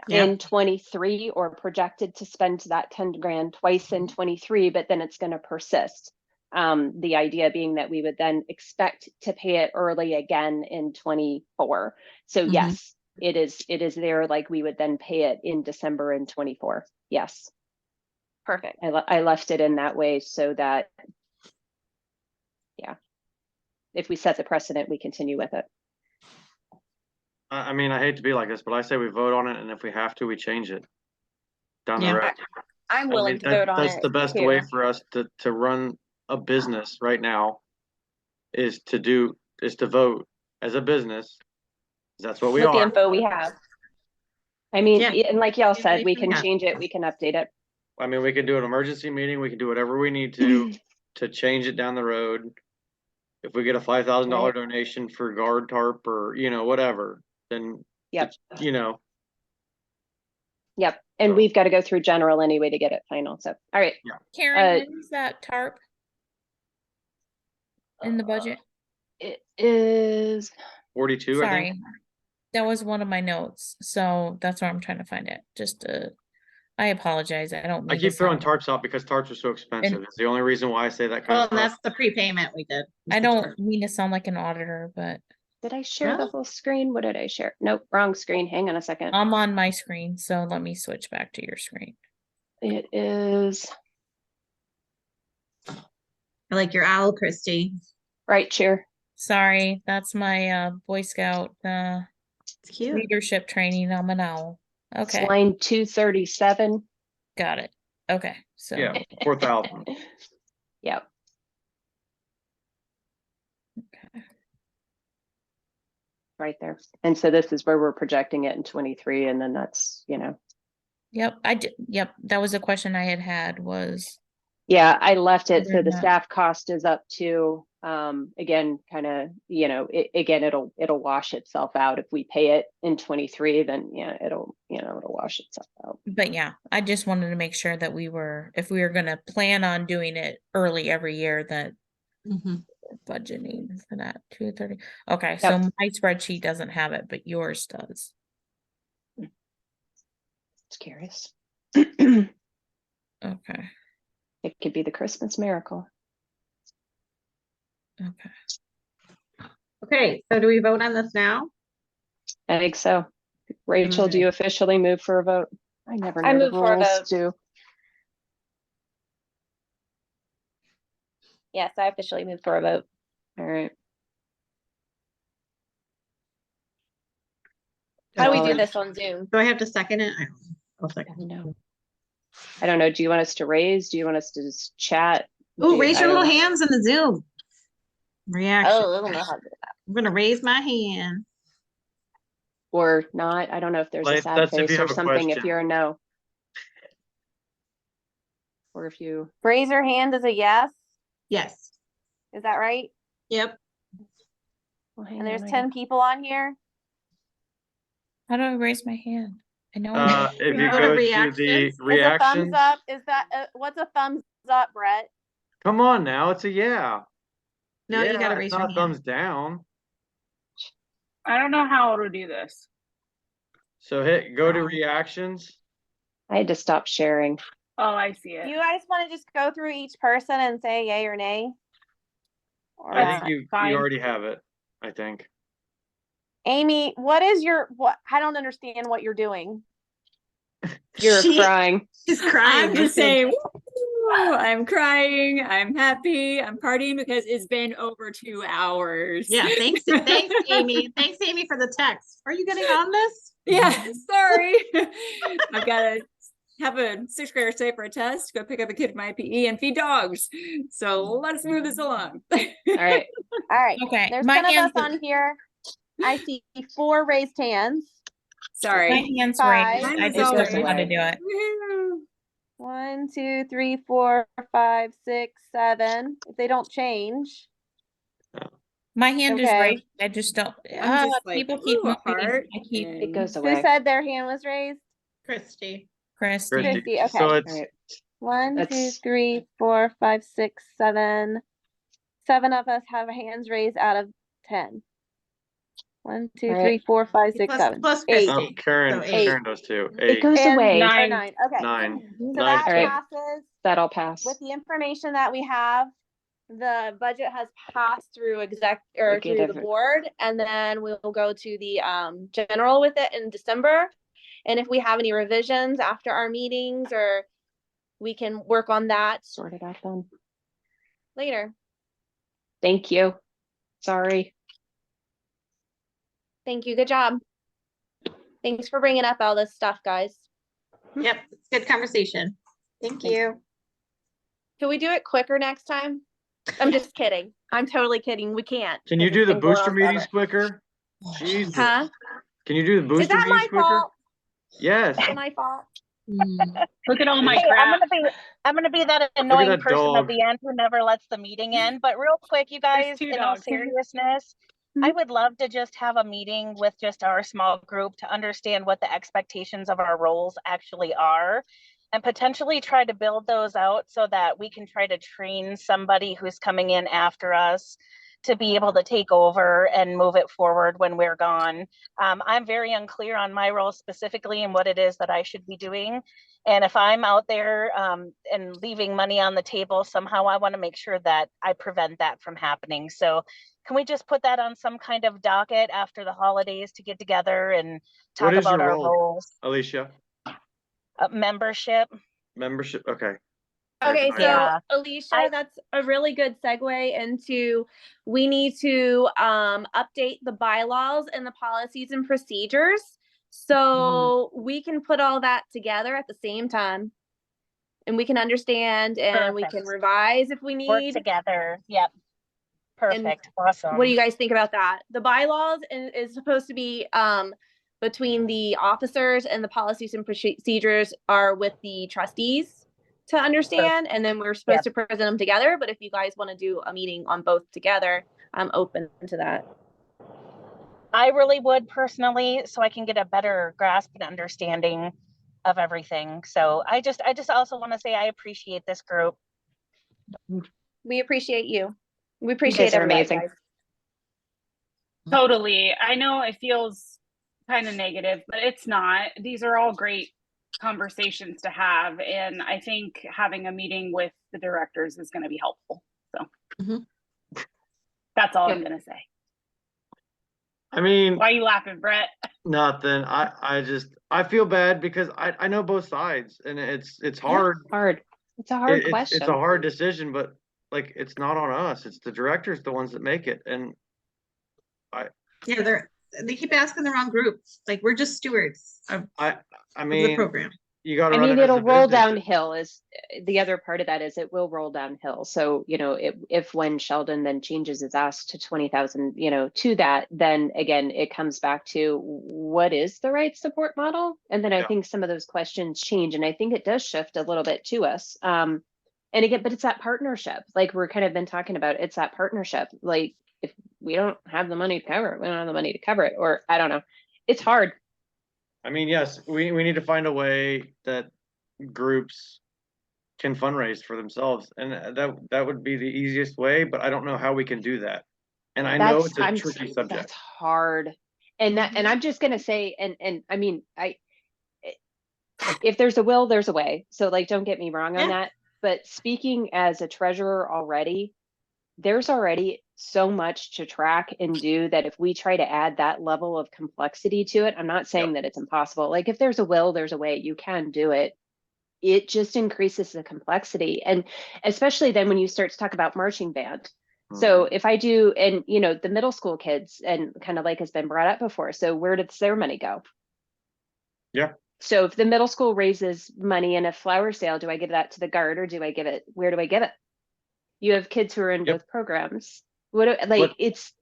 in 23, or projected to spend that 10 grand twice in 23, but then it's going to persist. The idea being that we would then expect to pay it early again in 24. So Mhm. yes, it is there, like we would then pay it in December in 24. Yes, Perfect. I left it in that way so that, yeah, if we set the precedent, we continue with it. I mean, I hate to be like this, but I say we vote on it, and if we have to, we change it down the Yeah. road. I'm I willing mean, to vote on that's it the best way too. for us to run a business right now is to vote as a business. That's what we With the are. info we have. I mean, Yeah. and like y'all said, we can Yeah. change it, we can update it. I mean, we can do an emergency meeting. We can do whatever we need to change it down the road. If we get a $5,000 Right. donation for guard tarp or, whatever, then, Yep. Yep. And So- we've got to go through general anyway to get it final. So, all right. Karen, when is that TARP in the budget? It is 42, I think. Sorry, that was one of my notes, so that's why I'm trying to find it. I apologize. I don't I mean keep to throwing sound- tarps out because tarps are so expensive. It's the only reason why I say that kind Well, of stuff. that's the prepayment we did. I don't mean to sound like an auditor, but Did I share the No? whole screen? What did I share? Nope, wrong screen. Hang on a second. I'm on my screen, so let me switch back to your screen. It is I like your owl, Christy. right, Chair. Sorry, that's my Boy Scout It's cute. leadership training. I'm an owl. It's Okay, line 237. got it. Okay, so Yeah, 4,000. Yep. okay. Right there. And so this is where we're projecting it in 23. And then that's, Yep, yep, that was a question I had was yeah, I left it. Other So than the that- staff cost is up to, again, kind of, again, it'll wash itself out. If we pay it in 23, then yeah, it'll wash itself out. but yeah, I just wanted to make sure that if we were gonna plan on doing it early every year, that Mhm. budgeting for that 230. Okay, Yep. so my spreadsheet doesn't have it, but yours does. It's curious. Okay, It could be the Christmas miracle. okay. Okay, so do we vote on this now? I think so. Rachel, do you officially move for a vote? I never know I the move for a rules, vote. do. Yes, I officially moved for a vote. All right. How do we Well, do this on Zoom? Do I have to second it? I don't know. I'll second. I don't know. Do you want us to raise? Do you want us to just chat? Oh, Do- raise I your don't little know. hands in the Zoom. Reaction. Oh, I don't know how to do that. I'm gonna raise my hand. Or not. I don't know if there's a Like, sad that's if face you or have a something if question. you're a no. Or if you, Raise your hand as a yes. Yes. Is that right? Yep. well, hang And there's on, I 10 people on here. How do I raise my hand? I know. If You you go to go to the reactions? Is a reactions, thumbs up? Is that what's a thumbs up, Brett? come on now, it's a yeah. No, you Yeah, gotta it's raise your not hand. thumbs down. I don't know how to do this. So go to reactions. I had to stop sharing. Oh, I see it. Do you guys want to just go through each person and say yay or nay? Or I That's think you fine. already have it, I think. Amy, what? I don't understand what you're doing. You're crying. She's crying. I'm just saying, "Woo, I'm crying. I'm happy. I'm partying because it's been over 2 hours. Yeah, thanks, thanks, Amy. Thanks, Amy, for the text. Are you getting on this? Yeah, sorry. I've got to have a 6th grader stay for a test, go pick up a kid from IPE and feed dogs. So let's move this along. All right. All right. Okay, There's my 10 of us hands, on here. I see 4 raised hands. my Sorry. hands Five. raised. Mine I was just don't always- know how to do it. Woo. 1, 2, 3, 4, 5, 6, 7. If they don't change. My hand is Okay. raised. I just don't. I'm just like, people keep ooh, a moving. heart. I keep It goes Who away. said their hand was raised? Christy. Christy. Christy, okay. So All it's right. 1, 2, That's- 3, 4, 5, 6, 7. 7 of us have hands raised out of 10. 1, 2, All right. 3, 4, 5, 6, Plus- 7. plus 8. oh, Christy. Karen. So 8. Karen does too. It 8, goes And away. Nine. or 9. Okay. 9. So 9. that All right. passes That'll pass. with the information that we have. the budget has passed through exec or We'll get through the every- board, and then we'll go to the general with it in December. And if we have any revisions after our meetings, or we can work on that Sort it out then. later. Thank you. Sorry. Thank you. Good job. Thanks for bringing up all this stuff, guys. Yep, it's good conversation. Thank Thanks. you. Can we do it quicker next time? I'm just kidding. I'm totally kidding. We can't. Can you 'cause do it's the been going booster on forever. meetings quicker? Jesus. Huh? Can you do the Is booster that meetings my quicker? fault? Yes. Is that my fault? Look at all my Hey, crap. I'm gonna be that Look at annoying that person dog. at the end who never lets the meeting end. But real quick, you guys, two in all dogs. seriousness, I would love to just have a meeting with just our small group to understand what the expectations of our roles actually are, and potentially try to build those out so that we can try to train somebody who's coming in after us to be able to take over and move it forward when we're gone. I'm very unclear on my role specifically and what it is that I should be doing. And if I'm out there and leaving money on the table, somehow I want to make sure that I prevent that from happening. So can we just put that on some kind of docket after the holidays to get together and What talk is about your our role, roles? Alicia? Membership. Membership. Okay. Okay, so Yeah. Alicia, that's a really good segue into, we need to update the bylaws and the policies and procedures. So we can put all that together at the same time. And we can understand and we can Perfect. revise if we Work need. together. Yep. Perfect. Awesome. What do you guys think about that? The bylaws is supposed to be between the officers, and the policies and procedures are with the trustees to understand. And then we're supposed to present them together. But if you guys want to do a meeting on both together, I'm open to that. I really would personally, so I can get a better grasp and understanding of everything. So I just also want to say I appreciate this group. We appreciate you. We You appreciate guys are everybody, amazing. guys. Totally. I know it feels kind of negative, but it's not. These are all great conversations to have. And I think having a meeting with the directors is going to be helpful. So that's all I'm going to say. I mean, Why are you laughing, Brett? nothing. I feel bad because I know both sides, and it's hard. Hard. It's a hard It's question. a hard decision, but like, it's not on us. It's the directors, the ones that make it. And Yeah, they keep asking the wrong group. Like, we're just stewards of I the mean, program. you got to I run mean, it as it'll a roll business. downhill is the other part of that is it will roll downhill. So, if when Sheldon then changes his ask to 20,000, to that, then again, it comes back to what is the right support model? And then I Yeah. think some of those questions change, and I think it does shift a little bit to us. And again, but it's that partnership, like we're kind of been talking about, it's that partnership. Like, if we don't have the money to cover it, we don't have the money to cover it, or I don't know. It's hard. I mean, yes, we need to find a way that groups can fundraise for themselves, and that would be the easiest way, but I don't know how we can do that. And I know it's a tricky subject. That's hard. And I'm just gonna say, and I mean, if there's a will, there's a way. So like, don't get me wrong on that. But speaking as a treasurer already, there's already so much to track and do that if we try to add that level of complexity to it, I'm not saying that it's impossible. Like, if there's a will, there's a way, you can do it. It just increases the complexity. And especially then when you start to talk about marching band. So if I do, and the middle school kids, and kind of like has been brought up before. So where did their money go? Yeah. So if the middle school raises money in a flower sale, do I give that to the guard, or do I give it, where do I give it? You have kids who are in both programs. It's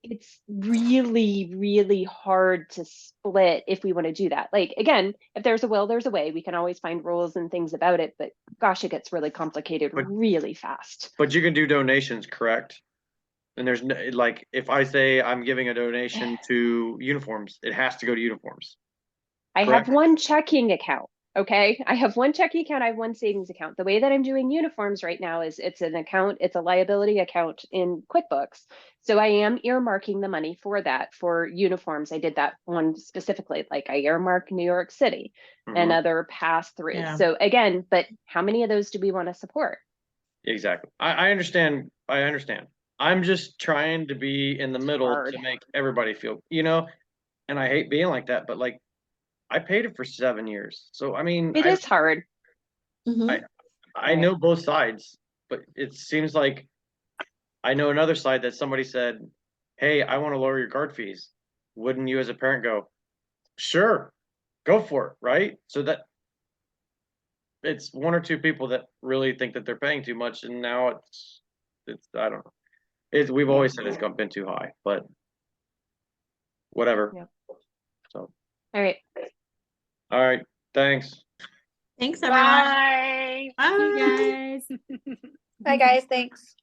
really, really hard to split if we want to do that. Like, again, if there's a will, there's a way. We can always find rules and things about it, but gosh, it gets really complicated really fast. But you can do donations, correct? And there's no, like, if I say I'm giving a donation to uniforms, it has to go to uniforms. I have one checking account. Okay. I have one checking account. I have one savings account. The way that I'm doing uniforms right now is it's an account, it's a liability account in QuickBooks. So I am earmarking the money for that, for uniforms. I did that one specifically, like I earmarked New York City and other pass throughs. Yeah. So again, but how many of those do we want to support? Exactly. I understand I understand. I'm just trying to be in the middle hard. to make everybody feel, and I hate being like that, but like, I paid it for 7 years. So, I mean, It is hard. I Right. know both sides, but it seems like I know another side that somebody said, hey, I want to lower your guard fees. Wouldn't you as a parent go, sure, go for it, right? So that it's one or two people that really think that they're paying too much, and now it's I don't know. We've always said it's been too high, but whatever. Yep. So, All right. all right, thanks. Thanks, everyone. Bye. Bye. You guys. Bye, guys. Thanks.